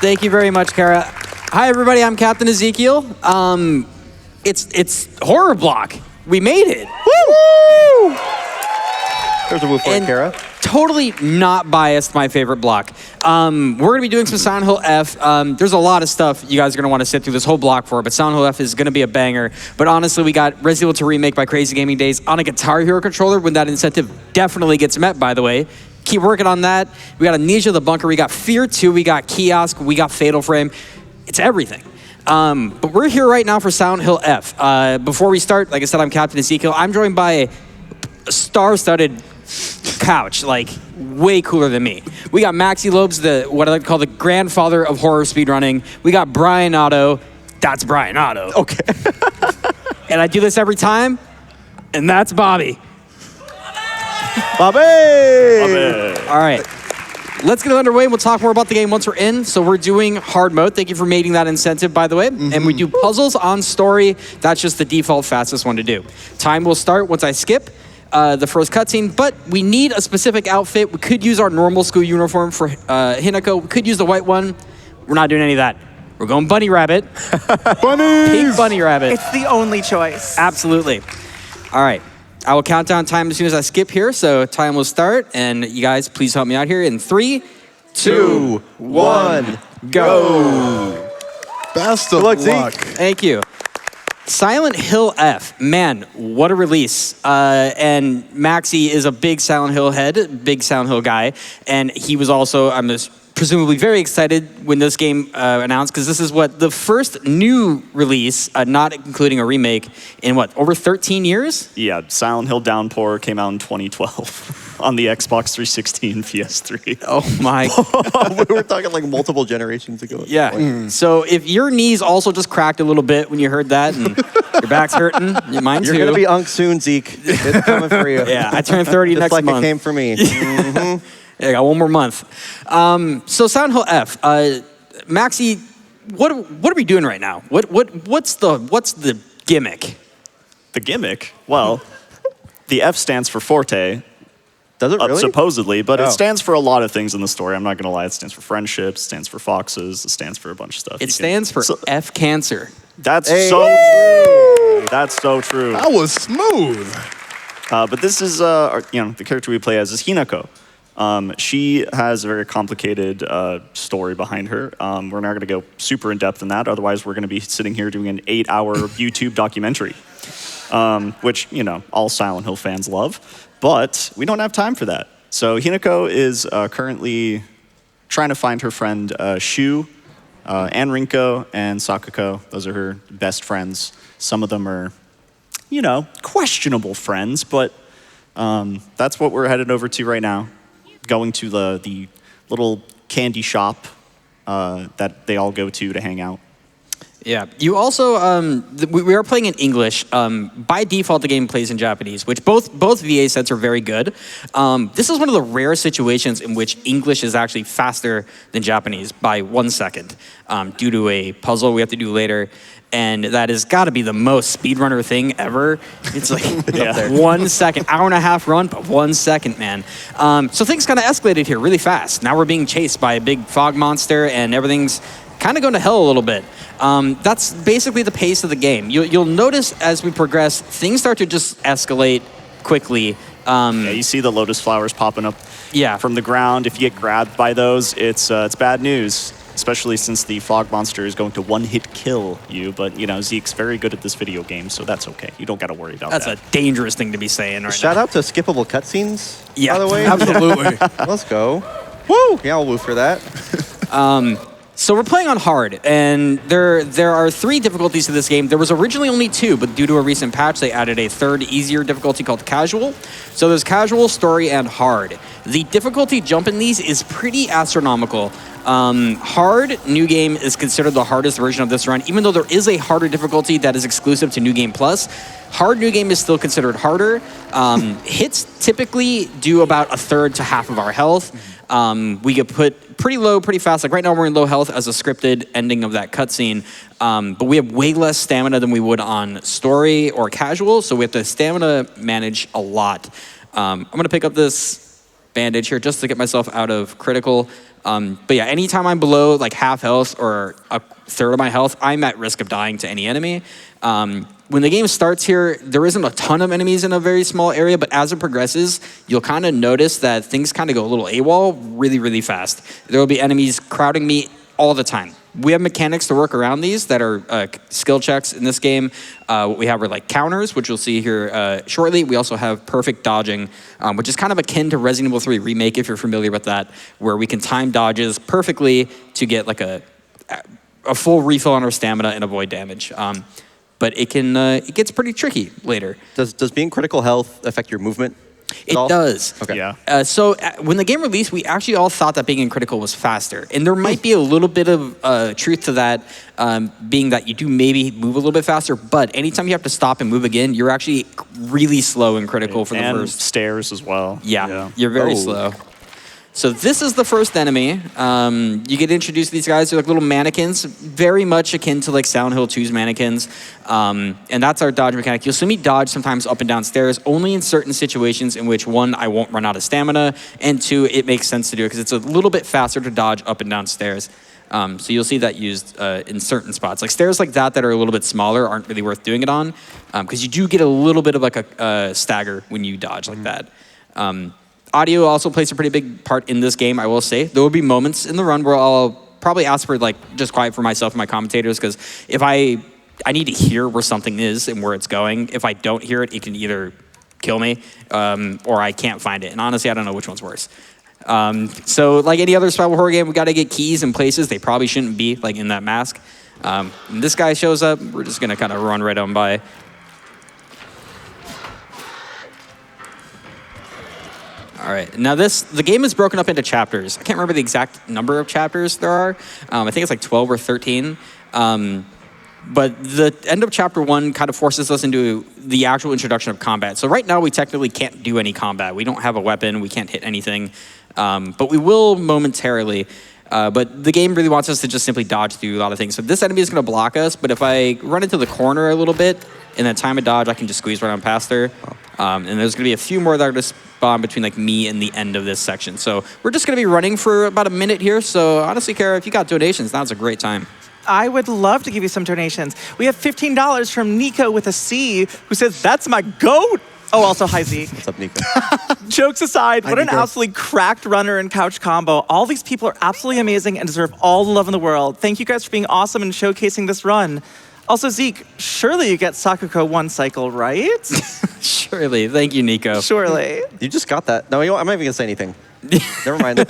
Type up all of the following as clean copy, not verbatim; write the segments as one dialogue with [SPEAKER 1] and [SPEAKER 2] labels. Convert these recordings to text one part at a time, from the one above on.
[SPEAKER 1] Thank you very much, Kara. Hi, everybody. I'm CaptainEzekiel. It's horror block. We made it.
[SPEAKER 2] Woo! There's a woo for it, Kara.
[SPEAKER 1] Totally not biased, my favorite block. We're going to be doing some Silent Hill F. There's a lot of stuff you guys are going to want to sit through this whole block for, but Silent Hill F is going to be a banger. But honestly, we got Resident Evil 2 Remake by Crazy Gaming Days on a Guitar Hero controller when that incentive definitely gets met, by the way. Keep working on that. We got Amnesia the Bunker. We got Fear 2. We got Kiosk. We got Fatal Frame. It's everything. But we're here right now for Silent Hill F. Before we start, like I said, I'm CaptainEzekiel. I'm joined by a star-studded couch, like way cooler than me. We got Maxylobes, what I like to call the grandfather of horror speedrunning. We got bryonato. That's bryonato.
[SPEAKER 2] Okay.
[SPEAKER 1] And I do this every time, and that's Bobbeigh.
[SPEAKER 2] Bobbeigh!
[SPEAKER 1] All right. Let's get it underway. We'll talk more about the game once we're in. So we're doing hard mode. Thank you for making that incentive, by the way. And we do puzzles on story. That's just the default fastest one to do. Time will start once I skip the first cutscene, but we need a specific outfit. We could use our normal school uniform for Hinako. We could use the white one. We're not doing any of that. We're going bunny rabbit.
[SPEAKER 2] Bunnies!
[SPEAKER 1] Pink bunny rabbit.
[SPEAKER 3] It's the only choice.
[SPEAKER 1] Absolutely. All right. I will count down time as soon as I skip here, so time will start, and you guys, please help me out here in 3, 2, 1, go.
[SPEAKER 4] Best of luck.
[SPEAKER 1] Thank you. Silent Hill F, man, what a release. And Maxi is a big Silent Hill head, big Silent Hill guy, and he was also, I'm presumably very excited when this game announced, because this is the first new release, not including a remake, in over 13 years?
[SPEAKER 5] Yeah, Silent Hill Downpour came out in 2012 on the Xbox 360 and PS3.
[SPEAKER 1] Oh my.
[SPEAKER 2] We were talking like multiple generations ago.
[SPEAKER 1] Yeah, so if your knees also just cracked a little bit when you heard that, and your back's hurting, mine too.
[SPEAKER 2] You're gonna be Unk soon, Zeke. It's coming for you.
[SPEAKER 1] Yeah, I turn 30 next month.
[SPEAKER 2] Just like it came for me.
[SPEAKER 1] Yeah, I got one more month. So Silent Hill F, Maxi, what are we doing right now? What's the gimmick?
[SPEAKER 5] The gimmick? Well, the F stands for Forte.
[SPEAKER 2] Does it really?
[SPEAKER 5] Supposedly, but it stands for a lot of things in the story. I'm not gonna lie. It stands for friendships. It stands for foxes. It stands for a bunch of stuff.
[SPEAKER 1] It stands for F cancer.
[SPEAKER 5] That's so true. That's so true.
[SPEAKER 4] That was smooth.
[SPEAKER 5] But this is, the character we play as is Hinako. She has a very complicated story behind her. We're not going to go super in depth in that. Otherwise, we're going to be sitting here doing an 8-hour YouTube documentary, which, all Silent Hill fans love. But we don't have time for that. So Hinako is currently trying to find her friend Shu, Rinko, and Sakako. Those are her best friends. Some of them are, questionable friends, but that's what we're headed over to right now. Going to the little candy shop that they all go to hang out.
[SPEAKER 1] Yeah, you also, we are playing in English. By default, the game plays in Japanese, which both VA sets are very good. This is one of the rare situations in which English is actually faster than Japanese by 1 second, due to a puzzle we have to do later. And that has got to be the most speedrunner thing ever. It's like 1 second, hour-and-a-half run, but 1 second, man. So things kind of escalated here really fast. Now we're being chased by a big fog monster, and everything's kind of going to hell a little bit. That's basically the pace of the game. You'll notice as we progress, things start to just escalate quickly.
[SPEAKER 5] You see the lotus flowers popping up from the ground. If you get grabbed by those, it's bad news. Especially since the fog monster is going to one-hit kill you. But, Zeke's very good at this video game, so that's okay. You don't got to worry about that.
[SPEAKER 1] That's a dangerous thing to be saying right now.
[SPEAKER 2] Shout out to skippable cutscenes,
[SPEAKER 1] by
[SPEAKER 2] the way.
[SPEAKER 4] Absolutely.
[SPEAKER 2] Let's go. Woo! Yeah, I'll woo for that.
[SPEAKER 1] So we're playing on hard, and there are 3 difficulties to this game. There was originally only 2, but due to a recent patch, they added a 3rd, easier difficulty called casual. So there's casual, story, and hard. The difficulty jump in these is pretty astronomical. Hard, New Game, is considered the hardest version of this run, even though there is a harder difficulty that is exclusive to New Game Plus. Hard New Game is still considered harder. Hits typically do about 1/3 to half of our health. We get put pretty low, pretty fast. Like right now we're in low health as a scripted ending of that cutscene. But we have way less stamina than we would on story or casual, so we have to stamina manage a lot. I'm gonna pick up this bandage here just to get myself out of critical. But yeah, anytime I'm below like half health or a third of my health, I'm at risk of dying to any enemy. When the game starts here, there isn't a ton of enemies in a very small area, but as it progresses, you'll kind of notice that things kind of go a little AWOL really, really fast. There will be enemies crowding me all the time. We have mechanics to work around these that are skill checks in this game. What we have are like counters, which you'll see here shortly. We also have perfect dodging, which is kind of akin to Resident Evil 3 Remake, if you're familiar with that, where we can time dodges perfectly to get like a full refill on our stamina and avoid damage. But it gets pretty tricky later.
[SPEAKER 2] Does being critical health affect your movement?
[SPEAKER 1] It does.
[SPEAKER 2] Okay.
[SPEAKER 5] Yeah.
[SPEAKER 1] So when the game released, we actually all thought that being in critical was faster. And there might be a little bit of truth to that, being that you do maybe move a little bit faster, but anytime you have to stop and move again, you're actually really slow in critical for the first.
[SPEAKER 5] Stairs as well.
[SPEAKER 1] Yeah. You're very slow. So this is the first enemy. You get introduced to these guys. They're like little mannequins, very much akin to like Silent Hill 2's mannequins. And that's our dodge mechanic. You'll see me dodge sometimes up and down stairs, only in certain situations in which, one, I won't run out of stamina, and two, it makes sense to do it because it's a little bit faster to dodge up and down stairs. So you'll see that used in certain spots. Like stairs like that are a little bit smaller aren't really worth doing it on because you do get a little bit of like a stagger when you dodge like that. Audio also plays a pretty big part in this game, I will say. There will be moments in the run where I'll probably ask for like just quiet for myself and my commentators because if I need to hear where something is and where it's going. If I don't hear it, it can either kill me or I can't find it. And honestly, I don't know which one's worse. So like any other survival horror game, we got to get keys in places they probably shouldn't be, like in that mask. When this guy shows up, we're just going to kind of run right on by. All right, now the game is broken up into chapters. I can't remember the exact number of chapters there are. I think it's like 12 or 13. But the end of chapter 1 kind of forces us into the actual introduction of combat. So right now we technically can't do any combat. We don't have a weapon, we can't hit anything, but we will momentarily. But the game really wants us to just simply dodge through a lot of things. So this enemy is gonna block us, but if I run into the corner a little bit, in that time of dodge, I can just squeeze right on past her. And there's gonna be a few more that are gonna spawn between like me and the end of this section. So we're just gonna be running for about a minute here. So honestly, Kara, if you got donations, now's a great time.
[SPEAKER 3] I would love to give you some donations. We have $15 from Nico with a C, who says, "That's my goat." Oh, also, hi, Zeke.
[SPEAKER 2] What's up, Nico?
[SPEAKER 3] Jokes aside, what an
[SPEAKER 2] Nico.
[SPEAKER 3] absolutely cracked runner and couch combo. All these people are absolutely amazing and deserve all the love in the world. Thank you guys for being awesome and showcasing this run. Also, Zeke, surely you get Sakuko 1 cycle, right?
[SPEAKER 1] Surely, thank you, Nico.
[SPEAKER 3] Surely.
[SPEAKER 2] You just got that. No, you know what? I'm not even going to say anything. Never mind.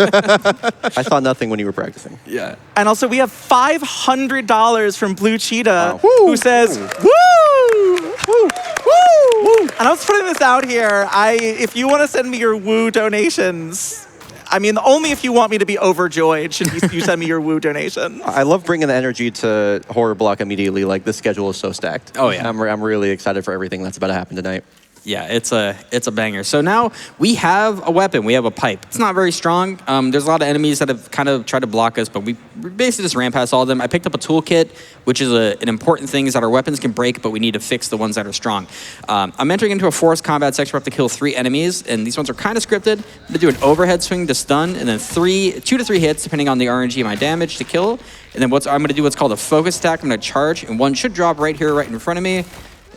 [SPEAKER 2] I saw nothing when you were practicing.
[SPEAKER 1] Yeah.
[SPEAKER 3] And also, we have $500 from Blue Cheetah,
[SPEAKER 2] Wow.
[SPEAKER 3] who says, "Woo! Woo! Woo!" And I was putting this out here. If you want to send me your woo donations, I mean, only if you want me to be overjoyed should you send me your woo donation.
[SPEAKER 2] I love bringing the energy to Horror Block immediately. Like, this schedule is so stacked.
[SPEAKER 1] Oh, yeah.
[SPEAKER 2] I'm really excited for everything that's about to happen tonight.
[SPEAKER 1] Yeah, it's a banger. So now we have a weapon. We have a pipe. It's not very strong. There's a lot of enemies that have kind of tried to block us, but we basically just ran past all of them. I picked up a toolkit, which is an important thing, is that our weapons can break, but we need to fix the ones that are strong. I'm entering into a forced combat section where I have to kill 3 enemies, and these ones are kind of scripted. I'm going to do an overhead swing to stun, and then 2 to 3 hits, depending on the RNG of my damage, to kill. And then I'm going to do what's called a focus attack. I'm going to charge, and one should drop right here, right in front of me.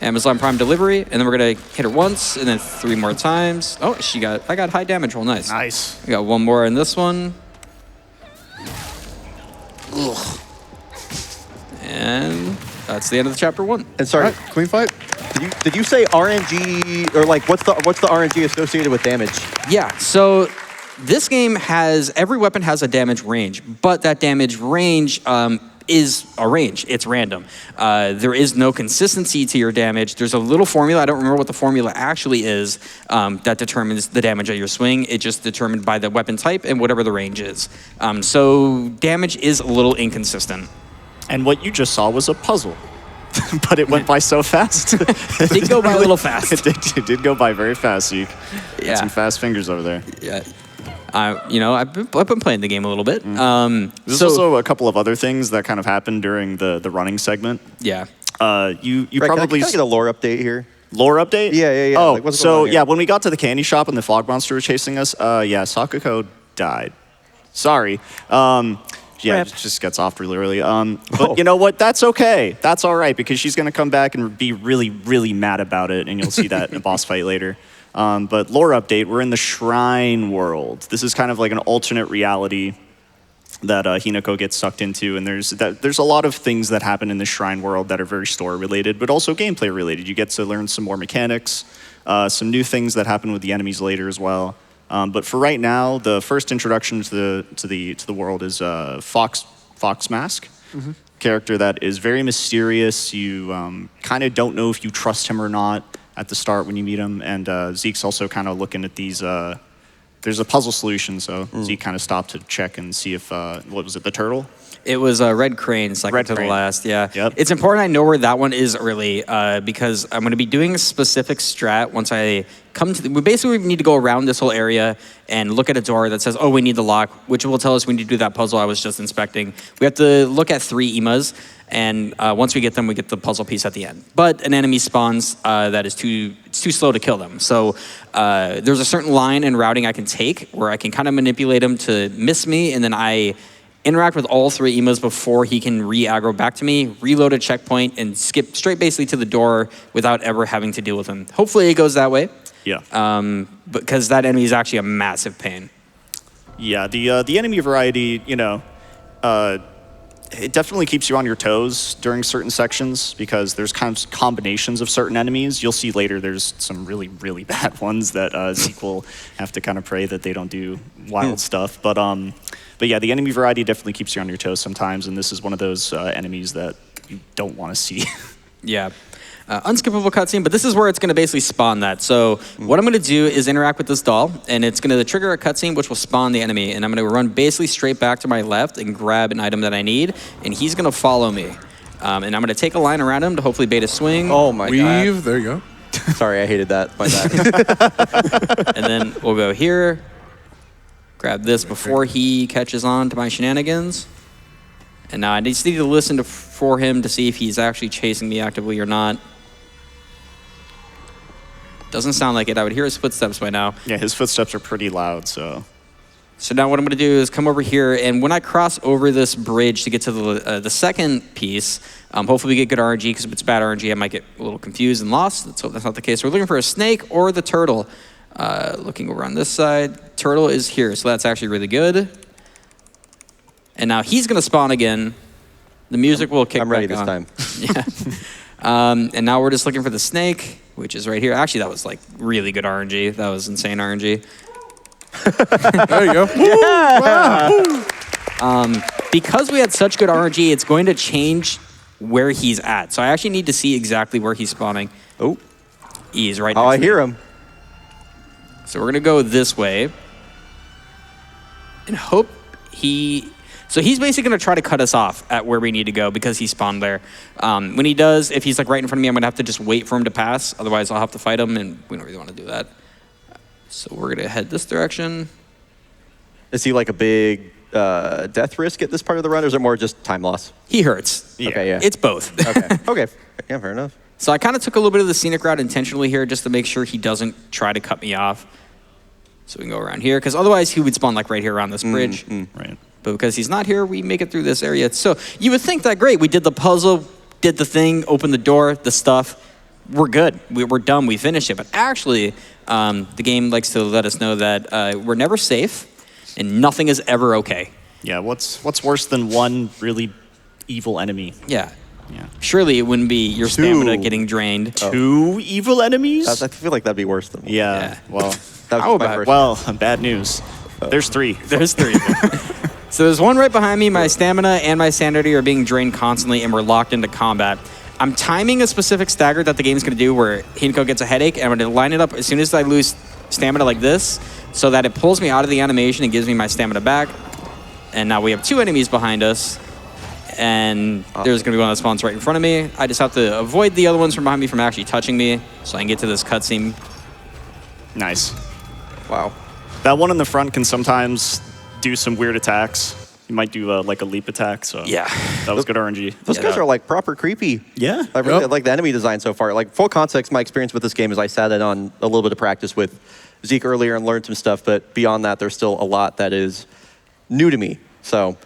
[SPEAKER 1] Amazon Prime delivery, and then we're gonna hit her once, and then 3 more times. Oh, I got high damage roll, nice.
[SPEAKER 5] Nice.
[SPEAKER 1] We got 1 more in this one. Ugh. And that's the end of the chapter 1.
[SPEAKER 2] And sorry,
[SPEAKER 4] All right, clean fight.
[SPEAKER 2] did you say RNG, or like, what's the RNG associated with damage?
[SPEAKER 1] Yeah, so this game every weapon has a damage range, but that damage range is a range. It's random. There is no consistency to your damage. There's a little formula. I don't remember what the formula actually is that determines the damage of your swing. It's just determined by the weapon type and whatever the range is. So damage is a little inconsistent.
[SPEAKER 5] And what you just saw was a puzzle. But it went by so fast.
[SPEAKER 1] It did go by a little fast.
[SPEAKER 5] It did go by very fast, Zeke.
[SPEAKER 1] Yeah.
[SPEAKER 5] Some fast fingers over there.
[SPEAKER 1] Yeah. I've been playing the game a little bit.
[SPEAKER 5] There's also a couple of other things that kind of happened during the running segment.
[SPEAKER 1] Yeah.
[SPEAKER 5] You
[SPEAKER 2] Right,
[SPEAKER 5] probably...
[SPEAKER 2] can I get a lore update here?
[SPEAKER 5] Lore update?
[SPEAKER 2] Yeah.
[SPEAKER 5] Oh,
[SPEAKER 2] Like, what's
[SPEAKER 5] so
[SPEAKER 2] going on here?
[SPEAKER 5] yeah, when we got to the candy shop and the fog monster was chasing us, yeah, Sakuko died. Sorry. Yeah,
[SPEAKER 3] Rip.
[SPEAKER 5] it just gets off really early. But you know what? That's okay. That's all right, because she's going to come back and be really, really mad about it, and you'll see that in a boss fight later. But lore update, we're in the Shrine world. This is kind of like an alternate reality that Hinako gets sucked into, and there's a lot of things that happen in the Shrine world that are very story-related, but also gameplay-related. You get to learn some more mechanics, some new things that happen with the enemies later as well. But for right now, the first introduction to the world is Fox Mask, character that is very mysterious. You kind of don't know if you trust him or not at the start when you meet him. And Zeke's also kind of looking at these. There's a puzzle solution, so Zeke kind of stopped to check and see if what was it, the turtle?
[SPEAKER 1] It was Red Crane, second to the last, yeah.
[SPEAKER 5] Yep.
[SPEAKER 1] It's important I know where that one is early because I'm going to be doing a specific strat once I come to we basically need to go around this whole area and look at a door that says, oh, we need the lock, which will tell us we need to do that puzzle I was just inspecting. We have to look at 3 emas, and once we get them, we get the puzzle piece at the end. But an enemy spawns that is it's too slow to kill them. So there's a certain line and routing I can take where I can kind of manipulate him to miss me, and then I interact with all 3 emas before he can re-aggro back to me, reload a checkpoint, and skip straight basically to the door without ever having to deal with him. Hopefully it goes that way.
[SPEAKER 5] Yeah.
[SPEAKER 1] Because that enemy is actually a massive pain.
[SPEAKER 5] Yeah, the enemy variety, you know, it definitely keeps you on your toes during certain sections because there's kind of combinations of certain enemies. You'll see later there's some really, really bad ones that Zeke will have to kind of pray that they don't do wild stuff. But yeah, the enemy variety definitely keeps you on your toes sometimes, and this is one of those enemies that you don't want to see.
[SPEAKER 1] Yeah. Unskippable cutscene, but this is where it's going to basically spawn that. So what I'm going to do is interact with this doll, and it's going to trigger a cutscene which will spawn the enemy, and I'm going to run basically straight back to my left and grab an item that I need, and he's going to follow me. And I'm going to take a line around him to hopefully bait a swing.
[SPEAKER 2] Oh my god.
[SPEAKER 4] Weave. There you go.
[SPEAKER 2] Sorry, I hated that. My bad.
[SPEAKER 1] And then we'll go here, grab this before he catches on to my shenanigans. And now I just need to listen for him to see if he's actually chasing me actively or not. Doesn't sound like it. I would hear his footsteps by now.
[SPEAKER 5] Yeah, his footsteps are pretty loud, so.
[SPEAKER 1] So now what I'm going to do is come over here, and when I cross over this bridge to get to the second piece, hopefully we get good RNG, because if it's bad RNG, I might get a little confused and lost. Let's hope that's not the case. We're looking for a snake or the turtle. Looking over on this side, turtle is here, so that's actually really good. And now he's going to spawn again. The music will kick back on.
[SPEAKER 2] I'm ready this time.
[SPEAKER 1] Yeah. And now we're just looking for the snake, which is right here. Actually, that was like really good RNG. That was insane RNG.
[SPEAKER 4] There you go.
[SPEAKER 2] Yeah.
[SPEAKER 1] Because we had such good RNG, it's going to change where he's at. So I actually need to see exactly where he's spawning.
[SPEAKER 2] Oh.
[SPEAKER 1] He's right
[SPEAKER 2] Oh,
[SPEAKER 1] next
[SPEAKER 2] I
[SPEAKER 1] to me.
[SPEAKER 2] hear him.
[SPEAKER 1] So we're going to go this way. And hope he... So he's basically going to try to cut us off at where we need to go because he spawned there. When he does, if he's like right in front of me, I'm going to have to just wait for him to pass. Otherwise, I'll have to fight him, and we don't really want to do that. So we're going to head this direction.
[SPEAKER 2] Is he like a big death risk at this part of the run, or is it more just time loss?
[SPEAKER 1] He hurts.
[SPEAKER 5] Yeah.
[SPEAKER 2] Okay, yeah.
[SPEAKER 1] It's both.
[SPEAKER 2] Okay. Okay. Yeah, fair enough.
[SPEAKER 1] So I kind of took a little bit of the scenic route intentionally here just to make sure he doesn't try to cut me off. So we can go around here, because otherwise he would spawn like right here around this bridge.
[SPEAKER 5] Right.
[SPEAKER 1] But because he's not here, we make it through this area. So you would think that great. We did the puzzle, did the thing, opened the door, the stuff. We're good. We're done. We finished it. But actually, the game likes to let us know that we're never safe and nothing is ever okay.
[SPEAKER 5] Yeah, what's worse than one really evil enemy?
[SPEAKER 1] Yeah.
[SPEAKER 5] Yeah.
[SPEAKER 1] Surely it wouldn't be your stamina getting drained.
[SPEAKER 5] Two evil enemies?
[SPEAKER 2] I feel like that'd be worse than one.
[SPEAKER 5] Yeah, well,
[SPEAKER 2] That
[SPEAKER 1] How
[SPEAKER 2] was my
[SPEAKER 1] about-
[SPEAKER 2] first.
[SPEAKER 5] well, bad news. There's 3.
[SPEAKER 1] There's 3. So there's one right behind me. My stamina and my sanity are being drained constantly, and we're locked into combat. I'm timing a specific stagger that the game's going to do where Hinako gets a headache, and I'm going to line it up as soon as I lose stamina like this so that it pulls me out of the animation and gives me my stamina back. And now we have 2 enemies behind us, and there's going to be one that spawns right in front of me. I just have to avoid the other ones from behind me from actually touching me so I can get to this cutscene.
[SPEAKER 5] Nice.
[SPEAKER 2] Wow.
[SPEAKER 5] That one in the front can sometimes do some weird attacks. You might do like a leap attack, so
[SPEAKER 1] Yeah.
[SPEAKER 5] that was good RNG.
[SPEAKER 2] Those guys are like proper creepy.
[SPEAKER 5] Yeah.
[SPEAKER 2] I really like the enemy design so far. Like full context, my experience with this game is I sat in on a little bit of practice with Zeke earlier and learned some stuff, but beyond that, there's still a lot that is new to me. So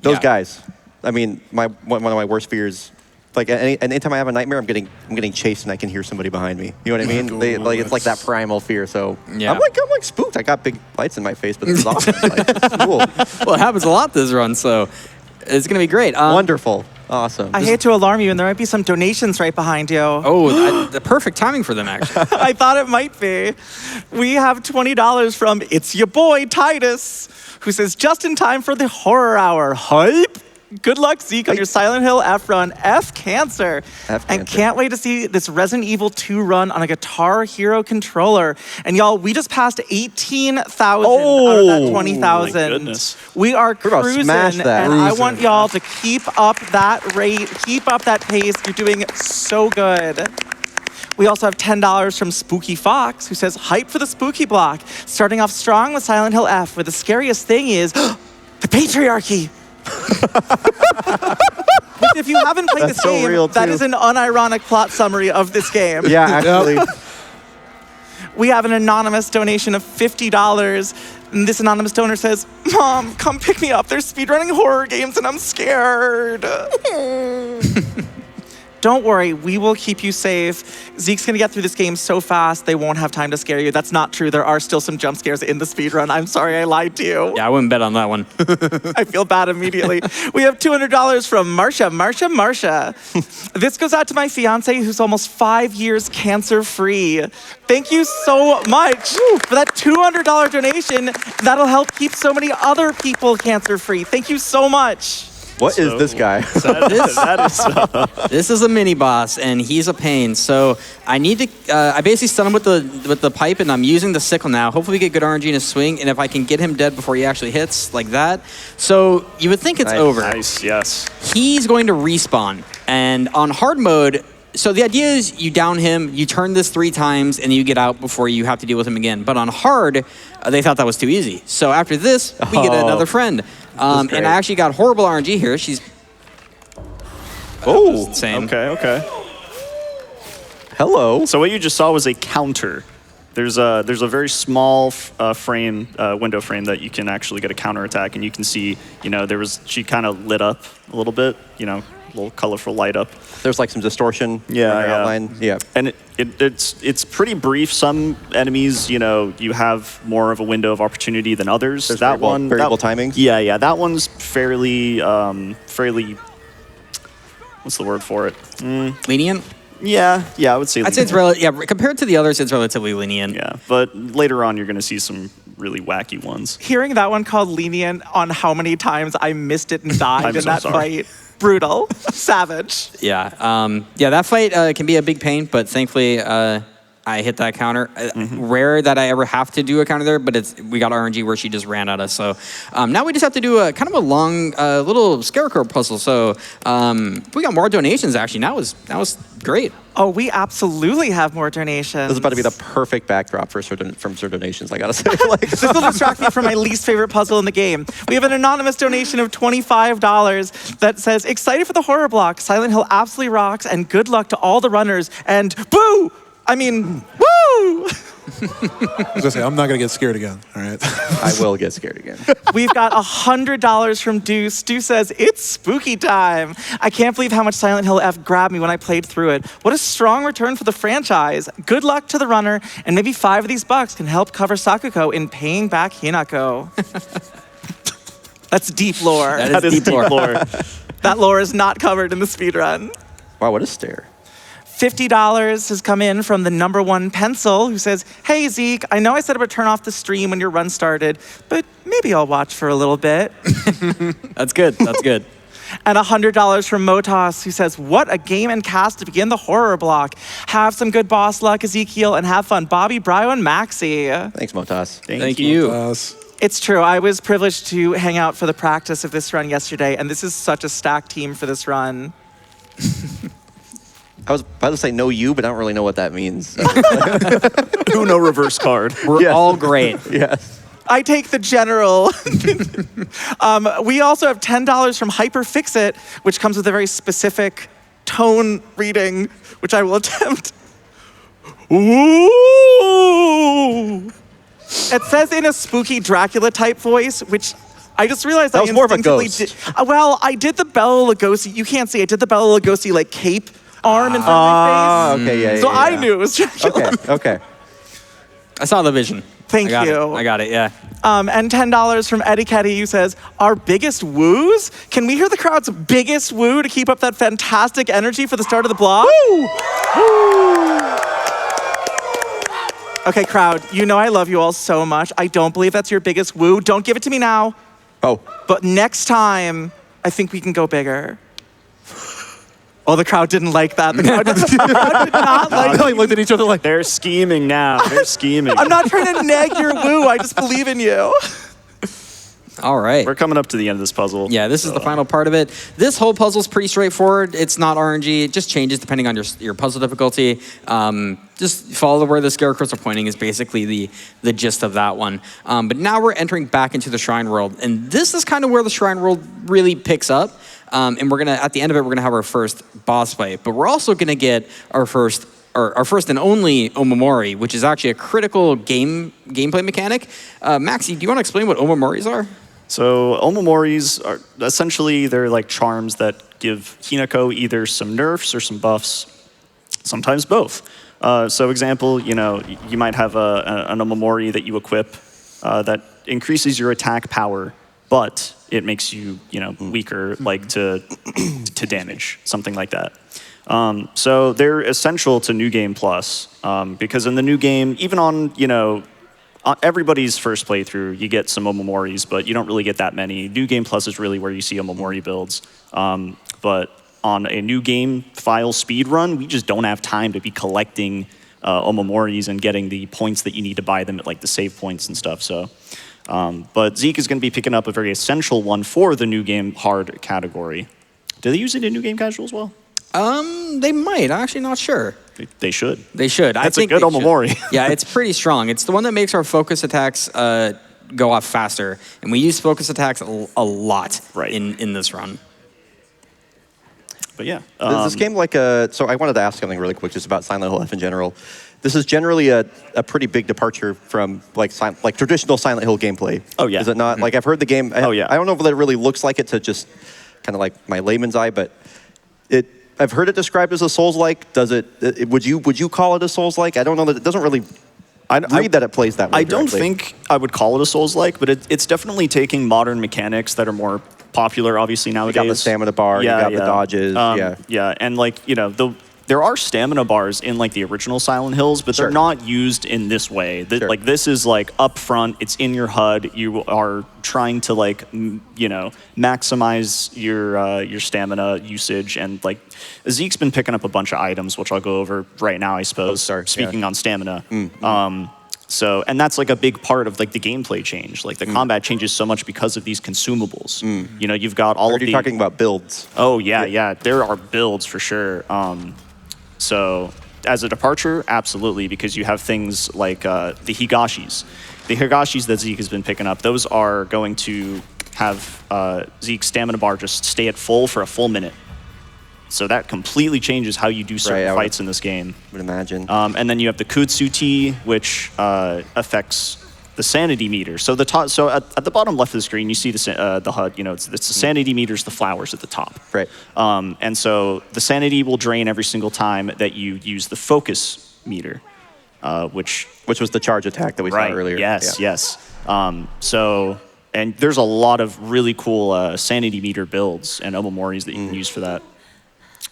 [SPEAKER 2] those
[SPEAKER 1] Yeah.
[SPEAKER 2] guys, I mean, one of my worst fears. Like anytime I have a nightmare, I'm getting chased and I can hear somebody behind me. You know what I mean? It's like that primal fear. So
[SPEAKER 1] Yeah.
[SPEAKER 2] I'm like spooked. I got big lights in my face, but this is awesome. Like, it's cool.
[SPEAKER 1] Well, it happens a lot this run, so it's going to be great.
[SPEAKER 2] Wonderful. Awesome.
[SPEAKER 3] I hate to alarm you, and there might be some donations right behind you.
[SPEAKER 1] Oh, the perfect timing for them, actually.
[SPEAKER 3] I thought it might be. We have $20 from It's Your Boy, Titus, who says, just in time for the horror hour. Hype! Good luck, Zeke, on your Silent Hill F run. F Cancer. And can't wait to see this Resident Evil 2 run on a Guitar Hero controller. And y'all, we just passed 18,000 out of that 20,000.
[SPEAKER 5] my goodness.
[SPEAKER 3] We are
[SPEAKER 2] gonna
[SPEAKER 3] cruising,
[SPEAKER 2] smash that.
[SPEAKER 3] and I want y'all to keep up that rate, keep up that pace. You're doing so good. We also have $10 from Spooky Fox, who says, hype for the spooky block. Starting off strong with Silent Hill F, where the scariest thing is the patriarchy. If you haven't played this
[SPEAKER 2] so
[SPEAKER 3] game,
[SPEAKER 2] real,
[SPEAKER 3] that
[SPEAKER 2] too.
[SPEAKER 3] is an unironic plot summary of this game.
[SPEAKER 2] Yeah, actually.
[SPEAKER 3] We have an anonymous donation of $50. And this anonymous donor says, Mom, come pick me up. They're speedrunning horror games and I'm scared. Don't worry, we will keep you safe. Zeke's gonna get through this game so fast, they won't have time to scare you. That's not true. There are still some jump scares in the speedrun. I'm sorry I lied to you.
[SPEAKER 1] Yeah, I wouldn't bet on that one.
[SPEAKER 3] I feel bad immediately. We have $200 from Marsha. This goes out to my fiance who's almost 5 years cancer-free. Thank you so much for that $200 donation. That'll help keep so many other people cancer-free. Thank you so much.
[SPEAKER 2] What is this guy?
[SPEAKER 1] This is a mini boss, and he's a pain. So I need to. I basically stun him with the pipe, and I'm using the sickle now. Hopefully, we get good RNG in his swing, and if I can get him dead before he actually hits, like that. So you would think it's over.
[SPEAKER 5] Nice, yes.
[SPEAKER 1] He's going to respawn, and on hard mode. So the idea is you down him, you turn this 3 times, and you get out before you have to deal with him again. But on hard, they thought that was too easy. So after this, we get another friend. And I actually got horrible RNG here. She's insane.
[SPEAKER 5] Okay.
[SPEAKER 2] Hello.
[SPEAKER 5] So what you just saw was a counter. There's a very small window frame that you can actually get a counter attack, and you can see, she kind of lit up a little bit, a little colorful light up.
[SPEAKER 2] There's like some distortion in her outline. Yeah.
[SPEAKER 5] And it's pretty brief. Some enemies, you have more of a window of opportunity than others.
[SPEAKER 2] There's variable timings.
[SPEAKER 5] Yeah. That one's fairly, what's the word for it?
[SPEAKER 1] Lenient?
[SPEAKER 5] Yeah, I would say.
[SPEAKER 1] I'd say it's compared to the others, it's relatively lenient.
[SPEAKER 5] Yeah, but later on, you're going to see some really wacky ones.
[SPEAKER 3] Hearing that one called lenient on how many times I missed it and died in that
[SPEAKER 5] sorry.
[SPEAKER 3] fight. Brutal. Savage.
[SPEAKER 1] Yeah, that fight can be a big pain, but thankfully I hit that counter. Rare that I ever have to do a counter there, but we got RNG where she just ran at us. So now we just have to do a kind of a long little scarecrow puzzle. So we got more donations actually. That was great.
[SPEAKER 3] Oh, we absolutely have more donations.
[SPEAKER 2] This is about to be the perfect backdrop from donations, I gotta say.
[SPEAKER 3] This will distract me from my least favorite puzzle in the game. We have an anonymous donation of $25 that says, excited for the horror block. Silent Hill absolutely rocks, and good luck to all the runners. And boo! I mean, woo!
[SPEAKER 4] I was gonna say, I'm not gonna get scared again, all right?
[SPEAKER 2] I will get scared again.
[SPEAKER 3] We've got $100 from Deuce. Deuce says, it's spooky time. I can't believe how much Silent Hill F grabbed me when I played through it. What a strong return for the franchise. Good luck to the runner, and maybe 5 of these bucks can help cover Sakuko in paying back Hinako. That's deep lore.
[SPEAKER 1] That is deep lore.
[SPEAKER 3] That lore is not covered in the speedrun.
[SPEAKER 2] Wow, what a stare.
[SPEAKER 3] $50 has come in from the #1 Pencil, who says, hey, Zeke, I know I said I would turn off the stream when your run started, but maybe I'll watch for a little bit.
[SPEAKER 1] That's good. That's good.
[SPEAKER 3] And $100 from Motos, who says, what a game and cast to begin the horror block. Have some good boss luck, Ezekiel, and have fun. Bobbeigh, Bryo, and Maxi.
[SPEAKER 2] Thanks, Motas.
[SPEAKER 1] Thank you.
[SPEAKER 3] It's true. I was privileged to hang out for the practice of this run yesterday, and this is such a stacked team for this run.
[SPEAKER 2] I was about to say no you, but I don't really know what that means.
[SPEAKER 5] Uno reverse card.
[SPEAKER 1] We're all great.
[SPEAKER 2] Yes.
[SPEAKER 3] I take the general. We also have $10 from Hyperfixit, which comes with a very specific tone reading, which I will attempt. Ooh! It says in a spooky Dracula type voice, which I just realized
[SPEAKER 2] That was more of a
[SPEAKER 3] instinctively
[SPEAKER 2] ghost.
[SPEAKER 3] well, I did the Bela Lugosi. You can't see. I did the Bela Lugosi like cape arm in front of my face.
[SPEAKER 2] Okay, yeah,
[SPEAKER 3] So
[SPEAKER 2] yeah,
[SPEAKER 3] I
[SPEAKER 2] yeah.
[SPEAKER 3] knew it was Dracula.
[SPEAKER 2] Okay.
[SPEAKER 1] I saw the vision.
[SPEAKER 3] Thank you.
[SPEAKER 1] I got it, yeah.
[SPEAKER 3] And $10 from Eddie Ketty, who says, our biggest woos? Can we hear the crowd's biggest woo to keep up that fantastic energy for the start of the block? Woo! Okay, crowd, you know I love you all so much. I don't believe that's your biggest woo. Don't give it to me now.
[SPEAKER 2] Oh.
[SPEAKER 3] But next time, I think we can go bigger. Oh, the crowd didn't like that. The crowd did not like
[SPEAKER 4] They looked at each other like,
[SPEAKER 5] They're scheming now. They're scheming.
[SPEAKER 3] I'm not trying to neg your woo. I just believe in you.
[SPEAKER 1] All right.
[SPEAKER 5] We're coming up to the end of this puzzle.
[SPEAKER 1] Yeah, this is the final part of it. This whole puzzle's pretty straightforward. It's not RNG. It just changes depending on your puzzle difficulty. Just follow where the scarecrows are pointing is basically the gist of that one. But now we're entering back into the Shrine World. And this is kind of where the Shrine World really picks up. And we're going to, at the end of it, we're going to have our first boss fight. But we're also going to get our first and only Omamori, which is actually a critical gameplay mechanic. Maxi, do you want to explain what Omamoris are?
[SPEAKER 5] So Omamoris are essentially, they're like charms that give Hinako either some nerfs or some buffs, sometimes both. So example, you might have an Omamori that you equip that increases your attack power, but it makes you, weaker, like to damage, something like that. So they're essential to New Game Plus because in the new game, even on, everybody's first playthrough, you get some Omamoris, but you don't really get that many. New Game Plus is really where you see Omamori builds. But on a new game file speed run, we just don't have time to be collecting Omamoris and getting the points that you need to buy them at like the save points and stuff. So, but Zeke is going to be picking up a very essential one for the new game hard category. Do they use it in new game casual as well?
[SPEAKER 1] They might. I'm actually not sure.
[SPEAKER 5] They should.
[SPEAKER 1] They should.
[SPEAKER 5] That's
[SPEAKER 1] I think
[SPEAKER 5] a good
[SPEAKER 1] they should.
[SPEAKER 5] Omamori.
[SPEAKER 1] Yeah, it's pretty strong. It's the one that makes our focus attacks go off faster. And we use focus attacks a lot in this run.
[SPEAKER 5] But yeah.
[SPEAKER 2] Is this game like a... So I wanted to ask something really quick just about Silent Hill F in general. This is generally a pretty big departure from like traditional Silent Hill gameplay.
[SPEAKER 5] Oh, yeah.
[SPEAKER 2] Is it not? Like I've heard the game...
[SPEAKER 5] Oh, yeah.
[SPEAKER 2] I don't know if it really looks like it to just kind of like my layman's eye, but I've heard it described as a Souls-like. Does it? Would you call it a Souls-like? I don't know that it doesn't really read that it plays that way.
[SPEAKER 5] I don't think I would call it a Souls-like, but it's definitely taking modern mechanics that are more popular, obviously nowadays.
[SPEAKER 2] You got the stamina bar.
[SPEAKER 5] Yeah,
[SPEAKER 2] you got the dodges.
[SPEAKER 5] Yeah, and like there are stamina bars in like the original Silent Hills, but they're not used in this way. Like this is like up front. It's in your HUD. You are trying to like maximize your stamina usage, and like Zeke's been picking up a bunch of items, which I'll go over right now, I suppose. Speaking on stamina. So, and that's like a big part of like the gameplay change. Like the combat changes so much because of these consumables. You've got all of the...
[SPEAKER 2] You're talking about builds.
[SPEAKER 5] Oh, yeah. There are builds for sure. So as a departure, absolutely, because you have things like the Higashis. The Higashis that Zeke has been picking up, those are going to have Zeke's stamina bar just stay at full for a full minute. So that completely changes how you do certain fights in this game.
[SPEAKER 2] I would imagine.
[SPEAKER 5] And then you have the Kutsu-T, which affects the sanity meter. So at the bottom left of the screen, you see the HUD. It's the sanity meters, the flowers at the top.
[SPEAKER 2] Right.
[SPEAKER 5] And so the sanity will drain every single time that you use the focus meter, which
[SPEAKER 2] was the charge attack that we saw earlier.
[SPEAKER 5] Yes. And there's a lot of really cool sanity meter builds and Omamoris that you can use for that.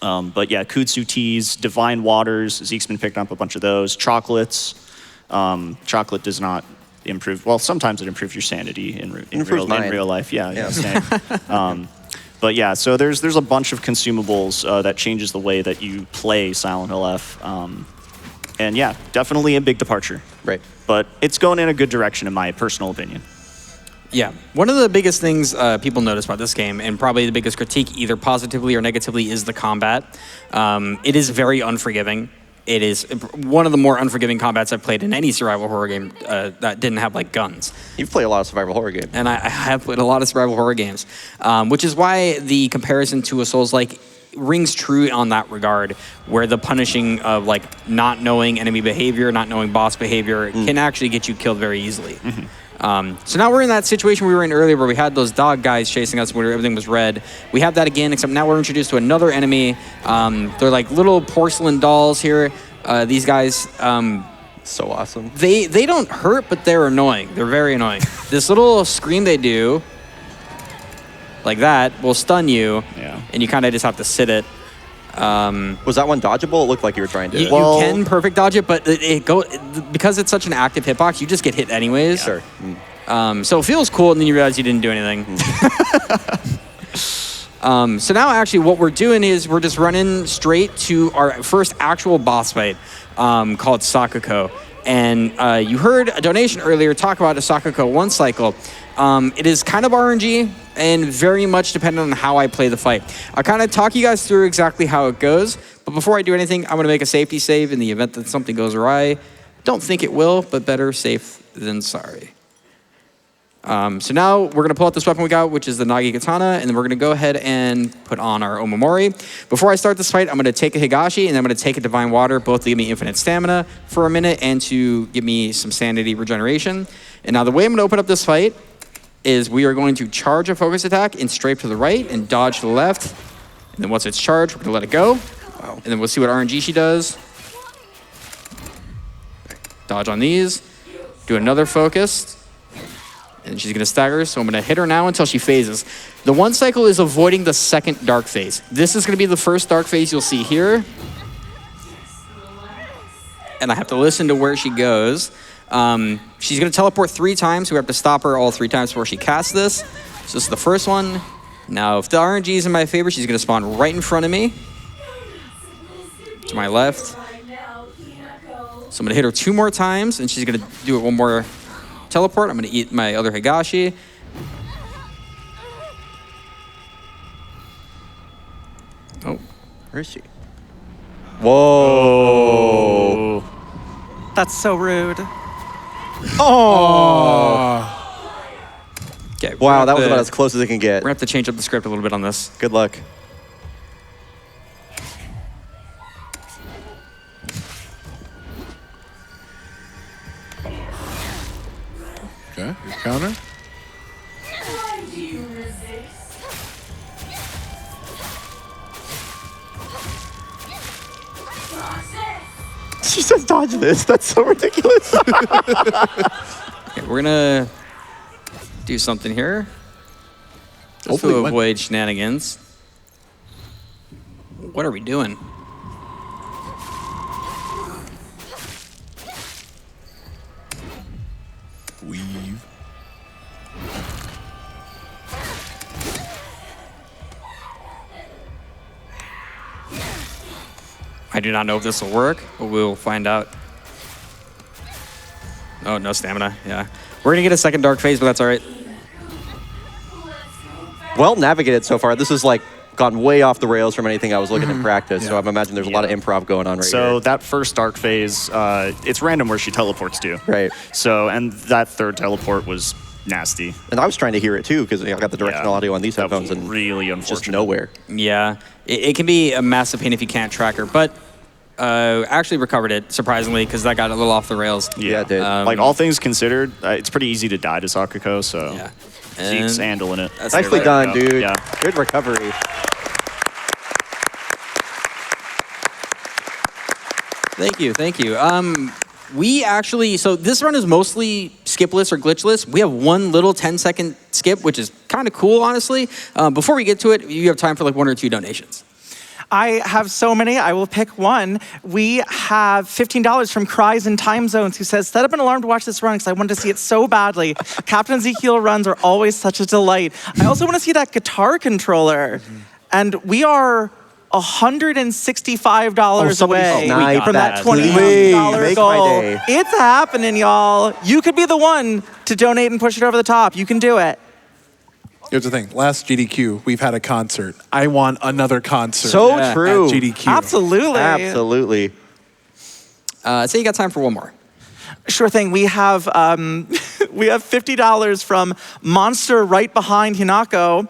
[SPEAKER 5] But yeah, Kutsu-Ts, Divine Waters, Zeke's been picking up a bunch of those. Chocolates. Chocolate does not improve. Well, sometimes it improves your sanity in real life. Yeah. But yeah, so there's a bunch of consumables that changes the way that you play Silent Hill F. And yeah, definitely a big departure.
[SPEAKER 2] Right.
[SPEAKER 5] But it's going in a good direction, in my personal opinion.
[SPEAKER 1] Yeah, one of the biggest things people notice about this game, and probably the biggest critique, either positively or negatively, is the combat. It is very unforgiving. It is one of the more unforgiving combats I've played in any survival horror game that didn't have like guns.
[SPEAKER 2] You've played a lot of survival horror games.
[SPEAKER 1] And I have played a lot of survival horror games, which is why the comparison to a Souls-like rings true on that regard, where the punishing of like not knowing enemy behavior, not knowing boss behavior can actually get you killed very easily. So now we're in that situation we were in earlier where we had those dog guys chasing us where everything was red. We have that again, except now we're introduced to another enemy. They're like little porcelain dolls here. These guys,
[SPEAKER 2] So awesome.
[SPEAKER 1] they don't hurt, but they're annoying. They're very annoying. This little scream they do, like that, will stun you, and you kind of just have to sit it.
[SPEAKER 2] Was that one dodgeable? It looked like you were trying to.
[SPEAKER 1] You can perfect dodge it, but because it's such an active hitbox, you just get hit anyways.
[SPEAKER 2] Sure.
[SPEAKER 1] So it feels cool, and then you realize you didn't do anything. So now actually what we're doing is we're just running straight to our first actual boss fight called Sakuko. And you heard a donation earlier talk about a Sakuko 1 cycle. It is kind of RNG and very much dependent on how I play the fight. I'll kind of talk you guys through exactly how it goes. But before I do anything, I'm going to make a safety save in the event that something goes awry. Don't think it will, but better safe than sorry. So now we're going to pull out this weapon we got, which is the Nagi Katana, and then we're going to go ahead and put on our Omamori. Before I start this fight, I'm going to take a Higashi, and then I'm going to take a Divine Water, both to give me infinite stamina for a minute and to give me some sanity regeneration. And now the way I'm going to open up this fight is we are going to charge a focus attack and strafe to the right and dodge to the left. And then once it's charged, we're going to let it go. Wow. And then we'll see what RNG she does. Dodge on these. Do another focus. And she's going to stagger, so I'm going to hit her now until she phases. The 1 cycle is avoiding the second dark phase. This is going to be the first dark phase you'll see here. And I have to listen to where she goes. She's going to teleport 3 times, so we have to stop her all 3 times before she casts this. So this is the first one. Now, if the RNG is in my favor, she's going to spawn right in front of me. To my left. So I'm going to hit her 2 more times, and she's going to do it 1 more teleport. I'm going to eat my other Higashi. Oh.
[SPEAKER 2] Where is she? Whoa.
[SPEAKER 3] That's so rude.
[SPEAKER 2] Oh.
[SPEAKER 1] Okay.
[SPEAKER 2] Wow, that was about as close as it can get.
[SPEAKER 1] We're going to have to change up the script a little bit on this.
[SPEAKER 2] Good luck.
[SPEAKER 4] Okay, your counter.
[SPEAKER 2] She says dodge this. That's so ridiculous.
[SPEAKER 1] Okay, we're going to do something here. Just
[SPEAKER 4] Hopefully
[SPEAKER 1] to
[SPEAKER 4] win.
[SPEAKER 1] avoid shenanigans. What are we doing?
[SPEAKER 4] Weave.
[SPEAKER 1] I do not know if this will work, but we'll find out. Oh, no stamina. Yeah. We're going to get a second dark phase, but that's all right.
[SPEAKER 2] Well navigated so far. This has like gone way off the rails from anything I was looking in practice. So I'm imagining there's a lot of improv going on right here.
[SPEAKER 5] So that first dark phase, it's random where she teleports to.
[SPEAKER 2] Right.
[SPEAKER 5] So, and that third teleport was nasty.
[SPEAKER 2] And I was trying to hear it too because I got the directional audio on these
[SPEAKER 5] That was
[SPEAKER 2] headphones and
[SPEAKER 5] really
[SPEAKER 2] it's just
[SPEAKER 5] unfortunate.
[SPEAKER 2] nowhere.
[SPEAKER 1] Yeah. It can be a massive pain if you can't track her, but actually recovered it, surprisingly, because that got a little off the rails.
[SPEAKER 2] Yeah, it did.
[SPEAKER 5] Like all things considered, it's pretty easy to die to Sakuko, so
[SPEAKER 1] Yeah.
[SPEAKER 5] she's
[SPEAKER 1] And
[SPEAKER 5] handling it.
[SPEAKER 1] that's
[SPEAKER 2] Nicely
[SPEAKER 1] it.
[SPEAKER 2] done,
[SPEAKER 5] There we go.
[SPEAKER 2] dude.
[SPEAKER 5] Yeah.
[SPEAKER 2] Good recovery.
[SPEAKER 1] Thank you, thank you. We actually, so this run is mostly skipless or glitchless. We have 1 little 10-second skip, which is kind of cool, honestly. Before we get to it, you have time for like 1 or 2 donations.
[SPEAKER 3] I have so many. I will pick one. We have $15 from Cries in Time Zones, who says, set up an alarm to watch this run because I wanted to see it so badly. CaptainEzekiel runs are always such a delight. I also want to see that guitar controller. And we are $165 away
[SPEAKER 2] snipe
[SPEAKER 3] from that
[SPEAKER 1] that.
[SPEAKER 3] $20
[SPEAKER 2] Please,
[SPEAKER 3] million
[SPEAKER 2] make
[SPEAKER 3] goal.
[SPEAKER 2] my day.
[SPEAKER 3] It's happening, y'all. You could be the one to donate and push it over the top. You can do it.
[SPEAKER 4] Here's the thing. Last GDQ, we've had a concert. I want another concert.
[SPEAKER 2] So
[SPEAKER 1] Yeah.
[SPEAKER 2] true.
[SPEAKER 4] At GDQ.
[SPEAKER 3] Absolutely.
[SPEAKER 2] Absolutely.
[SPEAKER 1] So you got time for 1 more.
[SPEAKER 3] Sure thing. We have $50 from Monster right behind Hinako,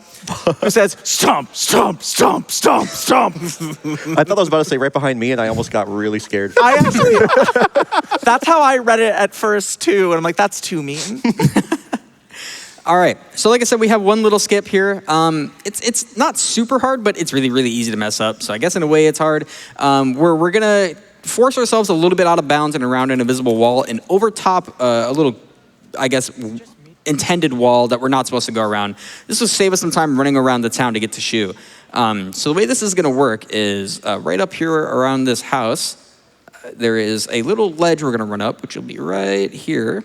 [SPEAKER 3] who says, stomp, stomp, stomp, stomp, stomp.
[SPEAKER 2] I thought I was about to say right behind me and I almost got really scared.
[SPEAKER 3] I actually, that's how I read it at first too. And I'm like, that's too mean.
[SPEAKER 1] All right. So like I said, we have one little skip here. It's not super hard, but it's really, really easy to mess up. So I guess in a way it's hard. We're going to force ourselves a little bit out of bounds and around an invisible wall and over top a little, I guess, intended wall that we're not supposed to go around. This will save us some time running around the town to get to Shu. So the way this is going to work is right up here around this house, there is a little ledge we're going to run up, which will be right here.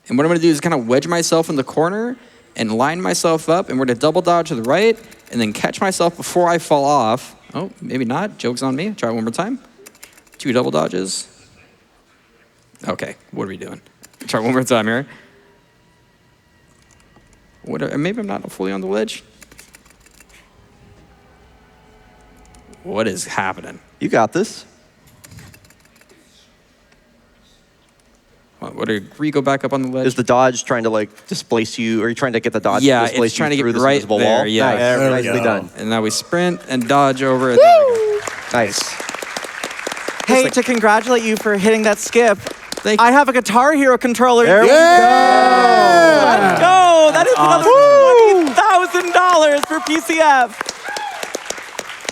[SPEAKER 1] And what I'm going to do is kind of wedge myself in the corner and line myself up, and we're going to double dodge to the right and then catch myself before I fall off. Oh, maybe not. Joke's on me. Try it one more time. 2 double dodges. Okay, what are we doing? Try one more time here. Maybe I'm not fully on the ledge. What is happening?
[SPEAKER 2] You got this.
[SPEAKER 1] What are we go back up on the ledge?
[SPEAKER 2] Is the dodge trying to like displace you? Or are you trying to get the dodge to displace
[SPEAKER 1] it's trying
[SPEAKER 2] you
[SPEAKER 1] to
[SPEAKER 2] through
[SPEAKER 1] get
[SPEAKER 2] this
[SPEAKER 1] right
[SPEAKER 2] invisible
[SPEAKER 1] there.
[SPEAKER 2] wall?
[SPEAKER 1] Yeah,
[SPEAKER 2] Nice.
[SPEAKER 4] There we
[SPEAKER 2] Nicely
[SPEAKER 4] go.
[SPEAKER 2] done.
[SPEAKER 1] And now we sprint and dodge over it. There we go.
[SPEAKER 2] Nice.
[SPEAKER 3] Hey, to congratulate you for hitting that skip,
[SPEAKER 1] Thank
[SPEAKER 3] I have a Guitar Hero controller.
[SPEAKER 2] There we
[SPEAKER 3] Let's go! That is another $20,000 for PCF.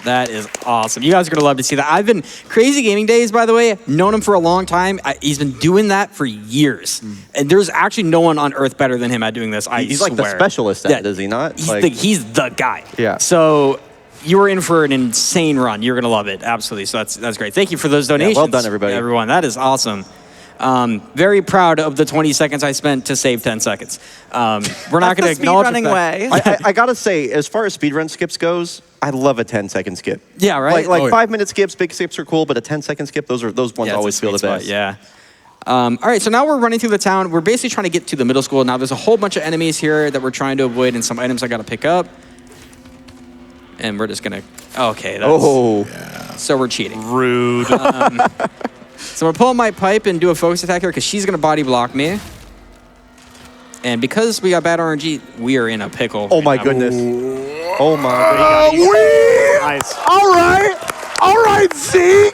[SPEAKER 1] That is awesome. You guys are going to love to see that. I've been Crazy Gaming Days, by the way, known him for a long time. He's been doing that for years. And there's actually no one on earth better than him at doing this,
[SPEAKER 2] He's
[SPEAKER 1] swear.
[SPEAKER 2] like the specialist at it, is he not?
[SPEAKER 1] He's the guy.
[SPEAKER 2] Yeah.
[SPEAKER 1] So you were in for an insane run. You're going to love it. Absolutely. So that's great. Thank you for those donations.
[SPEAKER 2] well done, everybody.
[SPEAKER 1] Everyone. That is awesome. Very proud of the 20 seconds I spent to save 10 seconds. We're not going to acknowledge
[SPEAKER 3] speedrunning way.
[SPEAKER 2] I gotta say, as far as speedrun skips goes, I love a 10-second skip.
[SPEAKER 1] Yeah, right?
[SPEAKER 2] Like
[SPEAKER 4] Oh, yeah.
[SPEAKER 2] 5-minute skips, big skips are cool, but a 10-second skip, those ones
[SPEAKER 1] Yeah,
[SPEAKER 2] always
[SPEAKER 1] it's a
[SPEAKER 2] feel the
[SPEAKER 1] sweet spot,
[SPEAKER 2] best.
[SPEAKER 1] Yeah. All right, so now we're running through the town. We're basically trying to get to the middle school. Now there's a whole bunch of enemies here that we're trying to avoid and some items I got to pick up. And we're just going to... Okay, that's... So we're cheating.
[SPEAKER 5] Rude.
[SPEAKER 1] So I'm going to pull my pipe and do a focus attack here because she's going to body block me. And because we got bad RNG, we are in a pickle.
[SPEAKER 2] Oh my
[SPEAKER 1] right now.
[SPEAKER 2] goodness. Oh my goodness.
[SPEAKER 5] Nice.
[SPEAKER 4] All right, Zeke.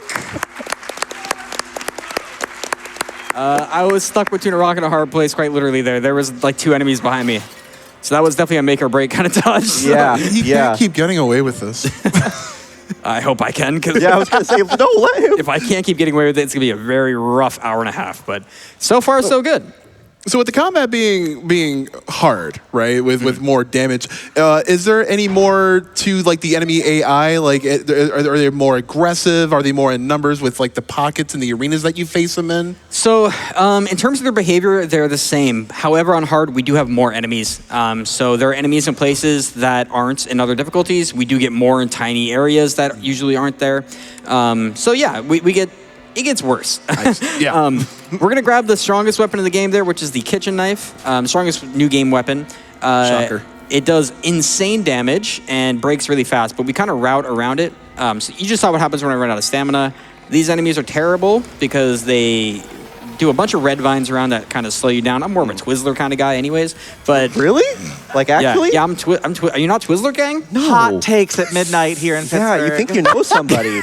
[SPEAKER 1] I was stuck between a rock and a hard place, quite literally there. There was like 2 enemies behind me. So that was definitely a make or break kind of dodge. So
[SPEAKER 2] Yeah.
[SPEAKER 4] You can't keep getting away with this.
[SPEAKER 1] I hope I can, because
[SPEAKER 2] Yeah, I was gonna say, no, let him.
[SPEAKER 1] if I can't keep getting away with it, it's going to be a very rough hour and a half. But so far, so good.
[SPEAKER 4] So with the combat being hard, right, with more damage, is there any more to like the enemy AI? Like, are they more aggressive? Are they more in numbers with like the pockets and the arenas that you face them in?
[SPEAKER 1] So in terms of their behavior, they're the same. However, on hard, we do have more enemies. So there are enemies in places that aren't in other difficulties. We do get more in tiny areas that usually aren't there. So yeah, we get... It gets worse.
[SPEAKER 4] Yeah.
[SPEAKER 1] We're going to grab the strongest weapon in the game there, which is the kitchen knife. Strongest new game weapon.
[SPEAKER 4] Shocker.
[SPEAKER 1] It does insane damage and breaks really fast, but we kind of route around it. So you just saw what happens when I run out of stamina. These enemies are terrible because they do a bunch of red vines around that kind of slow you down. I'm more of a Twizzler kind of guy anyways, but...
[SPEAKER 2] Really? Like, actually?
[SPEAKER 1] Yeah, are you not Twizzler gang?
[SPEAKER 2] No.
[SPEAKER 3] Hot takes at midnight here in Pittsburgh.
[SPEAKER 2] Yeah, you think you know somebody.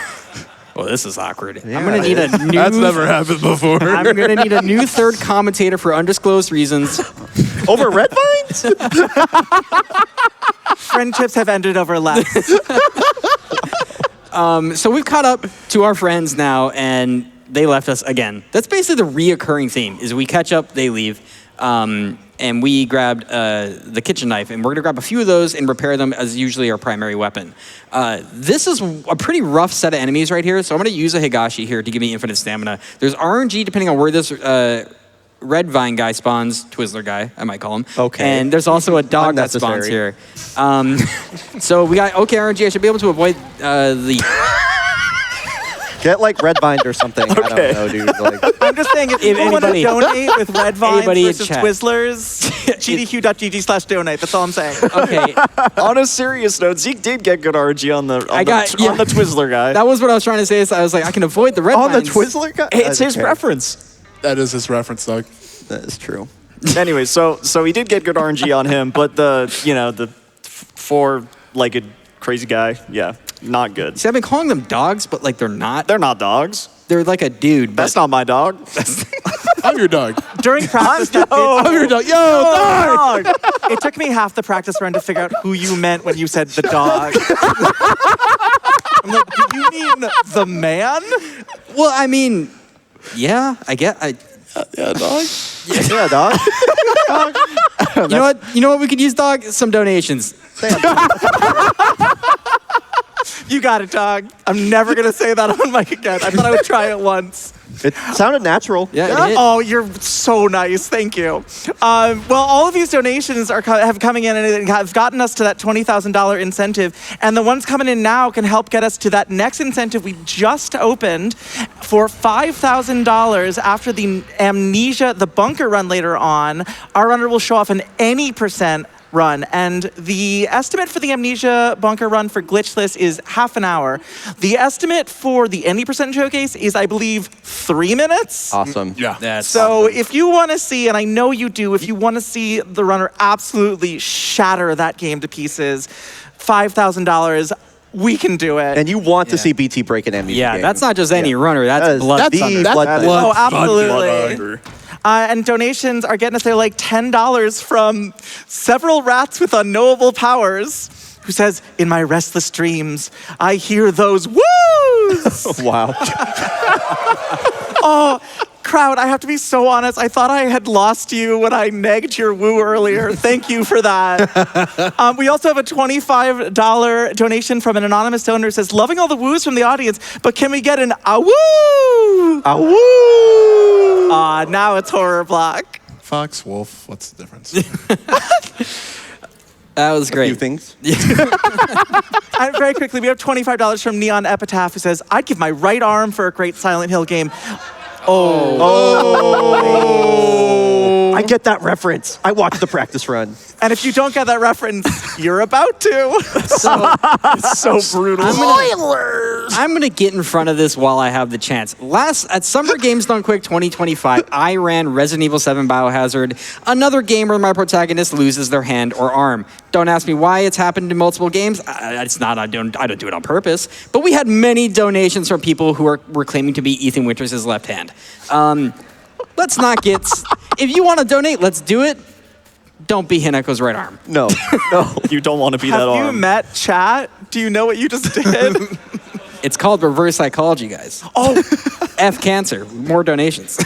[SPEAKER 1] Well, this is awkward.
[SPEAKER 2] Yeah.
[SPEAKER 1] I'm going to need a new...
[SPEAKER 4] That's never happened before.
[SPEAKER 1] I'm going to need a new third commentator for undisclosed reasons.
[SPEAKER 2] Over red vines?
[SPEAKER 3] Friendships have ended over less.
[SPEAKER 1] So we've caught up to our friends now, and they left us again. That's basically the reoccurring theme, is we catch up, they leave. And we grabbed the kitchen knife, and we're gonna grab a few of those and repair them as usually our primary weapon. This is a pretty rough set of enemies right here, so I'm gonna use a Higashi here to give me infinite stamina. There's RNG depending on where this red vine guy spawns, Twizzler guy, I might call him.
[SPEAKER 2] Okay.
[SPEAKER 1] And there's also a dog that spawns here. So we got okay RNG, I should be able to avoid the...
[SPEAKER 2] Get like red vine or something. I don't know, dude. Like,
[SPEAKER 3] I'm just saying, if people want to
[SPEAKER 1] anybody-
[SPEAKER 3] donate with red vines
[SPEAKER 1] anybody in
[SPEAKER 3] versus
[SPEAKER 1] chat.
[SPEAKER 3] Twizzlers, gdq.gg/donate. That's all I'm saying.
[SPEAKER 1] Okay,
[SPEAKER 5] On a serious note, Zeke did get good RNG on the
[SPEAKER 1] I got- yeah.
[SPEAKER 5] on the Twizzler guy.
[SPEAKER 1] that was what I was trying to say. Is I was like, I can avoid the red
[SPEAKER 2] on the
[SPEAKER 1] vines.
[SPEAKER 2] Twizzler guy?
[SPEAKER 5] Hey, it's his
[SPEAKER 2] Okay.
[SPEAKER 5] reference.
[SPEAKER 4] That is his reference, dog.
[SPEAKER 2] That is true.
[SPEAKER 5] Anyway, so he did get good RNG on him, but the 4-legged crazy guy, yeah, not good.
[SPEAKER 1] See, I've been calling them dogs, but like they're not.
[SPEAKER 5] They're not dogs.
[SPEAKER 1] They're like a dude. But
[SPEAKER 5] That's not my dog.
[SPEAKER 4] I'm your dog.
[SPEAKER 3] During practice,
[SPEAKER 4] I'm your dog. Yo, dog!
[SPEAKER 3] it took me half the practice run to figure out who you meant when you said the dog. I'm like, do you mean the man?
[SPEAKER 1] Well, I mean, yeah, I get.
[SPEAKER 4] Yeah, dog.
[SPEAKER 2] Yeah, dog.
[SPEAKER 1] You know what? You know what? We could use, dog. Some donations.
[SPEAKER 3] You got it, dog. I'm never gonna say that on mic again. I thought I would try it once.
[SPEAKER 2] It sounded natural.
[SPEAKER 1] Yeah. It
[SPEAKER 3] Oh, you're so nice. Thank you. Well, all of these donations have coming in and have gotten us to that $20,000 incentive. And the ones coming in now can help get us to that next incentive we just opened for $5,000 after the Amnesia, the bunker run later on. Our runner will show off an any % run, and the estimate for the Amnesia bunker run for glitchless is half an hour. The estimate for the any % showcase is, I believe, 3 minutes.
[SPEAKER 2] Awesome.
[SPEAKER 4] Yeah.
[SPEAKER 1] That's
[SPEAKER 3] So if you want to see, and I know you do, if you want to see the runner absolutely shatter that game to pieces, $5,000, we can do it.
[SPEAKER 2] And you want to see BT break an amnesia
[SPEAKER 1] yeah.
[SPEAKER 2] game.
[SPEAKER 1] That's not just any runner.
[SPEAKER 2] That
[SPEAKER 1] That's
[SPEAKER 2] is
[SPEAKER 1] blood.
[SPEAKER 2] the
[SPEAKER 1] thunder.
[SPEAKER 4] That's
[SPEAKER 2] blood.
[SPEAKER 4] blood.
[SPEAKER 3] Oh, absolutely.
[SPEAKER 5] Thunder.
[SPEAKER 3] And donations are getting us there like $10 from several rats with unknowable powers who says, in my restless dreams, I hear those woos.
[SPEAKER 2] Wow.
[SPEAKER 3] Oh, crowd, I have to be so honest. I thought I had lost you when I negged your woo earlier. Thank you for that. We also have a $25 donation from an anonymous donor who says, loving all the woos from the audience, but can we get an awoo?
[SPEAKER 2] Awoo!
[SPEAKER 3] Now it's horror block.
[SPEAKER 4] Fox, wolf, what's the difference?
[SPEAKER 1] That was
[SPEAKER 2] Few
[SPEAKER 1] great.
[SPEAKER 2] things.
[SPEAKER 3] And very quickly, we have $25 from Neon Epitaph who says, I'd give my right arm for a great Silent Hill game.
[SPEAKER 2] I get that reference. I watched the practice run.
[SPEAKER 3] And if you don't get that reference, you're about to. It's so brutal.
[SPEAKER 1] I'm gonna get in front of this while I have the chance. At Summer Games Done Quick 2025, I ran Resident Evil 7 Biohazard, another game where my protagonist loses their hand or arm. Don't ask me why it's happened in multiple games. It's not. I don't do it on purpose. But we had many donations from people who were claiming to be Ethan Winters' left hand. Let's not get. If you want to donate, let's do it. Don't be Hineko's right arm.
[SPEAKER 2] No.
[SPEAKER 5] You don't want to be that
[SPEAKER 3] Have you
[SPEAKER 5] arm.
[SPEAKER 3] met chat? Do you know what you just did?
[SPEAKER 1] It's called reverse psychology, guys.
[SPEAKER 3] Oh,
[SPEAKER 1] F cancer. More donations.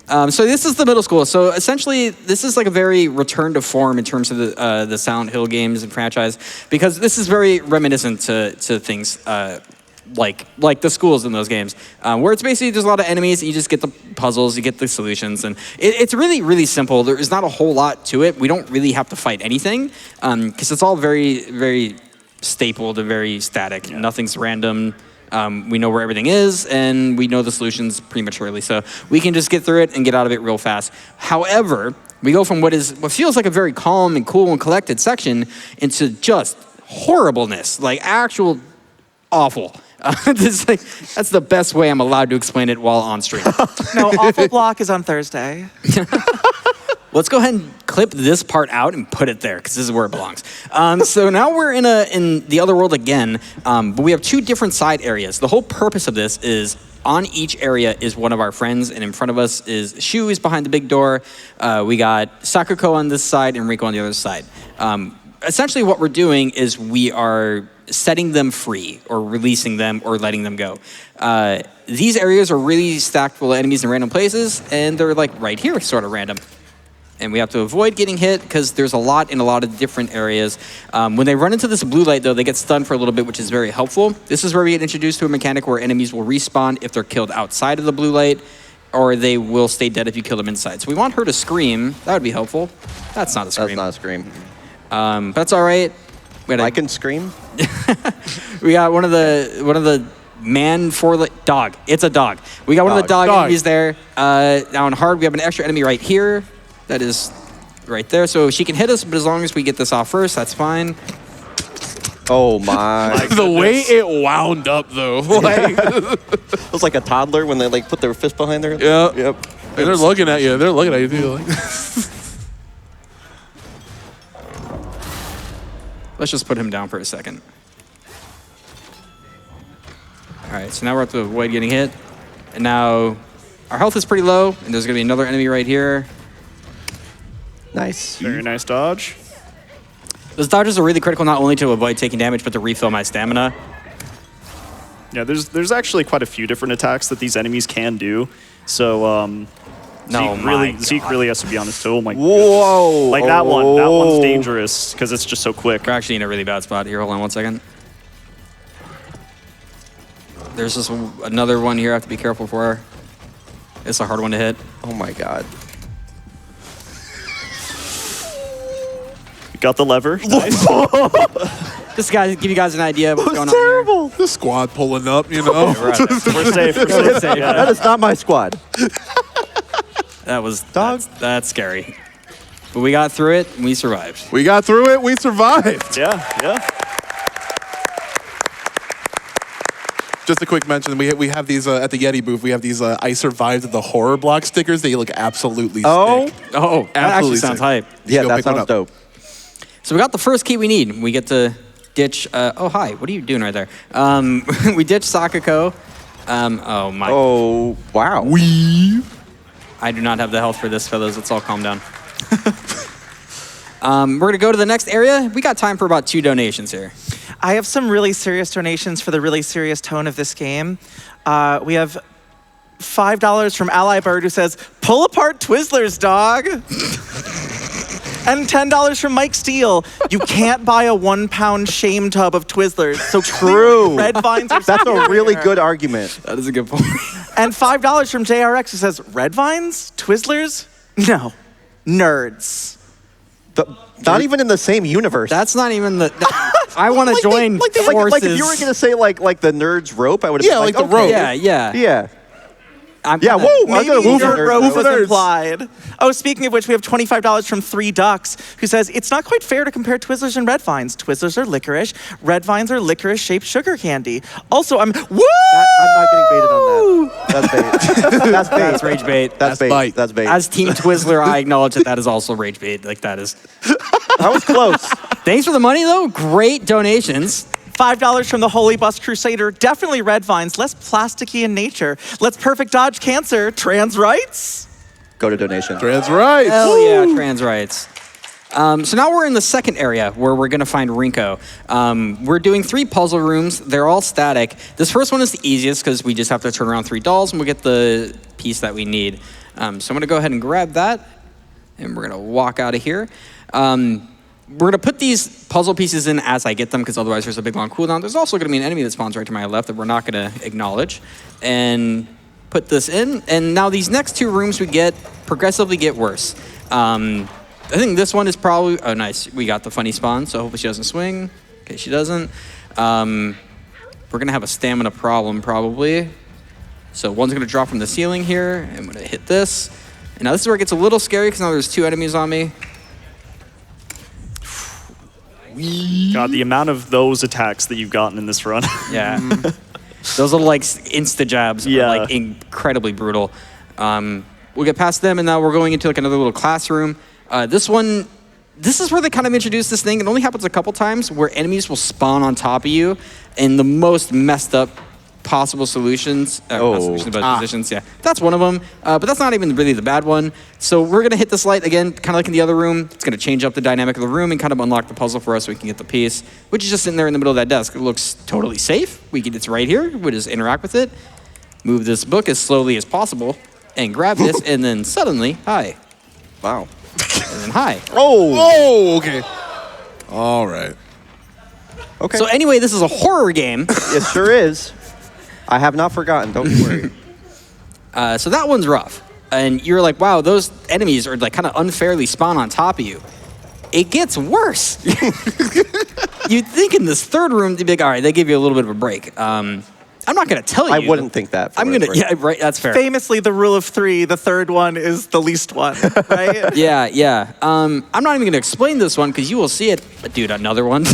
[SPEAKER 1] So this is the middle school. So essentially, this is like a very return to form in terms of the Silent Hill games and franchise, because this is very reminiscent to things like the schools in those games, where it's basically there's a lot of enemies, and you just get the puzzles, you get the solutions, and it's really, really simple. There is not a whole lot to it. We don't really have to fight anything, because it's all very, very stapled and very static. Yeah. Nothing's random. We know where everything is, and we know the solutions prematurely. So we can just get through it and get out of it real fast. However, we go from what feels like a very calm and cool and collected section into just horribleness, like actual awful. That's the best way I'm allowed to explain it while on stream.
[SPEAKER 3] no, Awful Block is on Thursday.
[SPEAKER 1] Let's go ahead and clip this part out and put it there, because this is where it belongs. So now we're in the other world again, but we have two different side areas. The whole purpose of this is on each area is one of our friends, and in front of us is Shu is behind the big door. We got Sakuko on this side and Rico on the other side. Essentially what we're doing is we are setting them free or releasing them or letting them go. These areas are really stacked full of enemies in random places, and they're like right here, sort of random. And we have to avoid getting hit because there's a lot in a lot of different areas. When they run into this blue light, though, they get stunned for a little bit, which is very helpful. This is where we get introduced to a mechanic where enemies will respawn if they're killed outside of the blue light, or they will stay dead if you kill them inside. So we want her to scream. That would be helpful. That's not a scream.
[SPEAKER 2] That's not a scream.
[SPEAKER 1] That's all right.
[SPEAKER 2] I can scream.
[SPEAKER 1] We got one of the dog. It's a dog. We got one of the dog enemies there. Now on hard, we have an extra enemy right here. That is right there. So she can hit us, but as long as we get this off first, that's fine.
[SPEAKER 2] Oh my.
[SPEAKER 4] The way it wound up, though. Like,
[SPEAKER 2] It was like a toddler when they like put their fist behind their.
[SPEAKER 4] yeah.
[SPEAKER 2] Yep.
[SPEAKER 4] And they're looking at you. They're looking at you, too. Like.
[SPEAKER 1] Let's just put him down for a second. All right, so now we're up to avoid getting hit. And now Our health is pretty low, and there's going to be another enemy right here.
[SPEAKER 2] Nice.
[SPEAKER 5] Very nice dodge.
[SPEAKER 1] Those dodges are really critical not only to avoid taking damage, but to refill my stamina.
[SPEAKER 5] Yeah, there's actually quite a few different attacks that these enemies can do. So Zeke really has to be on his toe. Oh my
[SPEAKER 2] Whoa!
[SPEAKER 5] Like that one. That one's dangerous because it's just so quick.
[SPEAKER 1] We're actually in a really bad spot here. Hold on 1 second. There's just another one here I have to be careful for. It's a hard one to hit.
[SPEAKER 2] Oh my god.
[SPEAKER 5] Got the lever. Nice.
[SPEAKER 1] Just to give you guys an idea of what's going on
[SPEAKER 2] Terrible.
[SPEAKER 4] The squad pulling up, you know.
[SPEAKER 1] here. We're safe.
[SPEAKER 5] We're safe.
[SPEAKER 2] That is not my squad.
[SPEAKER 1] That was
[SPEAKER 2] Dog.
[SPEAKER 1] that's scary. But we got through it and we survived.
[SPEAKER 4] We got through it. We survived.
[SPEAKER 5] Yeah.
[SPEAKER 4] Just a quick mention, we have these at the Yeti booth, we have these I survived the horror block stickers. They look absolutely sick.
[SPEAKER 1] Oh, that actually
[SPEAKER 4] Absolutely
[SPEAKER 1] sounds
[SPEAKER 4] sick.
[SPEAKER 1] hype.
[SPEAKER 2] Yeah,
[SPEAKER 4] go
[SPEAKER 2] that
[SPEAKER 4] pick one
[SPEAKER 2] sounds
[SPEAKER 4] up.
[SPEAKER 2] dope.
[SPEAKER 1] So we got the first key we need. We get to ditch. Oh, hi. What are you doing right there? We ditch Sakako. Oh, my.
[SPEAKER 2] Oh, wow.
[SPEAKER 1] I do not have the health for this, fellas. Let's all calm down. We're going to go to the next area. We got time for about 2 donations here.
[SPEAKER 3] I have some really serious donations for the really serious tone of this game. We have $5 from Ally Bird who says, pull apart Twizzlers, dog. And $10 from Mike Steele. You can't buy a 1-pound shame tub of Twizzlers. So
[SPEAKER 2] True.
[SPEAKER 3] Red Vines are
[SPEAKER 2] That's a really
[SPEAKER 3] superior.
[SPEAKER 2] good argument.
[SPEAKER 1] That is a good point.
[SPEAKER 3] And $5 from JRX who says, Red Vines? Twizzlers? No. Nerds.
[SPEAKER 2] Not even in the same universe.
[SPEAKER 1] That's not even the... I want to join forces.
[SPEAKER 2] Like if you were gonna say like the nerds rope, I would have been
[SPEAKER 4] like the
[SPEAKER 2] okay.
[SPEAKER 4] rope.
[SPEAKER 1] Yeah.
[SPEAKER 2] Yeah.
[SPEAKER 1] I'm
[SPEAKER 2] Yeah,
[SPEAKER 1] kinda-
[SPEAKER 2] whoa! I'm
[SPEAKER 3] Maybe
[SPEAKER 2] gonna move
[SPEAKER 3] nerd rope
[SPEAKER 2] nerds.
[SPEAKER 3] was
[SPEAKER 4] nerds.
[SPEAKER 3] implied. Oh, speaking of which, we have $25 from 3 Ducks, who says, it's not quite fair to compare Twizzlers and Red Vines. Twizzlers are licorice. Red Vines are licorice-shaped sugar candy. Also, I'm... Woo!
[SPEAKER 2] I'm not getting baited on that. That's bait. That's bait.
[SPEAKER 1] That's rage bait.
[SPEAKER 2] That's bait.
[SPEAKER 4] bite.
[SPEAKER 2] That's bait.
[SPEAKER 1] As Team Twizzler, I acknowledge that is also rage bait. Like, that is...
[SPEAKER 2] I was close.
[SPEAKER 1] Thanks for the money, though. Great donations.
[SPEAKER 3] $5 from the Holy Bus Crusader. Definitely Red Vines, less plasticky in nature. Let's perfect dodge cancer. Trans rights?
[SPEAKER 2] Go to donation.
[SPEAKER 4] That's right.
[SPEAKER 1] Hell yeah, trans rights. So now we're in the second area where we're going to find Rinko. We're doing 3 puzzle rooms. They're all static. This first one is the easiest because we just have to turn around 3 dolls and we'll get the piece that we need. So I'm going to go ahead and grab that and we're going to walk out of here. We're going to put these puzzle pieces in as I get them because otherwise there's a big long cooldown. There's also going to be an enemy that spawns right to my left that we're not going to acknowledge. And put this in. And now these next 2 rooms we get progressively get worse. I think this one is probably... Oh, nice. We got the funny spawn, so hopefully she doesn't swing. Okay, she doesn't. We're going to have a stamina problem probably. So one's going to drop from the ceiling here. I'm going to hit this. And now this is where it gets a little scary because now there's 2 enemies on me.
[SPEAKER 5] God, the amount of those attacks that you've gotten in this run.
[SPEAKER 1] Yeah. Those little like insta jabs are
[SPEAKER 5] Yeah.
[SPEAKER 1] like incredibly brutal. We'll get past them and now we're going into like another little classroom. This is where they kind of introduce this thing. It only happens a couple times where enemies will spawn on top of you in the most messed up possible solutions. Not solutions, but positions. Yeah, that's one of them. But that's not even really the bad one. So we're going to hit this light again, kind of like in the other room. It's going to change up the dynamic of the room and kind of unlock the puzzle for us so we can get the piece, which is just sitting there in the middle of that desk. It looks totally safe. It's right here. We just interact with it. Move this book as slowly as possible and grab this. And then suddenly, hi.
[SPEAKER 2] Wow.
[SPEAKER 1] And then hi.
[SPEAKER 4] Oh, okay. All right.
[SPEAKER 2] Okay.
[SPEAKER 1] So anyway, this is a horror game.
[SPEAKER 2] It sure is. I have not forgotten. Don't worry.
[SPEAKER 1] So that one's rough. And you're like, wow, those enemies are like kind of unfairly spawn on top of you. It gets worse. You'd think in this third room, they'd be like, all right, they give you a little bit of a break. I'm not going to tell you.
[SPEAKER 2] I wouldn't think that.
[SPEAKER 1] I'm going to, yeah, right, that's fair.
[SPEAKER 3] Famously, the rule of 3, the third one is the least one, right?
[SPEAKER 1] Yeah. I'm not even going to explain this one because you will see it. But dude, another one?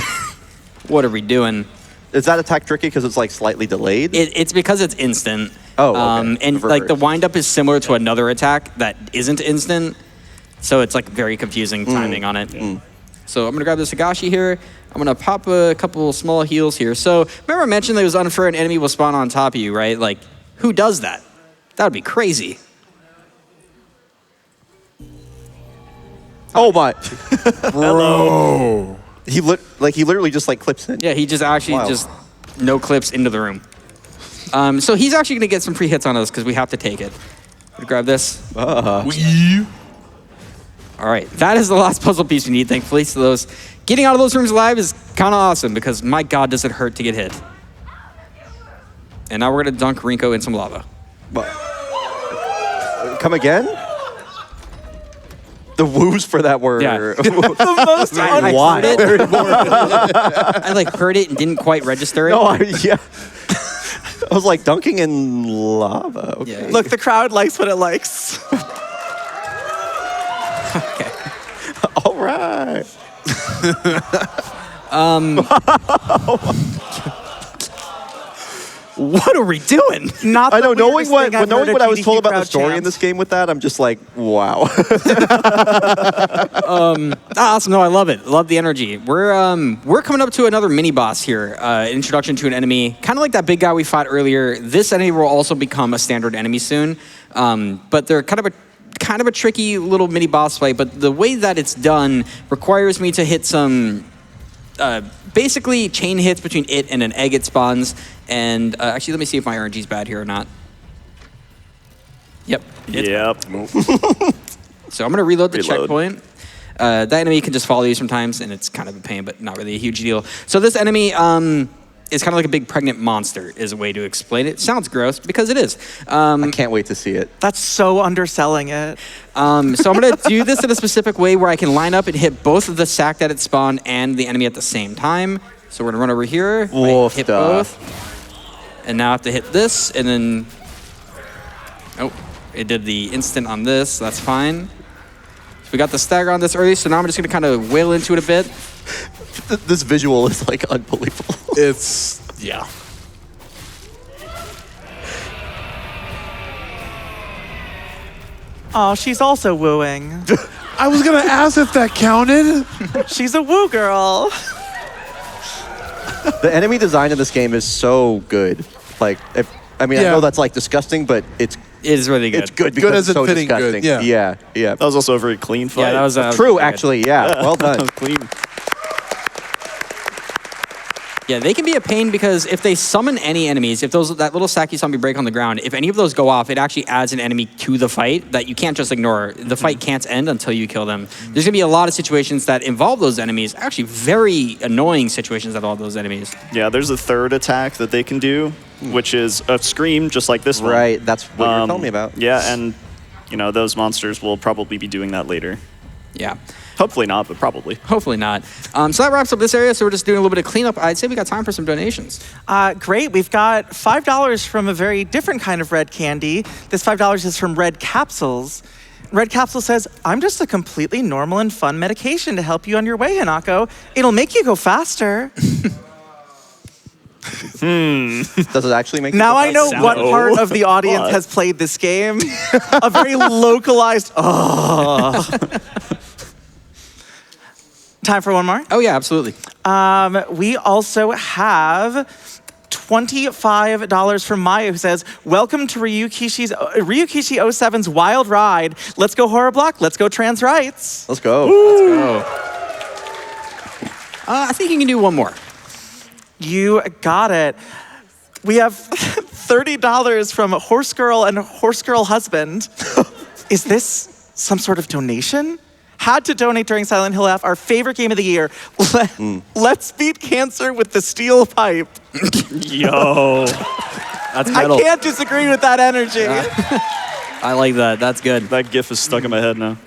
[SPEAKER 1] What are we doing?
[SPEAKER 2] Is that attack tricky because it's like slightly delayed?
[SPEAKER 1] It's because it's instant.
[SPEAKER 2] Oh, okay.
[SPEAKER 1] And like the windup is similar to another attack that isn't instant. So it's like very confusing timing on it. So I'm going to grab this Higashi here. I'm going to pop a couple small heals here. So remember I mentioned that it was unfair an enemy will spawn on top of you, right? Like, who does that? That would be crazy.
[SPEAKER 2] Oh my!
[SPEAKER 4] Bro.
[SPEAKER 2] He literally just like clips in.
[SPEAKER 1] Yeah, he just actually just no clips into the room. So he's actually going to get some free hits on us because we have to take it. Grab this. All right, that is the last puzzle piece we need, thankfully. So those getting out of those rooms alive is kind of awesome because my God, does it hurt to get hit. And now we're going to dunk Rinko in some lava.
[SPEAKER 2] Come again? The woos for that were
[SPEAKER 1] Yeah.
[SPEAKER 3] The most
[SPEAKER 1] I like heard it and didn't quite register it.
[SPEAKER 2] No, yeah. I was like dunking in lava. Okay.
[SPEAKER 1] Yeah.
[SPEAKER 3] Look, the crowd likes what it likes.
[SPEAKER 1] Okay.
[SPEAKER 2] All right.
[SPEAKER 1] What are we doing?
[SPEAKER 3] Not
[SPEAKER 2] I know,
[SPEAKER 3] the
[SPEAKER 2] knowing
[SPEAKER 3] weirdest
[SPEAKER 2] what
[SPEAKER 3] thing I've
[SPEAKER 2] knowing
[SPEAKER 3] heard
[SPEAKER 2] what
[SPEAKER 3] a
[SPEAKER 2] I was told
[SPEAKER 3] TDQ
[SPEAKER 2] about the
[SPEAKER 3] crowd
[SPEAKER 2] story in
[SPEAKER 3] chant.
[SPEAKER 2] this game with that, I'm just like, wow.
[SPEAKER 1] Awesome. No, I love it. Love the energy. We're coming up to another mini boss here. Introduction to an enemy, kind of like that big guy we fought earlier. This enemy will also become a standard enemy soon. But they're kind of a tricky little mini boss fight. But the way that it's done requires me to hit some basically chain hits between it and an egg it spawns. And actually, let me see if my RNG is bad here or not. Yep.
[SPEAKER 5] Yep.
[SPEAKER 1] So I'm going to reload the
[SPEAKER 5] Reload.
[SPEAKER 1] checkpoint. That enemy can just follow you sometimes, and it's kind of a pain, but not really a huge deal. So this enemy is kind of like a big pregnant monster, is a way to explain it. Sounds gross, because it is.
[SPEAKER 2] I can't wait to see it.
[SPEAKER 3] That's so underselling it.
[SPEAKER 1] So I'm going to do this in a specific way where I can line up and hit both of the sack that it spawned and the enemy at the same time. So we're going to run over here, hit both. And now I have to hit this, and then... Oh, it did the instant on this, so that's fine. So we got the stagger on this early, so now I'm just going to kind of wail into it a bit.
[SPEAKER 2] This visual is like unbelievable.
[SPEAKER 4] It's
[SPEAKER 1] Yeah.
[SPEAKER 3] Oh, she's also wooing.
[SPEAKER 4] I was gonna ask if that counted.
[SPEAKER 3] She's a woo girl.
[SPEAKER 2] The enemy design in this game is so good. Like, I
[SPEAKER 4] Yeah.
[SPEAKER 2] know that's like disgusting, but it's
[SPEAKER 1] It is really good.
[SPEAKER 2] it's good because
[SPEAKER 4] as
[SPEAKER 2] it's
[SPEAKER 4] in
[SPEAKER 2] so
[SPEAKER 4] fitting good,
[SPEAKER 2] disgusting.
[SPEAKER 4] yeah.
[SPEAKER 2] Yeah.
[SPEAKER 5] That was also a very clean fight.
[SPEAKER 1] Yeah, that was
[SPEAKER 2] True,
[SPEAKER 1] good.
[SPEAKER 2] actually. Yeah. Well
[SPEAKER 5] That
[SPEAKER 2] done.
[SPEAKER 5] was clean.
[SPEAKER 1] Yeah, they can be a pain because if they summon any enemies, if that little sack you saw me break on the ground, if any of those go off, it actually adds an enemy to the fight that you can't just ignore. The fight can't end until you kill them. There's going to be a lot of situations that involve those enemies, actually very annoying situations that involve those enemies.
[SPEAKER 5] Yeah, there's a third attack that they can do, which is a scream just like this one.
[SPEAKER 2] Right. That's what you were telling me about.
[SPEAKER 5] Yeah, and those monsters will probably be doing that later.
[SPEAKER 1] Yeah.
[SPEAKER 5] Hopefully not, but probably.
[SPEAKER 1] Hopefully not. So that wraps up this area. So we're just doing a little bit of cleanup. I'd say we got time for some donations.
[SPEAKER 3] Great. We've got $5 from a very different kind of red candy. This $5 is from Red Capsules. Red Capsule says, I'm just a completely normal and fun medication to help you on your way, Hanako. It'll make you go faster.
[SPEAKER 2] Does it actually make
[SPEAKER 3] Now I know
[SPEAKER 5] sound-
[SPEAKER 3] what part of the audience
[SPEAKER 5] What?
[SPEAKER 3] has played this game. A very localized, Time for one more.
[SPEAKER 1] Oh, yeah, absolutely.
[SPEAKER 3] We also have $25 from Maya, who says, welcome to Ryukishi 07's Wild Ride. Let's go horror block. Let's go trans rights.
[SPEAKER 2] Let's go.
[SPEAKER 1] I think you can do one more.
[SPEAKER 3] You got it. We have $30 from Horse Girl and Horse Girl Husband. Is this some sort of donation? Had to donate during Silent Hill F, our favorite game of the year. Let's beat cancer with the steel pipe.
[SPEAKER 5] Yo.
[SPEAKER 1] That's metal.
[SPEAKER 3] I can't disagree with that energy.
[SPEAKER 1] I like that. That's good.
[SPEAKER 5] That gif is stuck in my head now.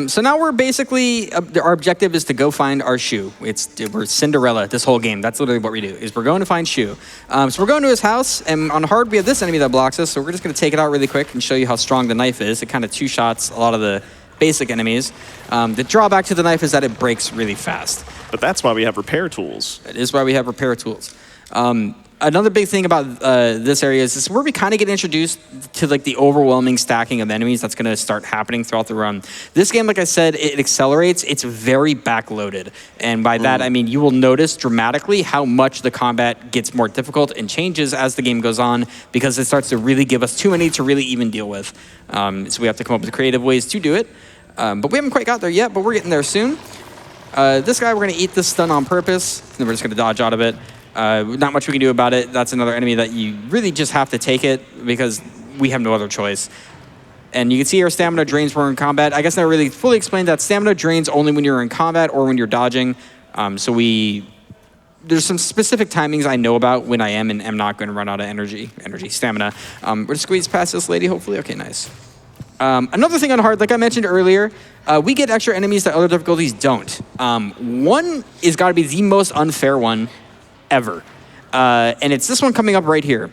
[SPEAKER 1] So now we're basically, our objective is to go find our Shu. We're Cinderella this whole game. That's literally what we do, is we're going to find Shu. So we're going to his house, and on hard we have this enemy that blocks us, so we're just going to take it out really quick and show you how strong the knife is. It kind of two-shots a lot of the basic enemies. The drawback to the knife is that it breaks really fast.
[SPEAKER 5] But that's why we have repair tools.
[SPEAKER 1] That is why we have repair tools. Another big thing about this area is this is where we kind of get introduced to like the overwhelming stacking of enemies that's going to start happening throughout the run. This game, like I said, it accelerates. It's very backloaded. And by that, I mean you will notice dramatically how much the combat gets more difficult and changes as the game goes on because it starts to really give us too many to really even deal with. So we have to come up with creative ways to do it. But we haven't quite got there yet, but we're getting there soon. This guy, we're going to eat this stun on purpose. Then we're just going to dodge out of it. Not much we can do about it. That's another enemy that you really just have to take it because we have no other choice. And you can see our stamina drains when we're in combat. I guess I really fully explained that stamina drains only when you're in combat or when you're dodging. There's some specific timings I know about when I am and am not going to run out of stamina. We're going to squeeze past this lady, hopefully. Okay, nice. Another thing on hard, like I mentioned earlier, we get extra enemies that other difficulties don't. One is got to be the most unfair one ever. And it's this one coming up right here.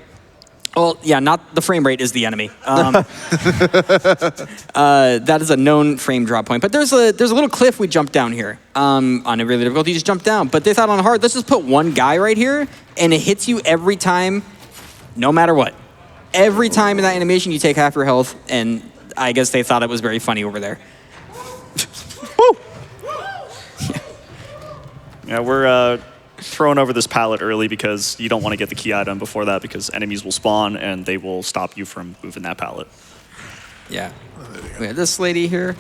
[SPEAKER 1] Well, yeah, not the frame rate is the enemy. That is a known frame drop point. But there's a little cliff we jump down here. On a really difficult, you just jump down. But they thought on hard, let's just put one guy right here, and it hits you every time, no matter what. Every time in that animation, you take half your health, and I guess they thought it was very funny over there.
[SPEAKER 5] Woo! Yeah, we're throwing over this pallet early because you don't want to get the key item before that because enemies will spawn and they will stop you from moving that pallet.
[SPEAKER 1] Yeah. We have this lady here.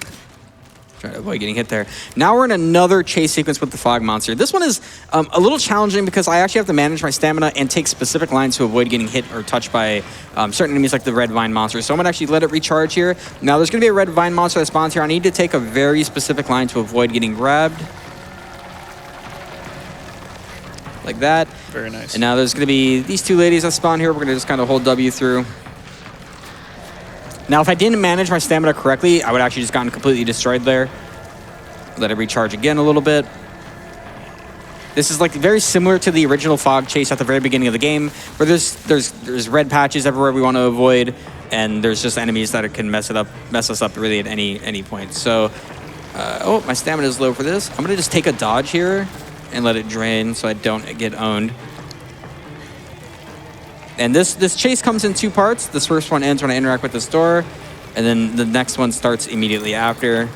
[SPEAKER 1] Try to avoid getting hit there. Now we're in another chase sequence with the fog monster. This one is a little challenging because I actually have to manage my stamina and take specific lines to avoid getting hit or touched by certain enemies like the red vine monster. So I'm going to actually let it recharge here. Now there's going to be a red vine monster that spawns here. I need to take a very specific line to avoid getting grabbed. Like that.
[SPEAKER 5] Very nice.
[SPEAKER 1] And now there's going to be these two ladies that spawn here. We're going to just kind of hold W through. Now, if I didn't manage my stamina correctly, I would actually just gotten completely destroyed there. Let it recharge again a little bit. This is like very similar to the original fog chase at the very beginning of the game, where there's red patches everywhere we want to avoid, and there's just enemies that can mess us up really at any point. So, oh, my stamina is low for this. I'm gonna just take a dodge here and let it drain so I don't get owned. And this chase comes in two parts. This first one ends when I interact with this door, and then the next one starts immediately after.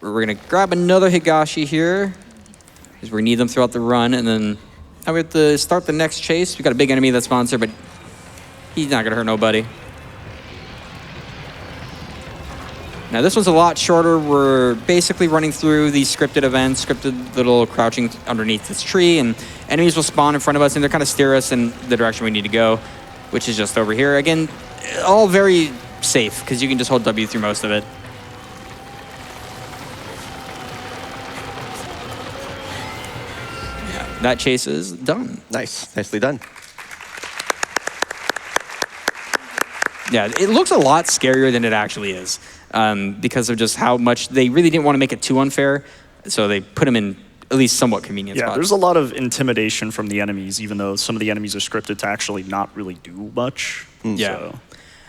[SPEAKER 1] We're gonna grab another Higashi here, because we need them throughout the run, and then now we have to start the next chase. We got a big enemy that spawns here, but he's not gonna hurt nobody. Now this one's a lot shorter. We're basically running through these scripted events, scripted little crouching underneath this tree, and enemies will spawn in front of us, and they're kind of steer us in the direction we need to go, which is just over here. Again, all very safe, because you can just hold W through most of it. Yeah, that chase is done.
[SPEAKER 2] Nice. Nicely done.
[SPEAKER 1] Yeah, it looks a lot scarier than it actually is, because of just how much they really didn't want to make it too unfair, so they put them in at least somewhat convenient spots.
[SPEAKER 5] There's a lot of intimidation from the enemies, even though some of the enemies are scripted to actually not really do much.
[SPEAKER 1] Yeah.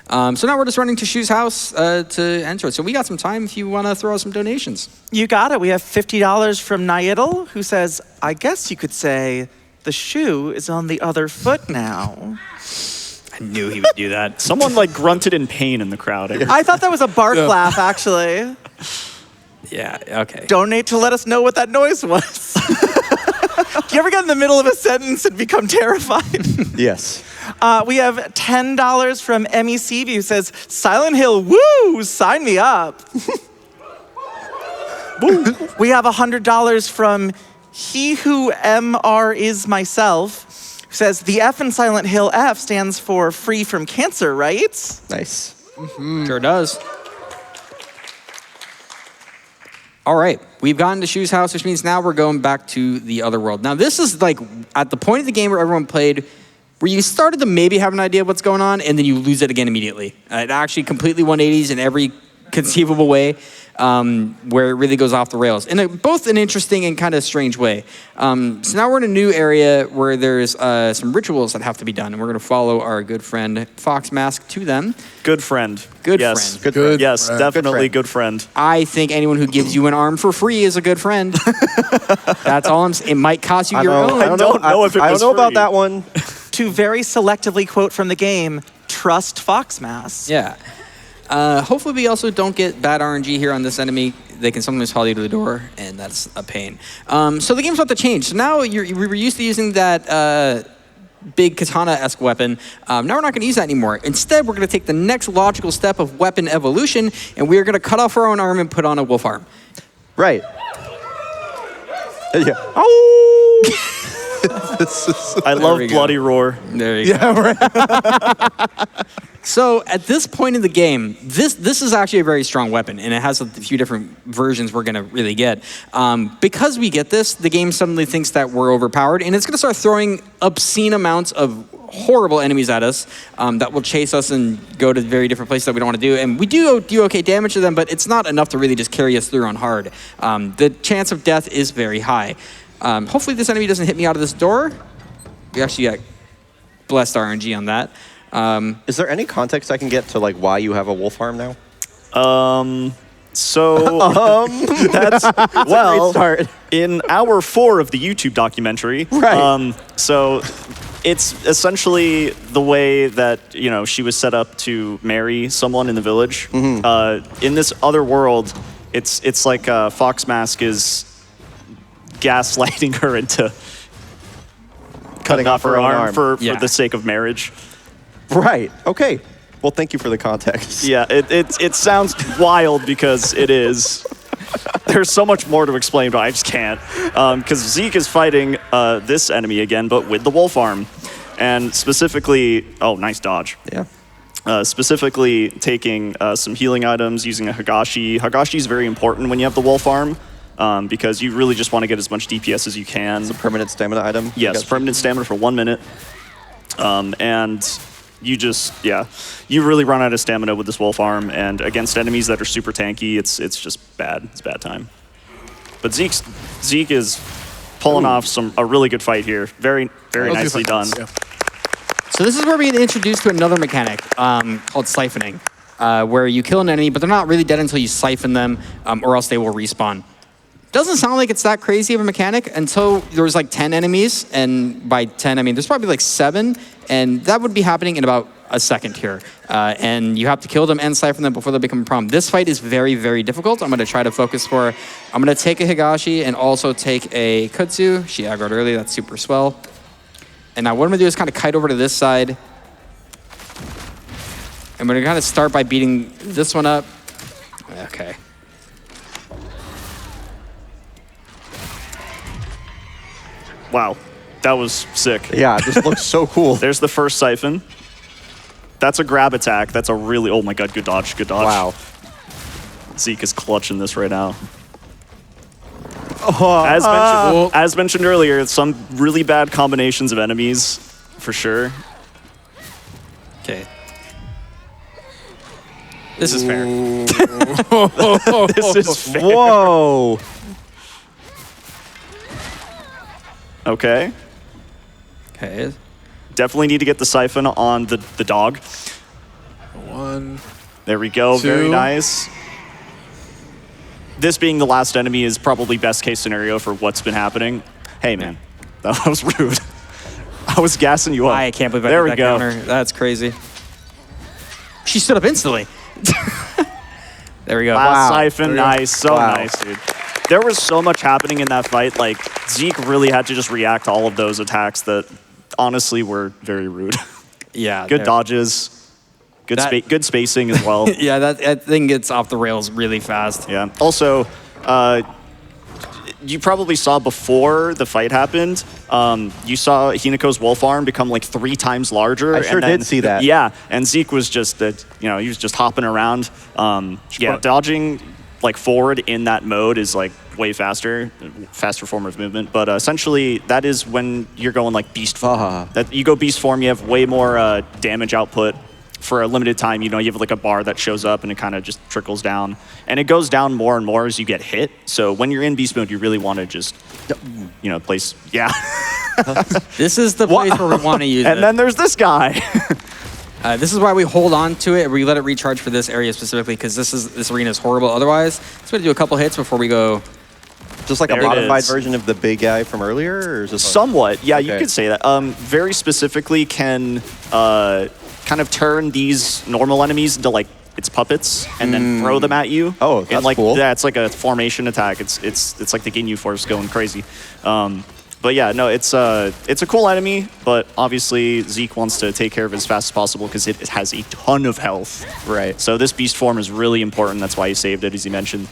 [SPEAKER 1] So now we're just running to Shu's house to enter it. So we got some time if you want to throw out some donations.
[SPEAKER 3] You got it. We have $50 from Naidal, who says, I guess you could say the shoe is on the other foot now.
[SPEAKER 1] I knew he would do that.
[SPEAKER 5] Someone like grunted in pain in the crowd.
[SPEAKER 3] I thought that was a bark laugh, actually.
[SPEAKER 1] Yeah, okay.
[SPEAKER 3] Donate to let us know what that noise was. Do you ever get in the middle of a sentence and become terrified?
[SPEAKER 2] Yes.
[SPEAKER 3] We have $10 from MEC, who says, Silent Hill, woo, sign me up. We have $100 from He Who MR Is Myself, who says, the F in Silent Hill F stands for free from cancer, right?
[SPEAKER 2] Nice.
[SPEAKER 1] Mm-hmm. Sure does. All right, we've gotten to Shu's house, which means now we're going back to the other world. Now this is like at the point of the game where everyone played, where you started to maybe have an idea of what's going on, and then you lose it again immediately. It actually completely 180s in every conceivable way, where it really goes off the rails. In both an interesting and kind of strange way. So now we're in a new area where there's some rituals that have to be done, and we're going to follow our good friend Fox Mask to them.
[SPEAKER 5] Good friend.
[SPEAKER 1] Good
[SPEAKER 5] yes.
[SPEAKER 1] friend.
[SPEAKER 2] Good friend.
[SPEAKER 5] Yes, definitely good friend.
[SPEAKER 1] I think anyone who gives you an arm for free is a good friend. That's all I'm saying. It might cost you your own.
[SPEAKER 5] I don't know if it
[SPEAKER 2] I
[SPEAKER 5] was
[SPEAKER 2] don't know about
[SPEAKER 5] free.
[SPEAKER 2] that one.
[SPEAKER 3] to very selectively quote from the game, trust Foxmass.
[SPEAKER 1] Yeah. Hopefully we also don't get bad RNG here on this enemy. They can sometimes follow you to the door, and that's a pain. So the game's about to change. So now we were used to using that big katana-esque weapon. Now we're not going to use that anymore. Instead, we're going to take the next logical step of weapon evolution, and we are going to cut off our own arm and put on a wolf arm.
[SPEAKER 2] Right. Yeah.
[SPEAKER 5] I love Bloody Roar.
[SPEAKER 1] There you go.
[SPEAKER 4] Yeah, right.
[SPEAKER 1] So at this point in the game, this is actually a very strong weapon, and it has a few different versions we're going to really get. Because we get this, the game suddenly thinks that we're overpowered, and it's going to start throwing obscene amounts of horrible enemies at us that will chase us and go to very different places that we don't want to do. And we do okay damage to them, but it's not enough to really just carry us through on hard. The chance of death is very high. Hopefully this enemy doesn't hit me out of this door. We actually got blessed RNG on that.
[SPEAKER 2] Is there any context I can get to like why you have a wolf arm now?
[SPEAKER 5] That's well,
[SPEAKER 2] great start.
[SPEAKER 5] in hour 4 of the YouTube documentary.
[SPEAKER 2] Right.
[SPEAKER 5] So it's essentially the way that she was set up to marry someone in the village. In this other world, it's like Foxmask is gaslighting her into cutting off her arm for the sake of marriage.
[SPEAKER 2] Right. Okay. Well, thank you for the context.
[SPEAKER 5] Yeah, it sounds wild because it is. There's so much more to explain, but I just can't. Because Zeke is fighting this enemy again, but with the wolf arm. And specifically, oh, nice dodge.
[SPEAKER 2] Yeah.
[SPEAKER 5] Specifically taking some healing items, using a Hagashi. Hagashi is very important when you have the wolf arm. Because you really just want to get as much DPS as you can.
[SPEAKER 2] It's a permanent stamina item?
[SPEAKER 5] Yes, permanent stamina for 1 minute. And you just, you really run out of stamina with this wolf arm, and against enemies that are super tanky, it's just bad. It's a bad time. But Zeke is pulling off a really good fight here. Very, very nicely done.
[SPEAKER 4] Yeah.
[SPEAKER 1] So this is where we get introduced to another mechanic called siphoning, where you kill an enemy, but they're not really dead until you siphon them, or else they will respawn. Doesn't sound like it's that crazy of a mechanic until there's like 10 enemies, and by 10 I mean there's probably like 7, and that would be happening in about a second here. And you have to kill them and siphon them before they become a problem. This fight is very, very difficult. I'm going to try to focus I'm going to take a Higashi and also take a Kutsu. She aggroed early, that's super swell. And now what I'm going to do is kind of kite over to this side. I'm going to kind of start by beating this one up. Okay.
[SPEAKER 5] Wow, that was sick.
[SPEAKER 2] Yeah, this looks so cool.
[SPEAKER 5] There's the first siphon. That's a grab attack. That's a really, oh my god, good dodge, good dodge.
[SPEAKER 2] Wow.
[SPEAKER 5] Zeke is clutching this right now. As mentioned earlier, some really bad combinations of enemies, for sure.
[SPEAKER 1] Okay. This is fair.
[SPEAKER 5] This is fair.
[SPEAKER 2] Whoa.
[SPEAKER 5] Okay.
[SPEAKER 1] Okay.
[SPEAKER 5] Definitely need to get the siphon on the dog.
[SPEAKER 4] 1.
[SPEAKER 5] There we go.
[SPEAKER 4] 2.
[SPEAKER 5] Very nice. This being the last enemy is probably best case scenario for what's been happening. Hey, man. That was rude. I was gassing you up.
[SPEAKER 1] I can't believe I
[SPEAKER 5] There
[SPEAKER 1] did
[SPEAKER 5] we
[SPEAKER 1] that
[SPEAKER 5] go.
[SPEAKER 1] counter. That's crazy. She stood up instantly. There we go.
[SPEAKER 5] Last
[SPEAKER 2] Wow.
[SPEAKER 5] siphon. Nice. So
[SPEAKER 2] Wow.
[SPEAKER 5] nice, dude. There was so much happening in that fight. Like, Zeke really had to just react to all of those attacks that honestly were very rude.
[SPEAKER 1] Yeah.
[SPEAKER 5] Good
[SPEAKER 1] there.
[SPEAKER 5] dodges. Good,
[SPEAKER 1] That-
[SPEAKER 5] good spacing as well.
[SPEAKER 1] Yeah, that thing gets off the rails really fast.
[SPEAKER 5] Yeah. Also, you probably saw before the fight happened, you saw Hinako's wolf arm become like 3 times larger.
[SPEAKER 2] I sure did see that.
[SPEAKER 5] Yeah, and Zeke was just, he was just hopping around. Dodging like forward in that mode is like way faster form of movement. But essentially, that is when you're going like beast form. That you go beast form, you have way more damage output. For a limited time, you have like a bar that shows up and it kind of just trickles down. And it goes down more and more as you get hit. So when you're in beast mode, you really want to just, place, yeah.
[SPEAKER 1] This is the place where we want to use it.
[SPEAKER 5] And then there's this guy.
[SPEAKER 1] This is why we hold on to it. We let it recharge for this area specifically because this arena is horrible otherwise. So we have to do a couple hits before we go
[SPEAKER 2] Just like a
[SPEAKER 5] There it
[SPEAKER 2] modified
[SPEAKER 5] is.
[SPEAKER 2] version of the big guy from earlier, or is this
[SPEAKER 5] Somewhat, yeah, you
[SPEAKER 2] Okay.
[SPEAKER 5] could say that. Very specifically can kind of turn these normal enemies into like its puppets and then throw them at you.
[SPEAKER 2] Oh,
[SPEAKER 5] and
[SPEAKER 2] that's
[SPEAKER 5] like,
[SPEAKER 2] cool.
[SPEAKER 5] Yeah, it's like a formation attack. It's like the Ginyu Force going crazy. But yeah, no, it's a cool enemy, but obviously Zeke wants to take care of it as fast as possible because it has a ton of health.
[SPEAKER 2] Right.
[SPEAKER 5] So this beast form is really important. That's why he saved it, as he mentioned.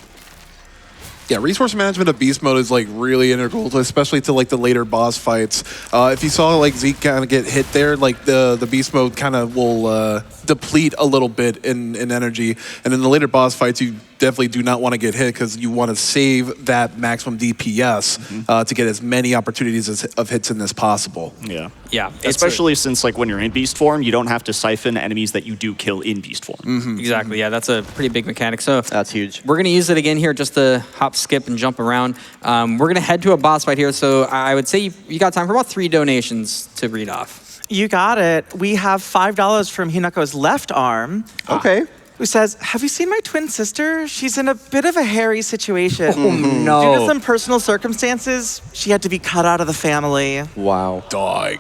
[SPEAKER 4] Yeah, resource management of beast mode is like really integral, especially to like the later boss fights. If you saw like Zeke kind of get hit there, like the beast mode kind of will deplete a little bit in energy, and in the later boss fights, you definitely do not want to get hit because you want to save that maximum DPS to get as many opportunities of hits in as possible.
[SPEAKER 5] Yeah.
[SPEAKER 1] Yeah, it's
[SPEAKER 5] Especially since like when you're in beast form, you don't have to siphon enemies that you do kill in beast form.
[SPEAKER 1] Exactly. Yeah, that's a pretty big mechanic. So
[SPEAKER 2] That's huge.
[SPEAKER 1] we're going to use it again here just to hop, skip, and jump around. We're going to head to a boss fight here. So I would say you got time for about 3 donations to read off.
[SPEAKER 3] You got it. We have $5 from Hinako's left arm,
[SPEAKER 2] Okay.
[SPEAKER 3] who says, "Have you seen my twin sister? She's in a bit of a hairy situation.
[SPEAKER 1] No.
[SPEAKER 3] Due to some personal circumstances, she had to be cut out of the family."
[SPEAKER 2] Wow.
[SPEAKER 4] Dog.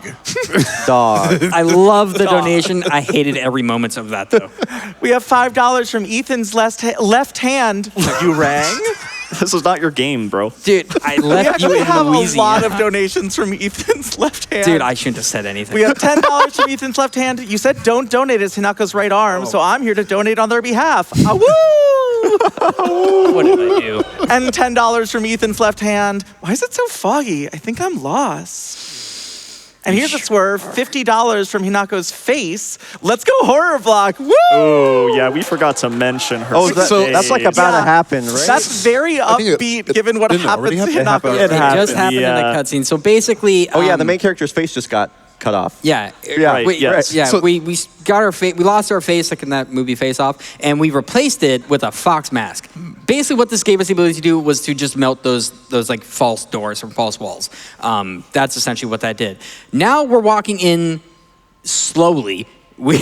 [SPEAKER 2] Dog.
[SPEAKER 1] I love the donation. I hated every moment of that, though.
[SPEAKER 3] We have $5 from Ethan's left hand. You rang?
[SPEAKER 5] This is not your game, bro.
[SPEAKER 1] Dude, I
[SPEAKER 3] We
[SPEAKER 1] left you
[SPEAKER 3] actually
[SPEAKER 1] in
[SPEAKER 3] have a lot
[SPEAKER 1] Louisiana.
[SPEAKER 3] of donations from Ethan's left hand.
[SPEAKER 1] Dude, I shouldn't have said anything.
[SPEAKER 3] We have $10 from Ethan's left hand. You said don't donate as Hinako's right arm, so I'm here to donate on their behalf. Woo!
[SPEAKER 1] What did I do?
[SPEAKER 3] And $10 from Ethan's left hand. Why is it so foggy? I think I'm lost. And here's a swerve, $50 from Hinako's face. Let's go horror vlog. Woo!
[SPEAKER 5] Oh, yeah, we forgot to mention her.
[SPEAKER 2] Oh,
[SPEAKER 4] So-
[SPEAKER 2] that's like about to happen, right?
[SPEAKER 3] That's very
[SPEAKER 4] think it-
[SPEAKER 3] upbeat given what
[SPEAKER 4] didn't it already
[SPEAKER 3] happens to
[SPEAKER 4] happen?
[SPEAKER 3] Hinako.
[SPEAKER 2] It
[SPEAKER 1] It just happened in
[SPEAKER 5] yeah.
[SPEAKER 1] the cutscene. So basically,
[SPEAKER 2] oh yeah, the main character's face just got cut off.
[SPEAKER 1] Yeah,
[SPEAKER 5] Right, yes.
[SPEAKER 1] Yeah,
[SPEAKER 4] So-
[SPEAKER 1] we got our face. We lost our face like in that movie Face Off, and we replaced it with a fox mask. Basically, what this gave us the ability to do was to just melt those like false doors or false walls. That's essentially what that did. Now we're walking in slowly. We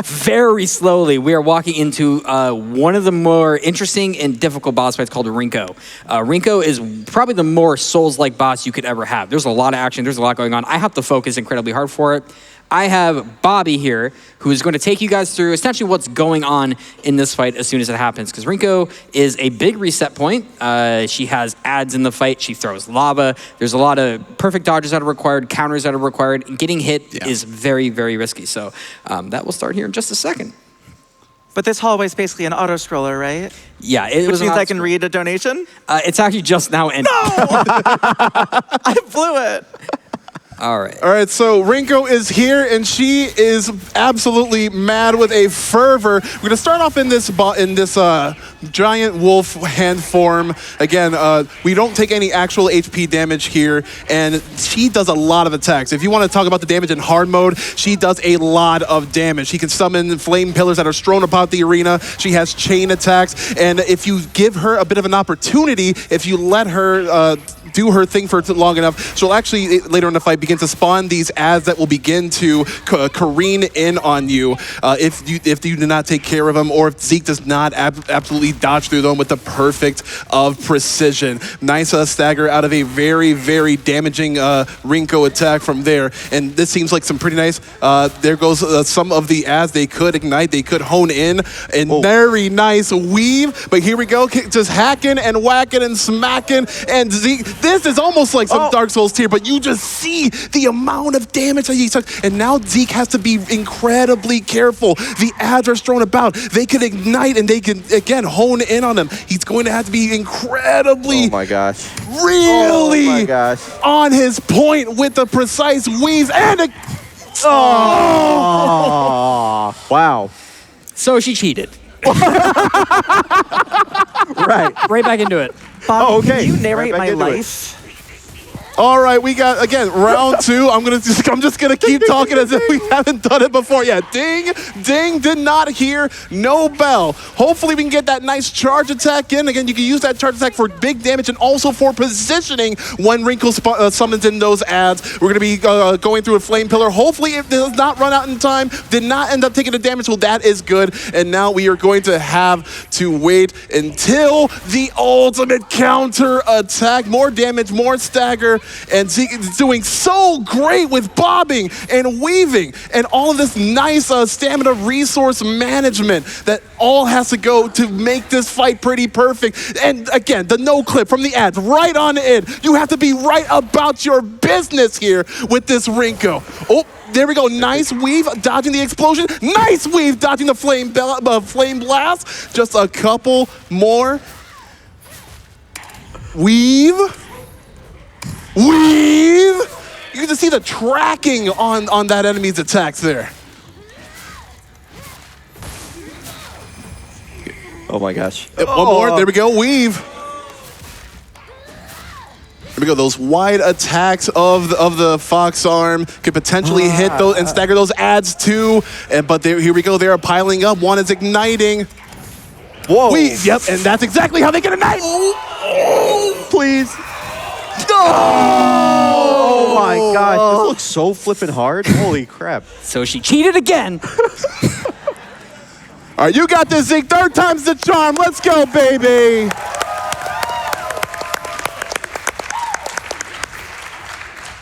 [SPEAKER 1] very slowly. We are walking into one of the more interesting and difficult boss fights called Rinko. Rinko is probably the more Souls-like boss you could ever have. There's a lot of action. There's a lot going on. I have to focus incredibly hard for it. I have Bobbeigh here, who is going to take you guys through essentially what's going on in this fight as soon as it happens. Because Rinko is a big reset point. She has adds in the fight. She throws lava. There's a lot of perfect dodges that are required, counters that are required. And getting hit is very, very risky. So that will start here in just a second.
[SPEAKER 3] But this hallway is basically an auto scroller, right?
[SPEAKER 1] Yeah, it
[SPEAKER 3] Which
[SPEAKER 1] was.
[SPEAKER 3] means I can read a donation?
[SPEAKER 1] It's actually just now ended.
[SPEAKER 3] I blew it.
[SPEAKER 1] All right.
[SPEAKER 4] All right, so Rinko is here, and she is absolutely mad with a fervor. We're gonna start off in this giant wolf hand form. Again, we don't take any actual HP damage here, and she does a lot of attacks. If you want to talk about the damage in hard mode, she does a lot of damage. She can summon flame pillars that are strewn about the arena. She has chain attacks, and if you give her a bit of an opportunity, if you let her do her thing for long enough, she'll actually later in the fight begin to spawn these ads that will begin to careen in on you if you do not take care of them, or if Zeke does not absolutely dodge through them with the perfect of precision. Nice stagger out of a very, very damaging Rinko attack from there, and this seems like some pretty nice. There goes some of the ads. They could ignite, they could hone in, and very nice weave. But here we go, just hacking and whacking and smacking, and Zeke. This is almost like some Dark Souls tier, but you just see the amount of damage that he took. And now Zeke has to be incredibly careful. The ads are thrown about. They could ignite and they can, again, hone in on him. He's going to have to be incredibly,
[SPEAKER 2] Oh my gosh.
[SPEAKER 4] really
[SPEAKER 2] Oh my gosh.
[SPEAKER 4] on his point with the precise weaves. And
[SPEAKER 2] Oh. Wow.
[SPEAKER 1] So she cheated.
[SPEAKER 2] Right.
[SPEAKER 1] Right back into it.
[SPEAKER 3] Bob,
[SPEAKER 2] Oh, okay.
[SPEAKER 3] Can you narrate
[SPEAKER 2] Right back
[SPEAKER 3] my
[SPEAKER 2] into it.
[SPEAKER 3] life?
[SPEAKER 4] All right, we got, again, round 2. I'm just gonna keep talking as if we haven't done it before. Yeah, ding, ding, did not hear, no bell. Hopefully we can get that nice charge attack in. Again, you can use that charge attack for big damage and also for positioning when Wrinkle summons in those ads. We're gonna be going through a Flame Pillar. Hopefully it does not run out in time, did not end up taking the damage, well that is good. And now we are going to have to wait until the ultimate counter attack. More damage, more stagger. And Zeke is doing so great with bobbing and weaving and all of this nice stamina resource management that all has to go to make this fight pretty perfect. And again, the no clip from the ads right on in. You have to be right about your business here with this Rinko. Oh, there we go. Nice weave, dodging the explosion. Nice weave, dodging the flame blast. Just a couple more. Weave. You can just see the tracking on that enemy's attacks there.
[SPEAKER 2] Oh my gosh.
[SPEAKER 4] One more, there we go, weave. There we go, those wide attacks of the Fox Arm could potentially hit those and stagger those ads too. But here we go, they are piling up. One is igniting.
[SPEAKER 2] Whoa.
[SPEAKER 4] Yep, and that's exactly how they get ignite.
[SPEAKER 2] Please. Oh my gosh, this looks so flippin' hard. Holy crap.
[SPEAKER 1] So she cheated again.
[SPEAKER 4] All right, you got this, Zeke. 3rd time's the charm. Let's go, baby.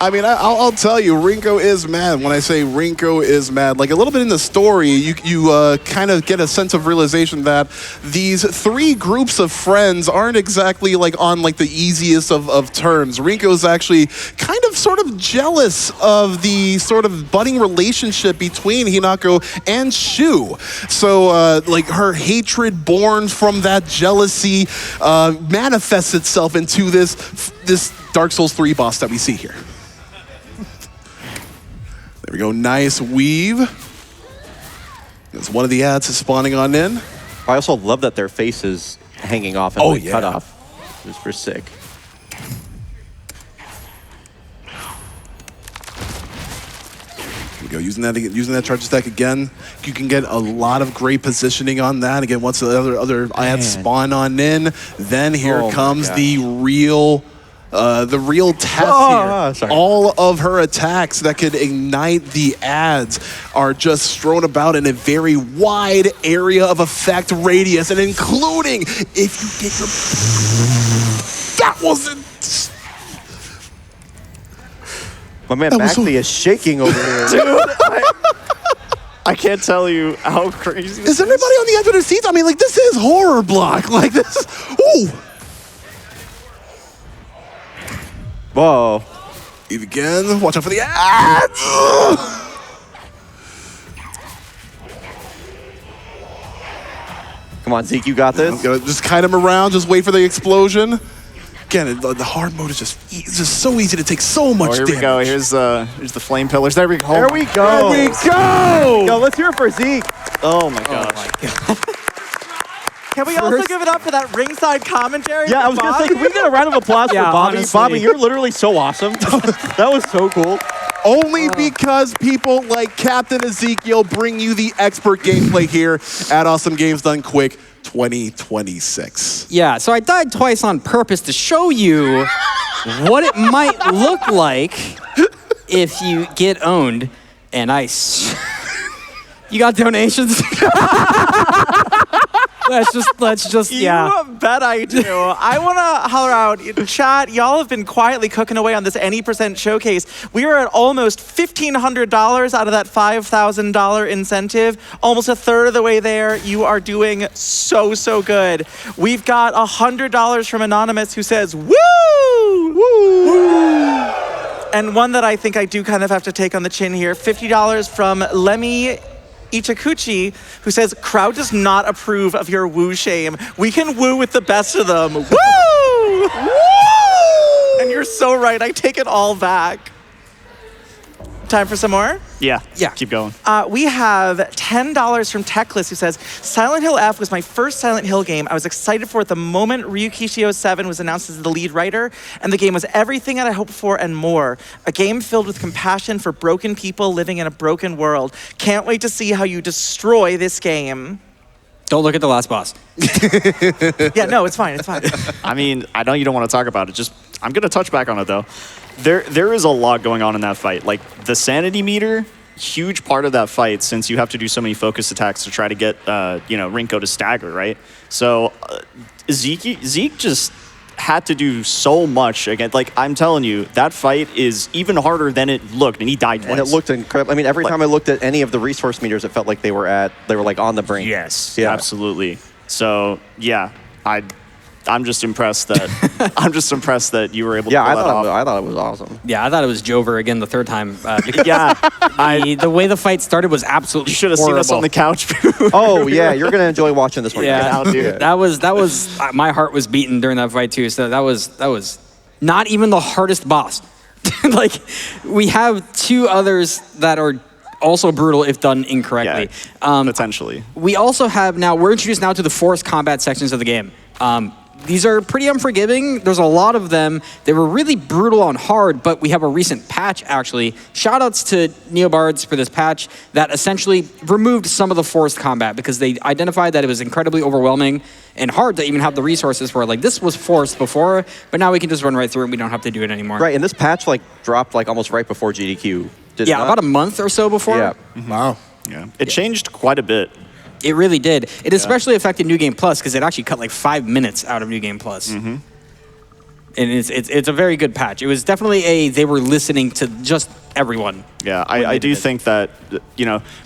[SPEAKER 4] I mean, I'll tell you, Rinko is mad. When I say Rinko is mad, like a little bit in the story, you kind of get a sense of realization that these 3 groups of friends aren't exactly like on like the easiest of terms. Rinko's actually kind of sort of jealous of the sort of budding relationship between Hinako and Shu. So like her hatred born from that jealousy manifests itself into this Dark Souls 3 boss that we see here. There we go, nice weave. There's one of the ads is spawning on in.
[SPEAKER 2] I also love that their face is hanging off and cut off. Just for sick. Here
[SPEAKER 4] we go, using that charge attack again. You can get a lot of great positioning on that. Again, once the other ads spawn on in, then here comes the real test here. All of her attacks that could ignite the ads are just strewn about in a very wide area of effect radius, and including if you get your... That wasn't...
[SPEAKER 2] My man Maxley is shaking over here.
[SPEAKER 5] Dude, I can't tell you how crazy this
[SPEAKER 4] is. Everybody on the edge of their seats? I mean, like, this is horror block. Like, this... Ooh!
[SPEAKER 2] Whoa.
[SPEAKER 4] Eve again. Watch out for the ads.
[SPEAKER 2] Come on, Zeke, you got this.
[SPEAKER 4] Just kite him around. Just wait for the explosion. Again, the hard mode is just so easy to take so much damage.
[SPEAKER 5] Here we go. Here's the flame pillars. There we go.
[SPEAKER 2] There we go.
[SPEAKER 4] There we go.
[SPEAKER 2] Yo, let's hear it for Zeke.
[SPEAKER 5] Oh my gosh.
[SPEAKER 1] Oh my God.
[SPEAKER 3] Can we also give it up for that ringside commentary?
[SPEAKER 2] Yeah, I was going to say, can we get a round of applause for Bobby?
[SPEAKER 1] Honestly.
[SPEAKER 2] Bobby, you're literally so awesome. That was so cool.
[SPEAKER 4] Only because people like CaptainEzekiel bring you the expert gameplay here at Awesome Games Done Quick 2026.
[SPEAKER 1] Yeah, so I died twice on purpose to show you what it might look like if you get owned. And you got donations? Let's just, yeah.
[SPEAKER 3] You bet I do. I want to holler out, chat, y'all have been quietly cooking away on this any % showcase. We are at almost $1,500 out of that $5,000 incentive. Almost a third of the way there. You are doing so good. We've got $100 from Anonymous who says, woo! Woo! And one that I think I do kind of have to take on the chin here, $50 from Lemmy Ichikuchi, who says, crowd does not approve of your woo shame. We can woo with the best of them. Woo! Woo! And you're so right. I take it all back. Time for some more?
[SPEAKER 5] Yeah.
[SPEAKER 1] Yeah.
[SPEAKER 5] Keep going.
[SPEAKER 3] We have $10 from Techless, who says, Silent Hill F was my first Silent Hill game. I was excited for it the moment Ryukishio 7 was announced as the lead writer, and the game was everything that I hoped for and more. A game filled with compassion for broken people living in a broken world. Can't wait to see how you destroy this game.
[SPEAKER 1] Don't look at the last boss.
[SPEAKER 3] Yeah, no, it's fine, it's fine.
[SPEAKER 5] I mean, I know you don't want to talk about it. I'm going to touch back on it, though. There is a lot going on in that fight. Like, the sanity meter, huge part of that fight, since you have to do so many focus attacks to try to get, Rinko to stagger, right? So, Zeke just had to do so much again. Like, I'm telling you, that fight is even harder than it looked, and he died twice.
[SPEAKER 2] And it looked incredible. I mean, every time I looked at any of the resource meters, it felt like they were like on the brink.
[SPEAKER 5] Yes,
[SPEAKER 2] Yeah.
[SPEAKER 5] absolutely. So, yeah, I'm just impressed that you were able to
[SPEAKER 2] Yeah,
[SPEAKER 5] pull that off.
[SPEAKER 2] I thought it was awesome.
[SPEAKER 1] Yeah, I thought it was Jover again the third time.
[SPEAKER 5] Yeah,
[SPEAKER 1] The way the fight started was absolutely
[SPEAKER 5] you should have seen us on the couch.
[SPEAKER 2] Oh yeah, you're gonna enjoy watching this one.
[SPEAKER 1] Yeah,
[SPEAKER 5] out, dude.
[SPEAKER 1] that was my heart was beating during that fight too. So that was not even the hardest boss. Like, we have two others that are also brutal if done incorrectly.
[SPEAKER 5] Potentially.
[SPEAKER 1] We also have we're introduced now to the forced combat sections of the game. These are pretty unforgiving. There's a lot of them. They were really brutal on hard, but we have a recent patch, actually. Shoutouts to Neobards for this patch that essentially removed some of the forced combat because they identified that it was incredibly overwhelming and hard to even have the resources for it. Like, this was forced before, but now we can just run right through it and we don't have to do it anymore.
[SPEAKER 2] Right, and this patch dropped almost right before GDQ. Did it not?
[SPEAKER 1] About a month or so before.
[SPEAKER 2] Yeah.
[SPEAKER 4] Wow.
[SPEAKER 5] Yeah, it changed quite a bit.
[SPEAKER 1] It really did. It especially affected New Game Plus because it actually cut like 5 minutes out of New Game Plus. And it's a very good patch. It was definitely they were listening to just everyone.
[SPEAKER 5] Yeah, I do think that,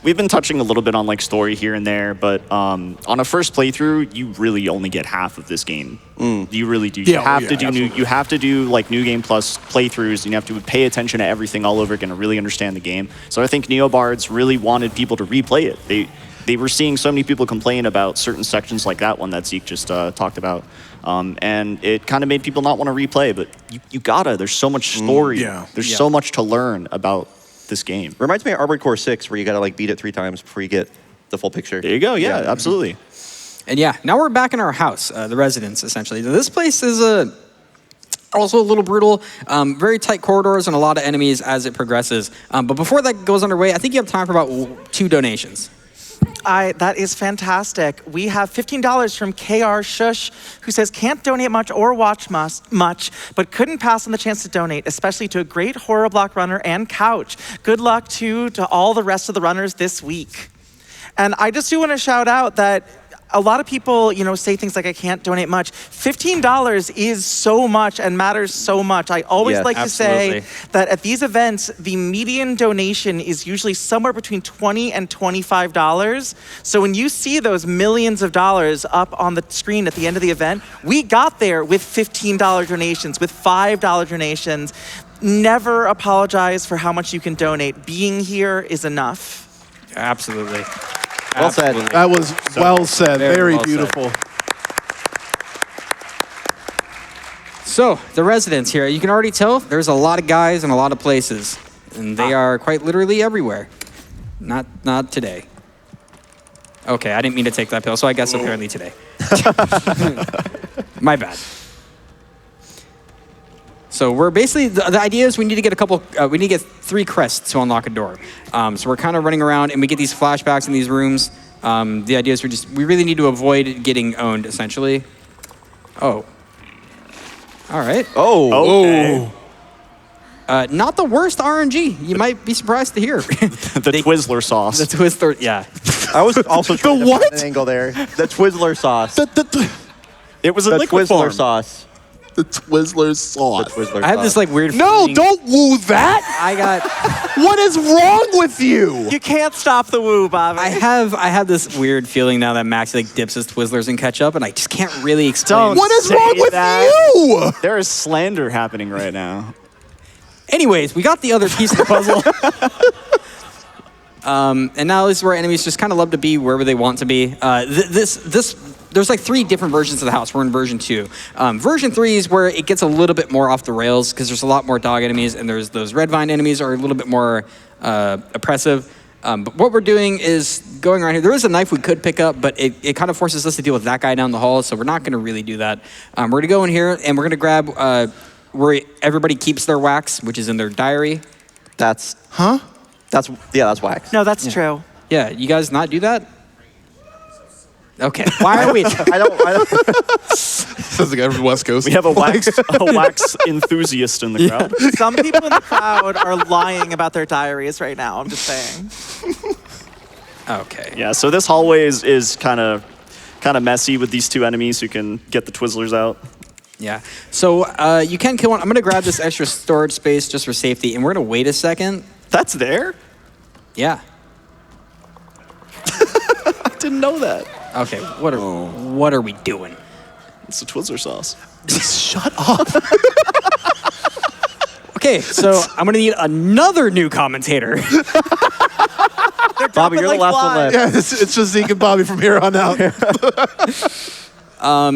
[SPEAKER 5] we've been touching a little bit on like story here and there, but on a first playthrough, you really only get half of this game. You really do. You have to do like New Game Plus playthroughs, and you have to pay attention to everything all over again to really understand the game. So I think Neobards really wanted people to replay it. They were seeing so many people complain about certain sections like that one that Zeke just talked about. And it kind of made people not want to replay, but you gotta. There's so much story. There's so much to learn about this game.
[SPEAKER 2] Reminds me of Armored Core 6, where you gotta beat it 3 times before you get the full picture.
[SPEAKER 5] There you go. Yeah, absolutely.
[SPEAKER 1] And now we're back in our house, the residence, essentially. This place is also a little brutal, very tight corridors and a lot of enemies as it progresses. But before that goes underway, I think you have time for about 2 donations.
[SPEAKER 3] That is fantastic. We have $15 from KR Shush, who says, can't donate much or watch much, but couldn't pass on the chance to donate, especially to a great horror block runner and couch. Good luck to all the rest of the runners this week. And I just do want to shout out that a lot of people, say things like, I can't donate much. $15 is so much and matters so much. I always like to say that at these events, the median donation is usually somewhere between $20 and $25. So when you see those millions of dollars up on the screen at the end of the event, we got there with $15 donations, with $5 donations. Never apologize for how much you can donate. Being here is enough.
[SPEAKER 1] Absolutely.
[SPEAKER 2] Well said.
[SPEAKER 4] That was well said. Very
[SPEAKER 1] well
[SPEAKER 4] beautiful.
[SPEAKER 1] said. So, the residents here, you can already tell there's a lot of guys in a lot of places. And they are quite literally everywhere. Not today. Okay, I didn't mean to take that pill, so I guess apparently today. My bad. So we're basically, the idea is we need to get we need to get 3 crests to unlock a door. So we're kind of running around and we get these flashbacks in these rooms. The idea is we really need to avoid getting owned, essentially. Oh. All right.
[SPEAKER 2] Oh.
[SPEAKER 5] Okay.
[SPEAKER 1] Not the worst RNG. You might be surprised to hear.
[SPEAKER 5] The Twizzler sauce.
[SPEAKER 1] The Twizzler, yeah.
[SPEAKER 2] I was also trying to
[SPEAKER 4] what?
[SPEAKER 2] find an angle there. The Twizzler sauce.
[SPEAKER 5] It was a
[SPEAKER 2] The
[SPEAKER 5] liquid
[SPEAKER 2] Twizzler
[SPEAKER 5] form.
[SPEAKER 2] sauce.
[SPEAKER 4] The Twizzler sauce.
[SPEAKER 2] The Twizzler
[SPEAKER 1] I have
[SPEAKER 2] sauce.
[SPEAKER 1] this weird
[SPEAKER 4] No,
[SPEAKER 1] feeling.
[SPEAKER 4] don't woo that.
[SPEAKER 1] I got.
[SPEAKER 4] What is wrong with you?
[SPEAKER 3] You can't stop the woo, Bobby.
[SPEAKER 1] I have this weird feeling now that Max dips his Twizzlers in ketchup, and I just can't really explain.
[SPEAKER 4] What is
[SPEAKER 5] Say
[SPEAKER 4] wrong with
[SPEAKER 5] that.
[SPEAKER 4] you?
[SPEAKER 5] There is slander happening right now.
[SPEAKER 1] Anyways, we got the other piece of the puzzle. And now this is where enemies just kind of love to be wherever they want to be. There's there's like 3 different versions of the house. We're in version 2. Version 3 is where it gets a little bit more off the rails because there's a lot more dog enemies, and there's those red vine enemies are a little bit more oppressive. But what we're doing is going around here. There is a knife we could pick up, but it kind of forces us to deal with that guy down the hall, so we're not going to really do that. We're going to go in here, and we're going to grab where everybody keeps their wax, which is in their diary.
[SPEAKER 2] That's wax.
[SPEAKER 3] No, that's true.
[SPEAKER 1] Yeah, you guys not do that? Okay, why are we?
[SPEAKER 2] I don't.
[SPEAKER 4] Sounds like every West Coast.
[SPEAKER 5] We have a wax enthusiast in the crowd.
[SPEAKER 3] Some people in the crowd are lying about their diaries right now. I'm just saying.
[SPEAKER 1] Okay.
[SPEAKER 5] Yeah, so this hallway is kind of messy with these 2 enemies who can get the Twizzlers out.
[SPEAKER 1] Yeah. So you can kill one. I'm going to grab this extra storage space just for safety, and we're going to wait a second.
[SPEAKER 5] That's there?
[SPEAKER 1] Yeah.
[SPEAKER 5] I didn't know that.
[SPEAKER 1] Okay. What are we doing?
[SPEAKER 5] It's the Twizzler sauce.
[SPEAKER 4] Shut up.
[SPEAKER 1] Okay, so I'm going to need another new commentator.
[SPEAKER 2] Bobby, you're the last one left.
[SPEAKER 4] Yeah, it's just Zeke and Bobby from here on out.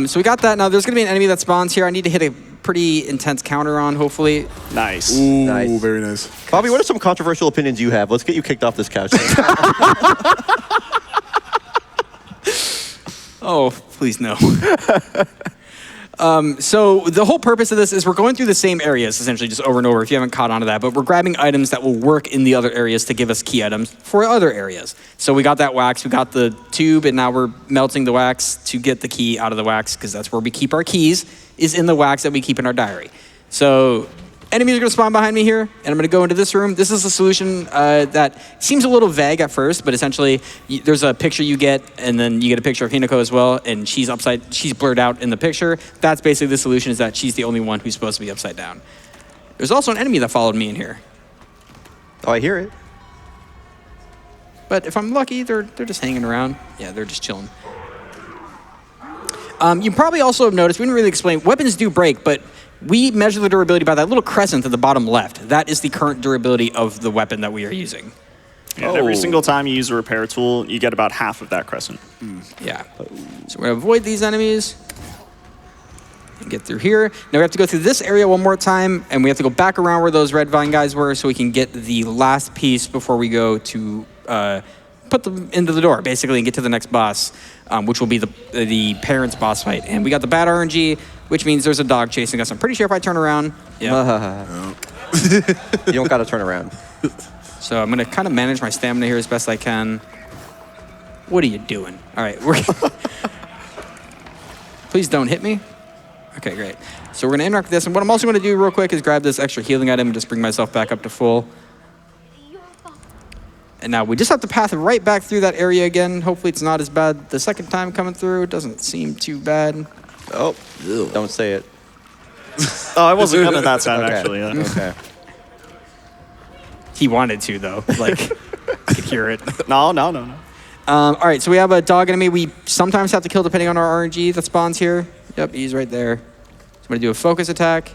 [SPEAKER 1] So we got that. Now there's going to be an enemy that spawns here. I need to hit a pretty intense counter on, hopefully.
[SPEAKER 5] Nice.
[SPEAKER 4] Ooh,
[SPEAKER 2] Nice.
[SPEAKER 4] very nice.
[SPEAKER 2] Bobby, what are some controversial opinions you have? Let's get you kicked off this couch.
[SPEAKER 1] Oh, please no. So the whole purpose of this is we're going through the same areas, essentially, just over and over, if you haven't caught on to that. But we're grabbing items that will work in the other areas to give us key items for other areas. So we got that wax, we got the tube, and now we're melting the wax to get the key out of the wax, because that's where we keep our keys, is in the wax that we keep in our diary. So enemies are going to spawn behind me here, and I'm going to go into this room. This is a solution that seems a little vague at first, but essentially there's a picture you get, and then you get a picture of Hinako as well, and she's blurred out in the picture. That's basically the solution, is that she's the only one who's supposed to be upside down. There's also an enemy that followed me in here.
[SPEAKER 2] Oh, I hear it.
[SPEAKER 1] But if I'm lucky, they're just hanging around. Yeah, they're just chilling. You probably also have noticed, we didn't really explain, weapons do break, but we measure the durability by that little crescent at the bottom left. That is the current durability of the weapon that we are using.
[SPEAKER 5] And every single time you use a repair tool, you get about half of that crescent.
[SPEAKER 1] Yeah. So we're going to avoid these enemies and get through here. Now we have to go through this area one more time, and we have to go back around where those red vine guys were so we can get the last piece before we go to put them into the door, basically, and get to the next boss, which will be the parents' boss fight. And we got the bad RNG, which means there's a dog chasing us. I'm pretty sure if I turn around, yeah.
[SPEAKER 2] You don't got to turn around.
[SPEAKER 1] So I'm going to kind of manage my stamina here as best I can. What are you doing? All right. Please don't hit me. Okay, great. So we're going to interact with this. And what I'm also going to do real quick is grab this extra healing item and just bring myself back up to full. And now we just have to path right back through that area again. Hopefully it's not as bad the second time coming through. It doesn't seem too bad.
[SPEAKER 2] Oh, don't say it.
[SPEAKER 5] Oh, I wasn't gonna that time,
[SPEAKER 2] Okay.
[SPEAKER 5] actually. Yeah.
[SPEAKER 2] Okay.
[SPEAKER 1] He wanted to, though. Like, I could hear it.
[SPEAKER 5] No.
[SPEAKER 1] All right, so we have a dog enemy we sometimes have to kill depending on our RNG that spawns here. Yep, he's right there. So I'm going to do a focus attack.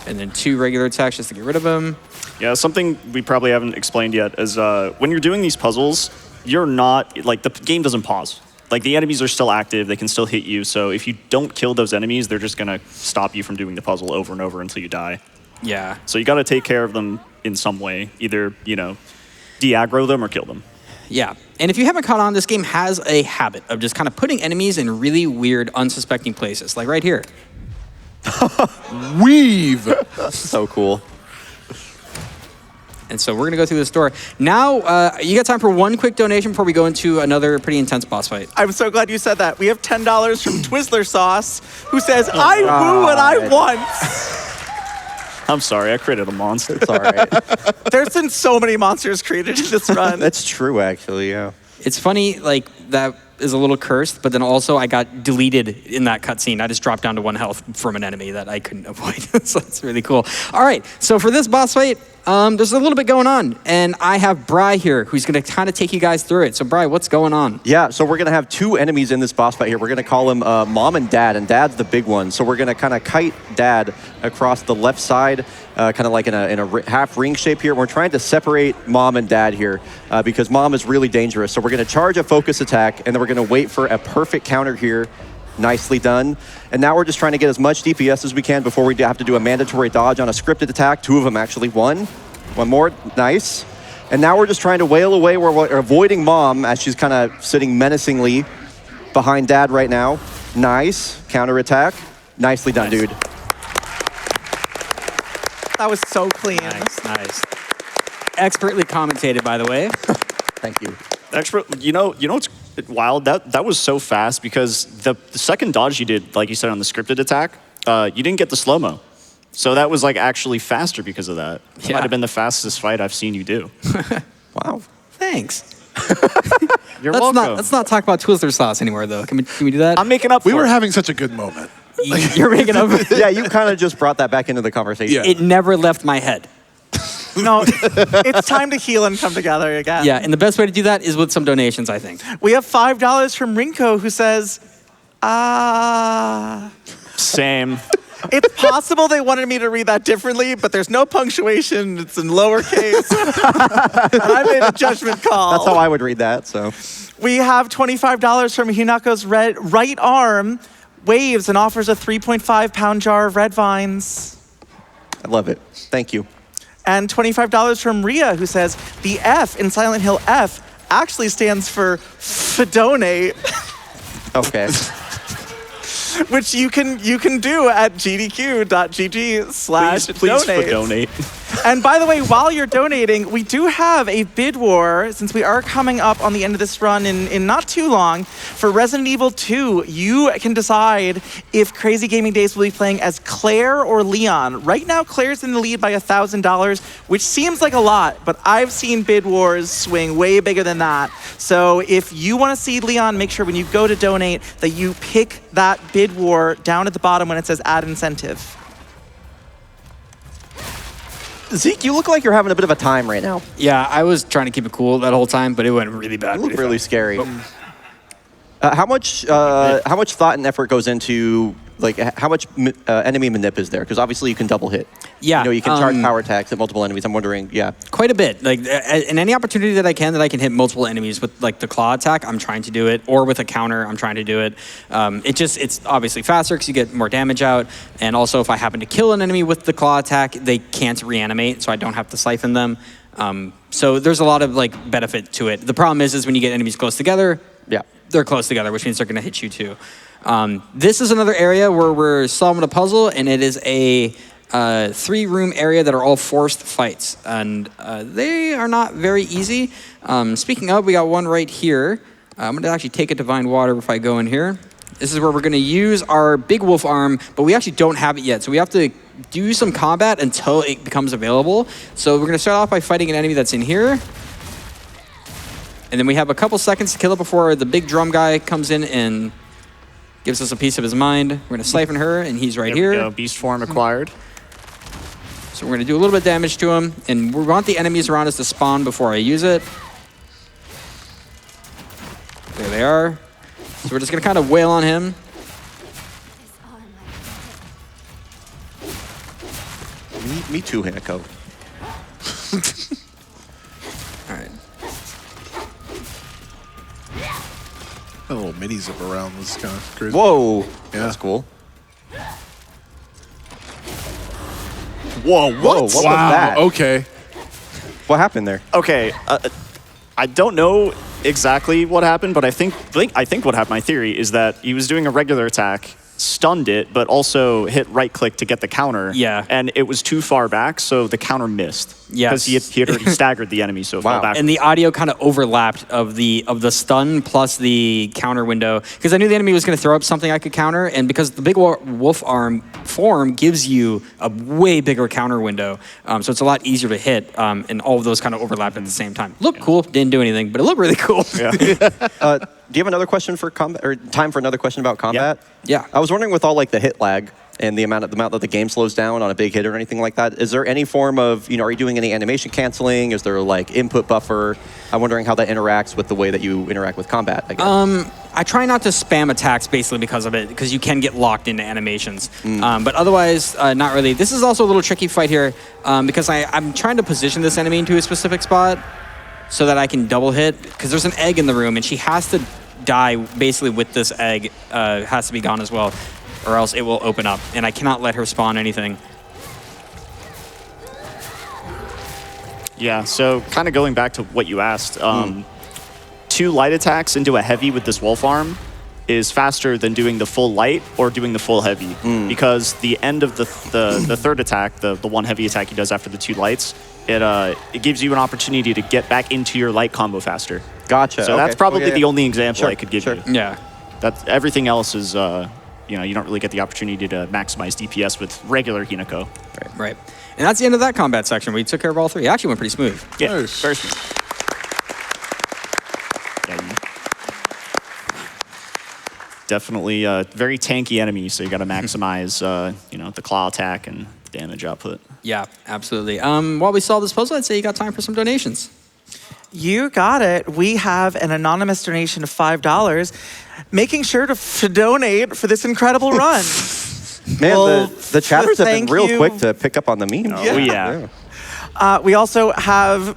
[SPEAKER 1] And then 2 regular attacks just to get rid of him.
[SPEAKER 5] Yeah, something we probably haven't explained yet is when you're doing these puzzles, you're not, like, the game doesn't pause. Like, the enemies are still active, they can still hit you, so if you don't kill those enemies, they're just gonna stop you from doing the puzzle over and over until you die.
[SPEAKER 1] Yeah.
[SPEAKER 5] So you gotta take care of them in some way, either, de-aggro them or kill them.
[SPEAKER 1] Yeah, and if you haven't caught on, this game has a habit of just kind of putting enemies in really weird, unsuspecting places, like right here.
[SPEAKER 4] Weave.
[SPEAKER 2] So cool.
[SPEAKER 1] And so we're going to go through this door. Now, you got time for one quick donation before we go into another pretty intense boss fight.
[SPEAKER 3] I'm so glad you said that. We have $10 from Twizzler Sauce, who says, I woo what I want.
[SPEAKER 5] I'm sorry, I created a monster.
[SPEAKER 2] It's all right.
[SPEAKER 3] There's been so many monsters created in this run.
[SPEAKER 2] That's true, actually, yeah.
[SPEAKER 1] It's funny, like, that is a little cursed, but then also I got deleted in that cutscene. I just dropped down to 1 health from an enemy that I couldn't avoid. So that's really cool. All right, so for this boss fight, There's a little bit going on, and I have Bry here, who's going to kind of take you guys through it. So, Bry, what's going on?
[SPEAKER 2] Yeah, so we're going to have 2 enemies in this boss fight here. We're going to call them Mom and Dad, and Dad's the big one. So we're going to kind of kite Dad across the left side, kind of like in a half ring shape here. We're trying to separate Mom and Dad here because Mom is really dangerous. So we're going to charge a focus attack, and then we're going to wait for a perfect counter here. Nicely done. And now we're just trying to get as much DPS as we can before we have to do a mandatory dodge on a scripted attack. 2 of them actually. One more. Nice. And now we're just trying to wail away. We're avoiding Mom as she's kind of sitting menacingly behind Dad right now. Nice. Counter attack. Nicely done, dude.
[SPEAKER 3] That was so clean.
[SPEAKER 1] Nice. Expertly commentated, by the way.
[SPEAKER 2] Thank you.
[SPEAKER 5] Expert, you know what's wild? That was so fast because the second dodge you did, like you said on the scripted attack, you didn't get the slow-mo. So that was like actually faster because of that. It might have been the fastest fight I've seen you do.
[SPEAKER 1] Wow. Thanks.
[SPEAKER 5] You're
[SPEAKER 1] Let's
[SPEAKER 5] welcome.
[SPEAKER 1] let's not talk about Twizzler sauce anymore, though. Can we do that?
[SPEAKER 5] I'm making up for
[SPEAKER 4] We were
[SPEAKER 5] it.
[SPEAKER 4] having such a good moment.
[SPEAKER 1] You're making up.
[SPEAKER 2] Yeah, you kind of just brought that back into the conversation.
[SPEAKER 4] Yeah.
[SPEAKER 1] It never left my head.
[SPEAKER 3] No, it's time to heal and come together again.
[SPEAKER 1] Yeah, and the best way to do that is with some donations, I think.
[SPEAKER 3] We have $5 from Rinko who says,
[SPEAKER 5] Same.
[SPEAKER 3] It's possible they wanted me to read that differently, but there's no punctuation. It's in lowercase. And I made a judgment call.
[SPEAKER 2] That's how I would read that, so.
[SPEAKER 3] We have $25 from Hinako's right arm, waves and offers a 3.5-pound jar of red vines.
[SPEAKER 2] I love it. Thank you.
[SPEAKER 3] And $25 from Ria, who says, the F in Silent Hill F actually stands for Fedonate,
[SPEAKER 2] Okay.
[SPEAKER 3] which you can do at gdq.gg/donate.
[SPEAKER 5] donate.
[SPEAKER 3] And by the way, while you're donating, we do have a bid war, since we are coming up on the end of this run in not too long, for Resident Evil 2. You can decide if Crazy Gaming Days will be playing as Claire or Leon. Right now, Claire's in the lead by $1,000, which seems like a lot, but I've seen bid wars swing way bigger than that. So if you want to see Leon, make sure when you go to donate that you pick that bid war down at the bottom when it says add incentive.
[SPEAKER 2] Zeke, you look like you're having a bit of a time right now.
[SPEAKER 1] Yeah, I was trying to keep it cool that whole time, but it went really bad.
[SPEAKER 2] You look really scary. How much thought and effort goes into, like, how much enemy manip is there? Because obviously you can double hit.
[SPEAKER 1] Yeah,
[SPEAKER 2] You know, you can charge power attacks at multiple enemies. I'm wondering, yeah.
[SPEAKER 1] Quite a bit. Like, in any opportunity that I can hit multiple enemies with, like, the claw attack, I'm trying to do it. Or with a counter, I'm trying to do it. It's obviously faster because you get more damage out. And also, if I happen to kill an enemy with the claw attack, they can't reanimate, so I don't have to siphon them. So there's a lot of, like, benefit to it. The problem is when you get enemies close together,
[SPEAKER 2] Yeah.
[SPEAKER 1] they're close together, which means they're going to hit you too. This is another area where we're solving a puzzle, and it is a 3-room area that are all forced fights, and they are not very easy. Speaking of, we got one right here. I'm going to actually take a Divine Water if I go in here. This is where we're going to use our Big Wolf arm, but we actually don't have it yet, so we have to do some combat until it becomes available. So we're going to start off by fighting an enemy that's in here. And then we have a couple seconds to kill it before the big drum guy comes in and gives us a piece of his mind. We're going to siphon her, and he's right
[SPEAKER 5] There we
[SPEAKER 1] here.
[SPEAKER 5] go. Beast form acquired.
[SPEAKER 1] So we're going to do a little bit of damage to him, and we want the enemies around us to spawn before I use it. There they are. So we're just going to kind of wail on him.
[SPEAKER 2] Me too, Hinako.
[SPEAKER 1] All right.
[SPEAKER 4] A little mini zip around was kind of crazy.
[SPEAKER 2] Whoa.
[SPEAKER 4] Yeah.
[SPEAKER 2] That's cool.
[SPEAKER 5] Whoa,
[SPEAKER 2] Whoa, what was
[SPEAKER 4] Wow.
[SPEAKER 2] that?
[SPEAKER 4] Okay.
[SPEAKER 2] What happened there?
[SPEAKER 5] Okay, I don't know exactly what happened, but I think what happened, my theory, is that he was doing a regular attack, stunned it, but also hit right-click to get the counter.
[SPEAKER 1] Yeah.
[SPEAKER 5] And it was too far back, so the counter missed.
[SPEAKER 1] Yes.
[SPEAKER 5] Because he had already staggered the enemy, so it fell back.
[SPEAKER 1] And the audio kind of overlapped of the stun plus the counter window, because I knew the enemy was going to throw up something I could counter, and because the big wolf arm form gives you a way bigger counter window, so it's a lot easier to hit, and all of those kind of overlapped at the same time. Looked cool, didn't do anything, but it looked really cool.
[SPEAKER 2] Do you have another question for combat, or time for another question about combat?
[SPEAKER 1] Yeah.
[SPEAKER 2] I was wondering with all like the hit lag, and the amount that the game slows down on a big hit or anything like that. Is there any form of, are you doing any animation canceling? Is there like input buffer? I'm wondering how that interacts with the way that you interact with combat, I guess.
[SPEAKER 1] I try not to spam attacks basically because of it, because you can get locked into animations. But otherwise, not really. This is also a little tricky fight here because I'm trying to position this enemy into a specific spot so that I can double hit, because there's an egg in the room and she has to die basically with this egg, has to be gone as well, or else it will open up, and I cannot let her spawn anything.
[SPEAKER 5] Yeah, so kind of going back to what you asked, 2 light attacks into a heavy with this wolf arm is faster than doing the full light or doing the full heavy, because the end of the third attack, the one heavy attack he does after the 2 lights, it gives you an opportunity to get back into your light combo faster.
[SPEAKER 2] Gotcha.
[SPEAKER 5] So that's probably the only example I could give you.
[SPEAKER 1] Yeah.
[SPEAKER 5] Everything else is, you don't really get the opportunity to maximize DPS with regular Hinako.
[SPEAKER 1] Right. And that's the end of that combat section. We took care of all 3. It actually went pretty smooth.
[SPEAKER 5] Yeah,
[SPEAKER 4] Nice.
[SPEAKER 5] very smooth. Yeah, definitely a very tanky enemy, so you got to maximize, the claw attack and damage output.
[SPEAKER 1] Yeah, absolutely. While we solve this puzzle, I'd say you got time for some donations.
[SPEAKER 3] You got it. We have an anonymous donation of $5, making sure to donate for this incredible run.
[SPEAKER 2] Man,
[SPEAKER 3] Well,
[SPEAKER 2] the chatters have been
[SPEAKER 3] thank
[SPEAKER 2] real
[SPEAKER 3] you.
[SPEAKER 2] quick to pick up on the meme.
[SPEAKER 5] Oh, yeah.
[SPEAKER 3] We also have, I'm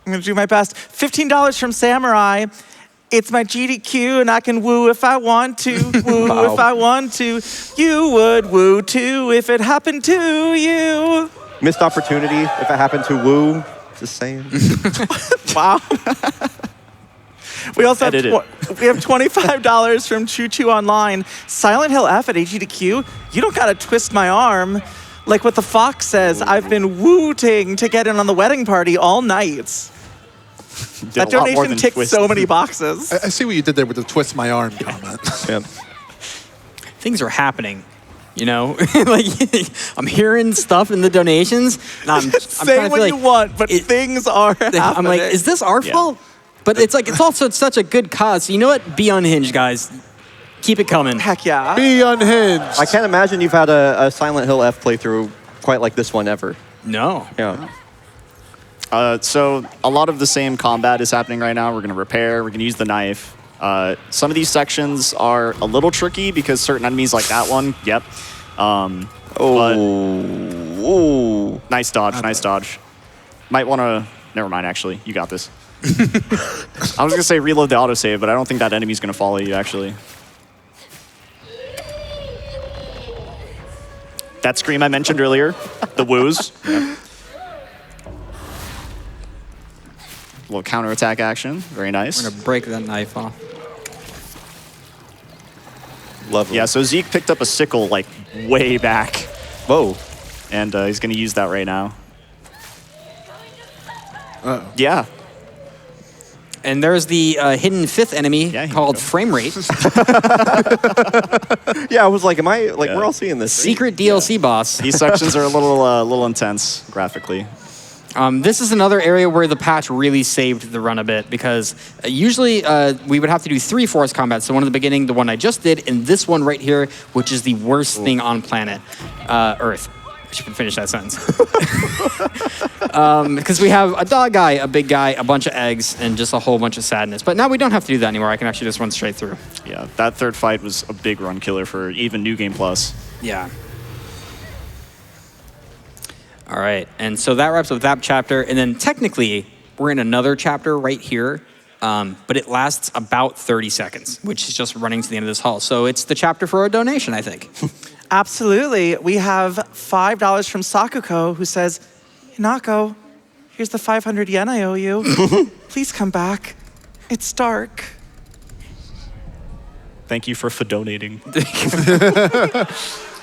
[SPEAKER 3] going to do my best, $15 from Samurai. It's my GDQ, and I can woo if I want to, woo
[SPEAKER 2] Wow.
[SPEAKER 3] if I want to. You would woo too if it happened to you.
[SPEAKER 2] Missed opportunity if it happened to woo. Just saying.
[SPEAKER 3] Wow. We also have,
[SPEAKER 5] Edit it.
[SPEAKER 3] we have $25 from Choo Choo Online. Silent Hill F at AGDQ. You don't gotta twist my arm. Like what the fox says, I've been wooting to get in on the wedding party all night. That
[SPEAKER 5] Did a lot more
[SPEAKER 3] donation
[SPEAKER 5] than
[SPEAKER 3] ticked
[SPEAKER 5] twist.
[SPEAKER 3] so many boxes.
[SPEAKER 4] I see what you did there with the twist my arm comment.
[SPEAKER 2] Yeah.
[SPEAKER 1] Things are happening. Like I'm hearing stuff in the donations. And I'm
[SPEAKER 3] Say
[SPEAKER 1] trying to
[SPEAKER 3] what
[SPEAKER 1] feel
[SPEAKER 3] you
[SPEAKER 1] like,
[SPEAKER 3] want, but things are happening.
[SPEAKER 1] I'm like, is this our fault? But it's like, it's also such a good cause. So you know what? Be unhinged, guys. Keep it coming.
[SPEAKER 3] Heck yeah.
[SPEAKER 4] Be unhinged.
[SPEAKER 2] I can't imagine you've had a Silent Hill F playthrough quite like this one ever.
[SPEAKER 1] No.
[SPEAKER 2] Yeah.
[SPEAKER 5] So a lot of the same combat is happening right now. We're going to repair. We're going to use the knife. Some of these sections are a little tricky because certain enemies like that one,
[SPEAKER 2] Oh.
[SPEAKER 5] Nice dodge, nice dodge. Might want to, never mind actually, you got this. I was going to say reload the autosave, but I don't think that enemy's going to follow you actually. That scream I mentioned earlier, the woos. Yeah. Little counterattack action, very nice.
[SPEAKER 1] We're gonna break that knife off.
[SPEAKER 2] Lovely.
[SPEAKER 5] Yeah, so Zeke picked up a sickle like way back,
[SPEAKER 2] Whoa.
[SPEAKER 5] and he's going to use that right now. Yeah.
[SPEAKER 1] And there's the hidden 5th enemy
[SPEAKER 5] Yeah, here
[SPEAKER 1] called
[SPEAKER 5] we go.
[SPEAKER 1] Frame Rate.
[SPEAKER 2] Yeah, I was like,
[SPEAKER 5] Yeah.
[SPEAKER 2] we're all seeing this.
[SPEAKER 1] Secret DLC boss.
[SPEAKER 5] These sections are a little intense graphically.
[SPEAKER 1] This is another area where the patch really saved the run a bit, because usually we would have to do 3 force combats. So one in the beginning, the one I just did, and this one right here, which is the worst thing on planet Earth. I should finish that sentence. Because we have a dog guy, a big guy, a bunch of eggs, and just a whole bunch of sadness. But now we don't have to do that anymore. I can actually just run straight through.
[SPEAKER 5] Yeah, that third fight was a big run killer for even New Game Plus.
[SPEAKER 1] Yeah. All right, and so that wraps up that chapter. And then technically, we're in another chapter right here, but it lasts about 30 seconds, which is just running to the end of this hall. So it's the chapter for a donation, I think.
[SPEAKER 3] Absolutely. We have $5 from Sakuko, who says, Hinako, here's the 500 yen I owe you. Please come back. It's dark.
[SPEAKER 5] Thank you for donating.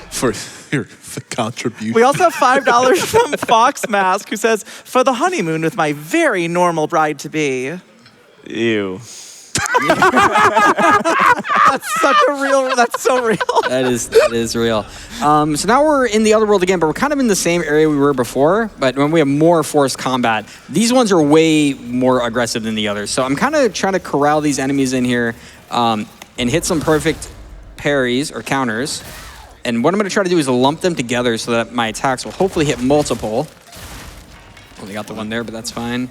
[SPEAKER 4] For your contribution.
[SPEAKER 3] We also have $5 from Fox Mask, who says, for the honeymoon with my very normal bride-to-be.
[SPEAKER 5] Ew.
[SPEAKER 3] That's so real.
[SPEAKER 1] That is real. So now we're in the other world again, but we're kind of in the same area we were before, but when we have more forced combat. These ones are way more aggressive than the others. So I'm kind of trying to corral these enemies in here and hit some perfect parries or counters. And what I'm going to try to do is lump them together so that my attacks will hopefully hit multiple. Only got the one there, but that's fine.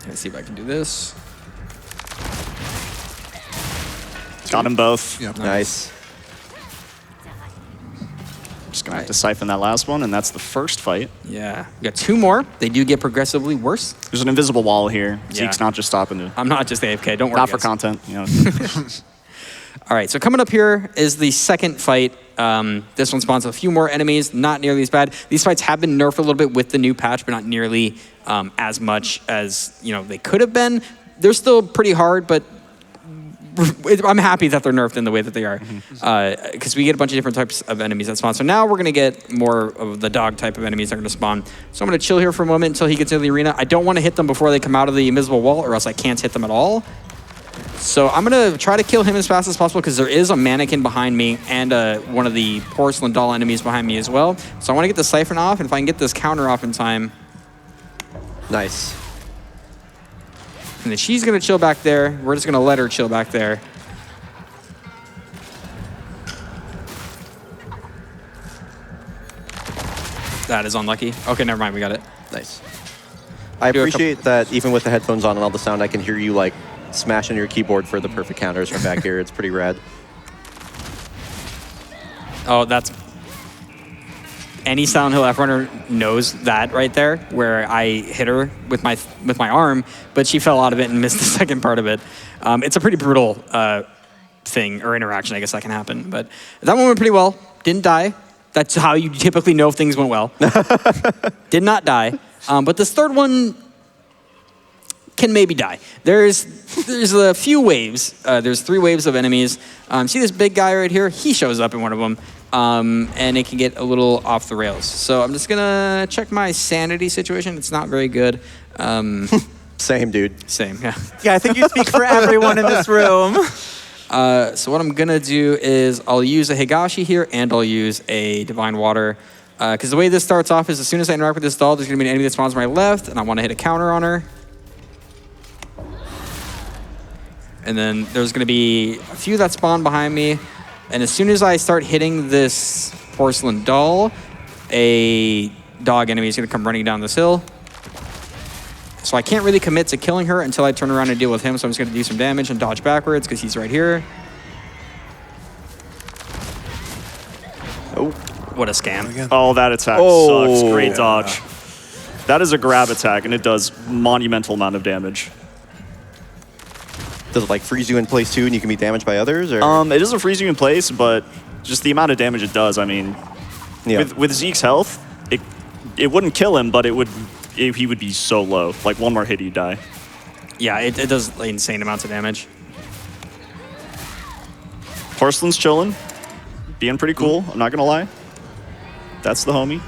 [SPEAKER 1] Let's see if I can do this.
[SPEAKER 5] Got them both.
[SPEAKER 4] Yep.
[SPEAKER 2] Nice.
[SPEAKER 5] Just gonna have to siphon that last one, and that's the first fight.
[SPEAKER 1] Yeah, we got 2 more. They do get progressively worse.
[SPEAKER 5] There's an invisible wall here.
[SPEAKER 1] Yeah.
[SPEAKER 5] Zeke's not just stopping to.
[SPEAKER 1] I'm not just AFK, don't worry.
[SPEAKER 5] Not for
[SPEAKER 1] guys.
[SPEAKER 5] content, you know.
[SPEAKER 1] All right, so coming up here is the second fight. This one spawns a few more enemies, not nearly as bad. These fights have been nerfed a little bit with the new patch, but not nearly as much as they could have been. They're still pretty hard, but I'm happy that they're nerfed in the way that they are, because we get a bunch of different types of enemies that spawn. So now we're going to get more of the dog type of enemies that are going to spawn. So I'm going to chill here for a moment until he gets into the arena. I don't want to hit them before they come out of the invisible wall, or else I can't hit them at all. So I'm going to try to kill him as fast as possible, because there is a mannequin behind me and one of the porcelain doll enemies behind me as well. So I want to get the siphon off, and if I can get this counter off in time.
[SPEAKER 2] Nice.
[SPEAKER 1] And then she's going to chill back there. We're just going to let her chill back there. That is unlucky. Okay, never mind. We got it.
[SPEAKER 2] Nice. I appreciate that even with the headphones on and all the sound, I can hear you like smashing your keyboard for the perfect counters from back here. It's pretty rad.
[SPEAKER 1] Oh, that's... Any Silent Hill F-Runner knows that right there, where I hit her with my arm, but she fell out of it and missed the second part of it. It's a pretty brutal thing, or interaction, I guess, that can happen. But that one went pretty well. Didn't die. That's how you typically know if things went well. Did not die. But this third one can maybe die. There's a few waves. There's 3 waves of enemies. See this big guy right here? He shows up in one of them. And it can get a little off the rails. So I'm just gonna check my sanity situation. It's not very good.
[SPEAKER 2] Same, dude.
[SPEAKER 1] Same, yeah.
[SPEAKER 3] Yeah, I think you speak for everyone in this room.
[SPEAKER 1] So what I'm gonna do is I'll use a Higashi here, and I'll use a Divine Water. Because the way this starts off is as soon as I interact with this doll, there's gonna be an enemy that spawns on my left, and I wanna hit a counter on her. And then there's gonna be a few that spawn behind me. And as soon as I start hitting this porcelain doll, a dog enemy is going to come running down this hill. So I can't really commit to killing her until I turn around and deal with him. So I'm just going to do some damage and dodge backwards because he's right here.
[SPEAKER 2] Oh,
[SPEAKER 1] what a scam.
[SPEAKER 5] Oh, that attack sucks. Great dodge. That is a grab attack, and it does monumental amount of damage.
[SPEAKER 2] does it like freeze you in place too, and you can be damaged by others? Or?
[SPEAKER 5] It doesn't freeze you in place, but just the amount of damage it does. I mean,
[SPEAKER 2] yeah.
[SPEAKER 5] with Zeke's health, it wouldn't kill him, but he would be so low. Like one more hit, he'd die.
[SPEAKER 1] Yeah, it does like, insane amounts of damage.
[SPEAKER 5] Porcelain's chilling, being pretty cool. I'm not gonna lie. That's the homie.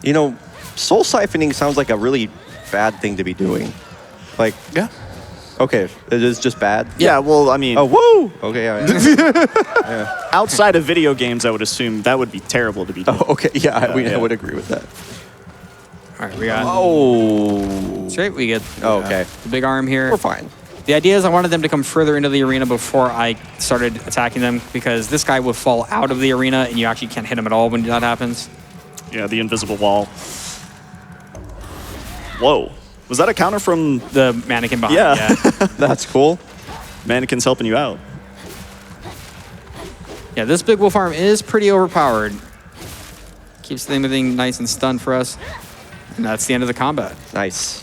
[SPEAKER 2] You know, soul siphoning sounds like a really bad thing to be doing. Like,
[SPEAKER 4] Yeah.
[SPEAKER 2] okay, it is just bad.
[SPEAKER 5] Yeah, well, I mean,
[SPEAKER 2] Oh, woo! Okay, yeah.
[SPEAKER 5] outside of video games, I would assume that would be terrible to be doing.
[SPEAKER 2] Oh, okay, yeah,
[SPEAKER 5] Yeah.
[SPEAKER 2] I would agree with that.
[SPEAKER 1] All right, we got
[SPEAKER 2] Oh.
[SPEAKER 1] straight. We get
[SPEAKER 2] Oh, okay.
[SPEAKER 1] the big arm here.
[SPEAKER 2] We're fine.
[SPEAKER 1] The idea is I wanted them to come further into the arena before I started attacking them, because this guy will fall out of the arena and you actually can't hit him at all when that happens.
[SPEAKER 5] Yeah, the invisible wall. Whoa. Was that a counter from
[SPEAKER 1] The mannequin behind.
[SPEAKER 5] Yeah.
[SPEAKER 2] That's cool.
[SPEAKER 5] mannequins helping you out?
[SPEAKER 1] Yeah, this big wolf arm is pretty overpowered. Keeps everything nice and stunned for us. And that's the end of the combat.
[SPEAKER 2] Nice.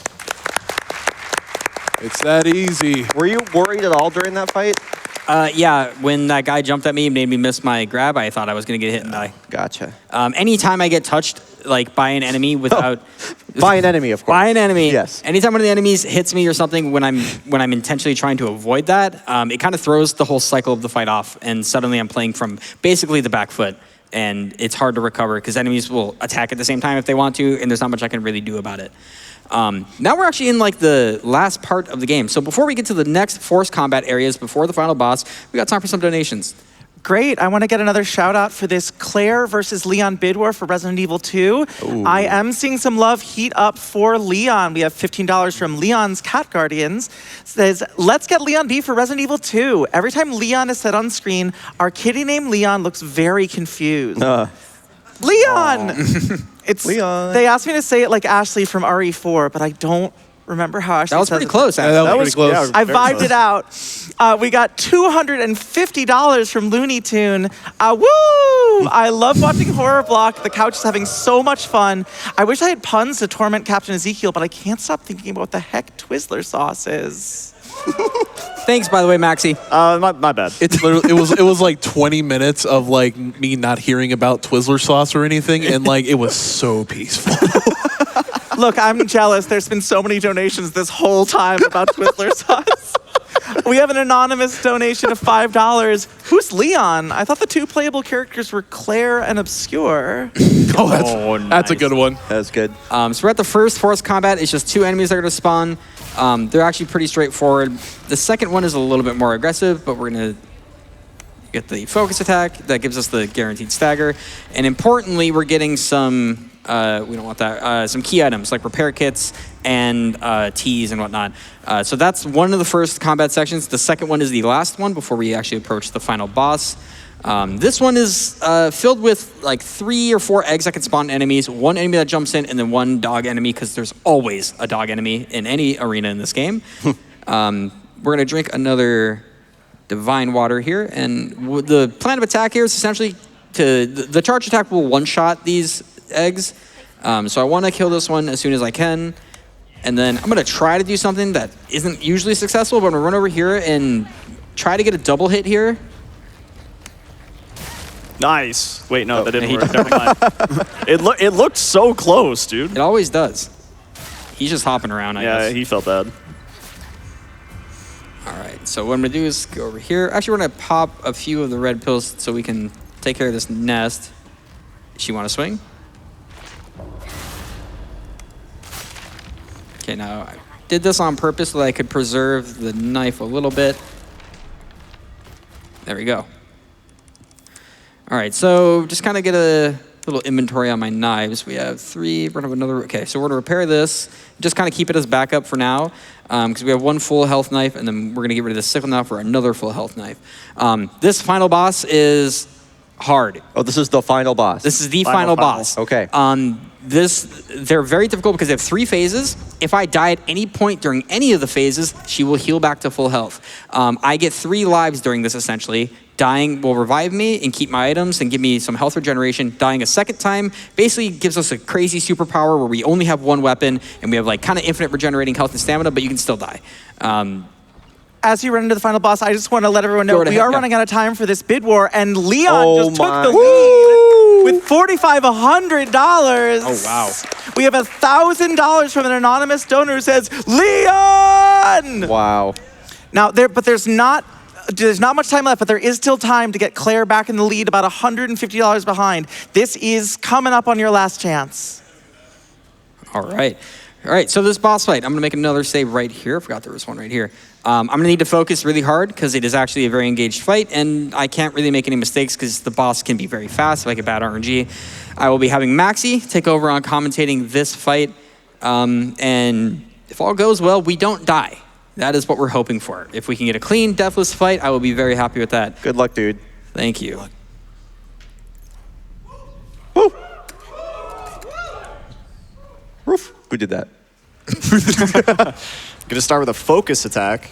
[SPEAKER 4] It's that easy.
[SPEAKER 2] Were you worried at all during that fight?
[SPEAKER 1] Yeah, when that guy jumped at me and made me miss my grab, I thought I was going to get hit and die.
[SPEAKER 2] Gotcha.
[SPEAKER 1] Anytime I get touched like by an enemy without...
[SPEAKER 2] By an enemy, of course.
[SPEAKER 1] By an enemy.
[SPEAKER 2] Yes.
[SPEAKER 1] Anytime one of the enemies hits me or something when I'm intentionally trying to avoid that, it kind of throws the whole cycle of the fight off, and suddenly I'm playing from basically the back foot, and it's hard to recover because enemies will attack at the same time if they want to, and there's not much I can really do about it. Now we're actually in like the last part of the game. So before we get to the next force combat areas, before the final boss, we got time for some donations.
[SPEAKER 3] Great. I want to get another shout out for this Claire versus Leon bid war for Resident Evil 2.
[SPEAKER 2] Ooh.
[SPEAKER 3] I am seeing some love heat up for Leon. We have $15 from Leon's Cat Guardians. It says, let's get Leon B for Resident Evil 2. Every time Leon is said on screen, our kitty named Leon looks very confused. Leon! It's
[SPEAKER 2] Leon.
[SPEAKER 3] They asked me to say it like Ashley from RE4, but I don't remember how Ashley
[SPEAKER 1] That was
[SPEAKER 3] says
[SPEAKER 1] pretty
[SPEAKER 3] it.
[SPEAKER 1] close, actually.
[SPEAKER 4] that was pretty close.
[SPEAKER 3] I
[SPEAKER 5] very
[SPEAKER 3] vibed
[SPEAKER 5] close.
[SPEAKER 3] it out. We got $250 from Looney Tune. Woo! I love watching Horror Block. The couch is having so much fun. I wish I had puns to torment Captain Ezekiel, but I can't stop thinking about what the heck Twizzler sauce is.
[SPEAKER 1] Thanks, by the way, Maxi.
[SPEAKER 5] My bad.
[SPEAKER 4] It's literally, it was like 20 minutes of like me not hearing about Twizzler sauce or anything, and like it was so peaceful.
[SPEAKER 3] Look, I'm jealous. There's been so many donations this whole time about Twizzler sauce. We have an anonymous donation of $5. Who's Leon? I thought the two playable characters were Claire and Obscure.
[SPEAKER 4] That's a good one.
[SPEAKER 2] That's good.
[SPEAKER 1] So we're at the first forced combat. It's just 2 enemies that are going to spawn. They're actually pretty straightforward. The second one is a little bit more aggressive, but we're going to get the focus attack. That gives us the guaranteed stagger. And importantly, we're getting some, we don't want that, some key items like repair kits and teas and whatnot. So that's one of the first combat sections. The second one is the last one before we actually approach the final boss. This one is filled with like 3 or 4 eggs that can spawn enemies, 1 enemy that jumps in, and then 1 dog enemy, because there's always a dog enemy in any arena in this game. We're going to drink another divine water here, and the plan of attack here is essentially the charge attack will one-shot these eggs. So I want to kill this one as soon as I can, and then I'm going to try to do something that isn't usually successful, but I'm going to run over here and try to get a double hit here.
[SPEAKER 5] Nice. Wait, no, that didn't
[SPEAKER 1] he
[SPEAKER 5] work. Never mind. It looked so close, dude.
[SPEAKER 1] It always does. He's just hopping around, I
[SPEAKER 5] Yeah,
[SPEAKER 1] guess.
[SPEAKER 5] he felt bad.
[SPEAKER 1] All right, so what I'm gonna do is go over here. Actually, we're gonna pop a few of the red pills so we can take care of this nest. Does she want to swing? Okay, now I did this on purpose so that I could preserve the knife a little bit. There we go. All right, so just kind of get a little inventory on my knives. We have 3, we're gonna have another, okay, so we're gonna repair this, just kind of keep it as backup for now, because we have 1 full health knife, and then we're gonna get rid of the sickle now for another full health knife. This final boss is hard.
[SPEAKER 2] Oh, this is the final boss.
[SPEAKER 1] This is the
[SPEAKER 5] Final
[SPEAKER 1] final boss.
[SPEAKER 2] Okay.
[SPEAKER 1] They're very difficult because they have 3 phases. If I die at any point during any of the phases, she will heal back to full health. I get 3 lives during this, essentially. Dying will revive me and keep my items and give me some health regeneration. Dying a second time basically gives us a crazy superpower where we only have 1 weapon and we have like kind of infinite regenerating health and stamina, but you can still die.
[SPEAKER 3] As you run into the final boss, I just want to let everyone know
[SPEAKER 1] Go right
[SPEAKER 3] we
[SPEAKER 1] ahead,
[SPEAKER 3] are
[SPEAKER 1] yeah.
[SPEAKER 3] running out of time for this bid war, and Leon
[SPEAKER 2] Oh
[SPEAKER 3] just took
[SPEAKER 2] my.
[SPEAKER 3] the lead with $4,500.
[SPEAKER 1] Oh, wow.
[SPEAKER 3] We have $1,000 from an anonymous donor who says, Leon!
[SPEAKER 2] Wow.
[SPEAKER 3] Now, there's not much time left, but there is still time to get Claire back in the lead, about $150 behind. This is coming up on your last chance.
[SPEAKER 1] All right. All right, so this boss fight, I'm gonna make another save right here. I forgot there was one right here. I'm gonna need to focus really hard because it is actually a very engaged fight, and I can't really make any mistakes because the boss can be very fast if I get bad RNG. I will be having Maxi take over on commentating this fight, and if all goes well, we don't die. That is what we're hoping for. If we can get a clean, deathless fight, I will be very happy with that.
[SPEAKER 2] Good luck, dude.
[SPEAKER 1] Thank you.
[SPEAKER 2] Woo. Roof. Who did that?
[SPEAKER 5] Gonna start with a focus attack.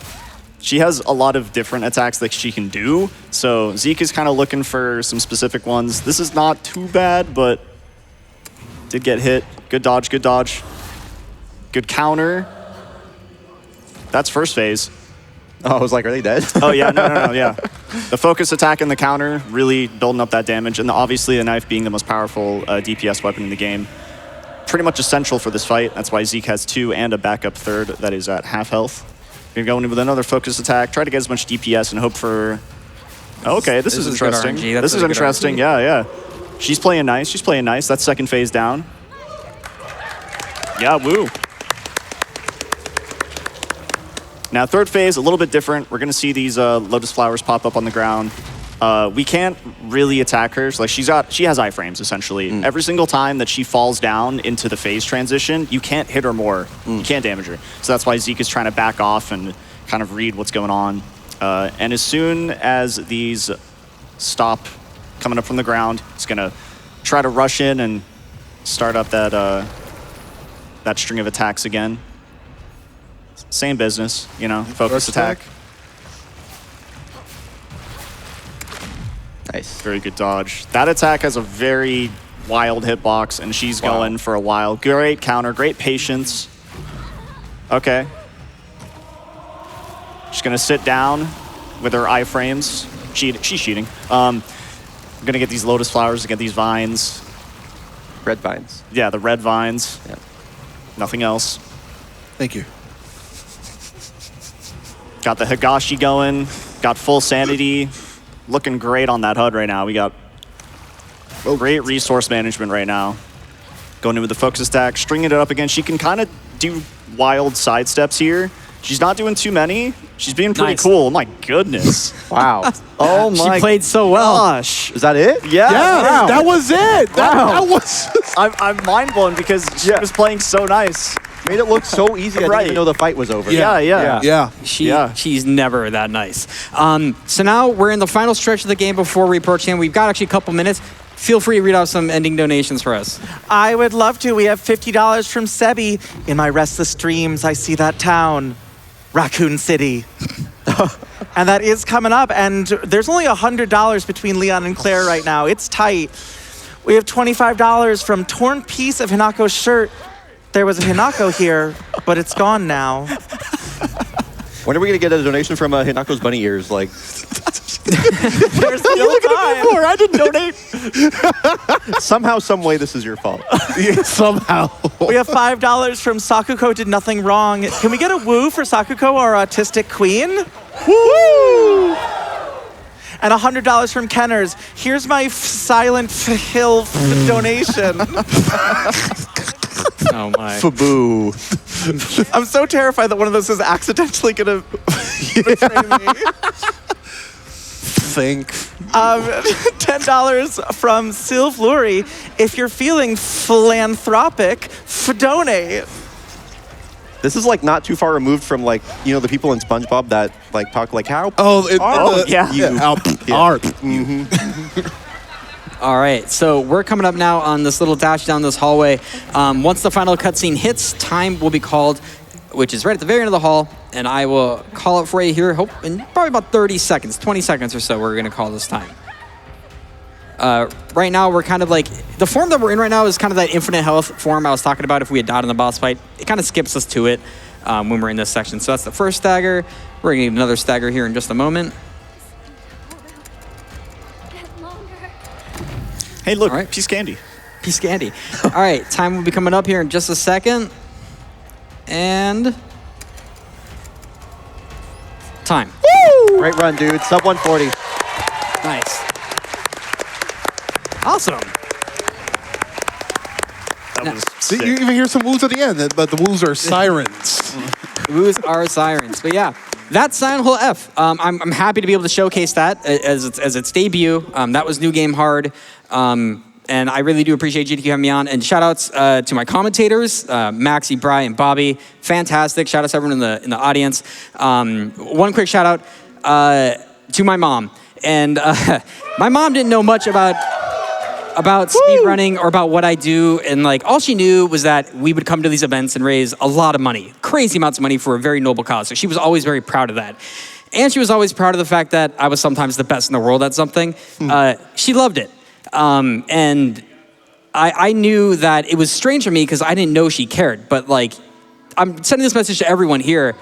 [SPEAKER 5] She has a lot of different attacks that she can do, so Zeke is kind of looking for some specific ones. This is not too bad, but did get hit. Good dodge, good dodge. Good counter. That's first phase.
[SPEAKER 2] Oh, I was like, are they dead?
[SPEAKER 5] Oh, yeah, no, yeah. The focus attack and the counter really building up that damage, and obviously the knife being the most powerful DPS weapon in the game. Pretty much essential for this fight. That's why Zeke has 2 and a backup third that is at half health. We're going in with another focus attack, try to get as much DPS and hope for... Okay, this is
[SPEAKER 1] is good
[SPEAKER 5] interesting.
[SPEAKER 1] RNG. That's
[SPEAKER 5] This is
[SPEAKER 1] really good
[SPEAKER 5] interesting,
[SPEAKER 1] RNG.
[SPEAKER 5] yeah. She's playing nice, she's playing nice. That's second phase down. Yeah, woo. Now, third phase, a little bit different. We're going to see these lotus flowers pop up on the ground. we can't really attack her. So, like she has iframes essentially. Every single time that she falls down into the phase transition, you can't hit her more. You can't damage her. So that's why Zeke is trying to back off and kind of read what's going on. And as soon as these stop coming up from the ground, it's gonna try to rush in and start up that that string of attacks again. Same business, you know, focus attack.
[SPEAKER 2] Nice.
[SPEAKER 5] Very good dodge. That attack has a very wild hitbox, and she's going for a while. Great counter, great patience. Okay. She's gonna sit down with her iframes. She's cheating. I'm gonna get these lotus flowers to get these vines.
[SPEAKER 2] Red vines.
[SPEAKER 5] Yeah, the red vines.
[SPEAKER 2] Yeah.
[SPEAKER 5] Nothing else.
[SPEAKER 4] Thank you.
[SPEAKER 5] Got the Higashi going. Got full sanity. Looking great on that HUD right now. We got great resource management right now. Going in with the focus attack, stringing it up again. She can kind of do wild side steps here. She's not doing too many. She's being pretty cool. Oh my goodness.
[SPEAKER 2] Wow.
[SPEAKER 5] Oh my
[SPEAKER 1] She played so well.
[SPEAKER 5] gosh.
[SPEAKER 2] Is that it?
[SPEAKER 5] Yeah.
[SPEAKER 4] Yeah, that was it. That was.
[SPEAKER 5] I'm mind blown because she was playing so nice.
[SPEAKER 2] Made it look so easy. I didn't even know the fight was over.
[SPEAKER 5] Yeah.
[SPEAKER 1] She's never that nice. So now we're in the final stretch of the game before we approach the end. We've got actually a couple minutes. Feel free to read out some ending donations for us.
[SPEAKER 3] I would love to. We have $50 from Sebi. In my restless dreams, I see that town, Raccoon City. And that is coming up. And there's only $100 between Leon and Claire right now. It's tight. We have $25 from Torn Piece of Hinako's Shirt. There was a Hinako here, but it's gone now.
[SPEAKER 2] When are we going to get a donation from Hinako's bunny ears? Like,
[SPEAKER 3] There's still time.
[SPEAKER 5] I didn't donate.
[SPEAKER 2] somehow, some way, this is your fault.
[SPEAKER 4] Somehow.
[SPEAKER 3] We have $5 from Sakuko Did Nothing Wrong. Can we get a woo for Sakuko, our autistic queen? Woo! And $100 from Kenners. Here's my Silent Hill donation.
[SPEAKER 1] Oh my.
[SPEAKER 2] Faboo.
[SPEAKER 3] I'm so terrified that one of those is accidentally gonna betray me.
[SPEAKER 4] Think.
[SPEAKER 3] $10 from Sylv Lurie. If you're feeling philanthropic, donate.
[SPEAKER 2] This is like not too far removed from like, you know, the people in SpongeBob that like talk like how
[SPEAKER 5] yeah.
[SPEAKER 4] Art.
[SPEAKER 1] All right, so we're coming up now on this little dash down this hallway. Once the final cutscene hits, time will be called, which is right at the very end of the hall, and I will call it for you here, in probably about 30 seconds, 20 seconds or so, we're gonna call this time. Right now, we're kind of like, the form that we're in right now is kind of that infinite health form I was talking about if we had died in the boss fight. It kind of skips us to it when we're in this section. So that's the first stagger. We're gonna need another stagger here in just a moment.
[SPEAKER 5] Hey, look,
[SPEAKER 1] All right.
[SPEAKER 5] piece candy.
[SPEAKER 1] Piece of candy. All right, time will be coming up here in just a second. And time.
[SPEAKER 2] Great run, dude. Sub 140.
[SPEAKER 1] Nice. Awesome.
[SPEAKER 5] That was
[SPEAKER 4] See,
[SPEAKER 5] sick.
[SPEAKER 4] you even hear some woos at the end, but the woos are sirens.
[SPEAKER 1] Woos are sirens. But yeah, that's Silent Hill F. I'm happy to be able to showcase that as its debut. That was New Game Hard. And I really do appreciate GDQ having me on. And shout outs to my commentators, Maxi, Bry, and Bobby. Fantastic. Shout outs to everyone in the audience. One quick shout out to my mom. And my mom didn't know much about speedrunning or about what I do. And like all she knew was that we would come to these events and raise a lot of money, crazy amounts of money for a very noble cause. So she was always very proud of that. And she was always proud of the fact that I was sometimes the best in the world at something. She loved it. And I knew that it was strange for me because I didn't know she cared. But like, I'm sending this message to everyone here.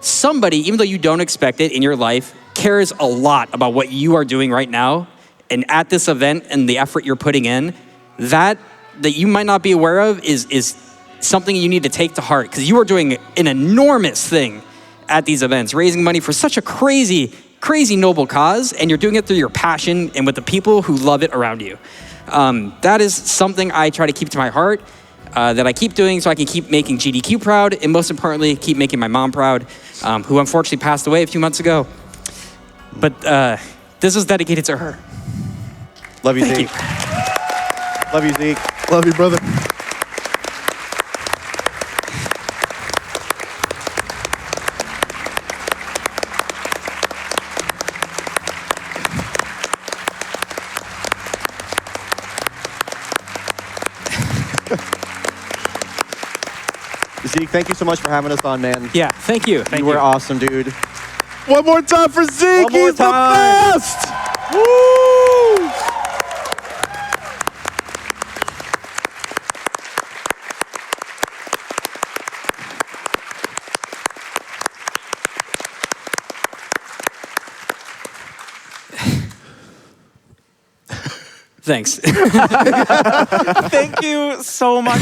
[SPEAKER 1] Somebody, even though you don't expect it in your life, cares a lot about what you are doing right now. And at this event and the effort you're putting in, that you might not be aware of is something you need to take to heart because you are doing an enormous thing at these events, raising money for such a crazy, crazy noble cause, and you're doing it through your passion and with the people who love it around you. That is something I try to keep to my heart, that I keep doing so I can keep making GDQ proud, and most importantly, keep making my mom proud, who unfortunately passed away a few months ago. But This is dedicated to her.
[SPEAKER 2] Love you,
[SPEAKER 1] Thank
[SPEAKER 2] Zeke. Love you, Zeke.
[SPEAKER 4] Love you, brother.
[SPEAKER 2] Zeke, thank you so much for having us on, man.
[SPEAKER 1] Yeah, thank you.
[SPEAKER 2] You were awesome, dude.
[SPEAKER 4] One more time for Zeke.
[SPEAKER 2] One more
[SPEAKER 4] He's
[SPEAKER 2] time.
[SPEAKER 4] the best. Woo!
[SPEAKER 1] Thanks.
[SPEAKER 3] Thank you so much.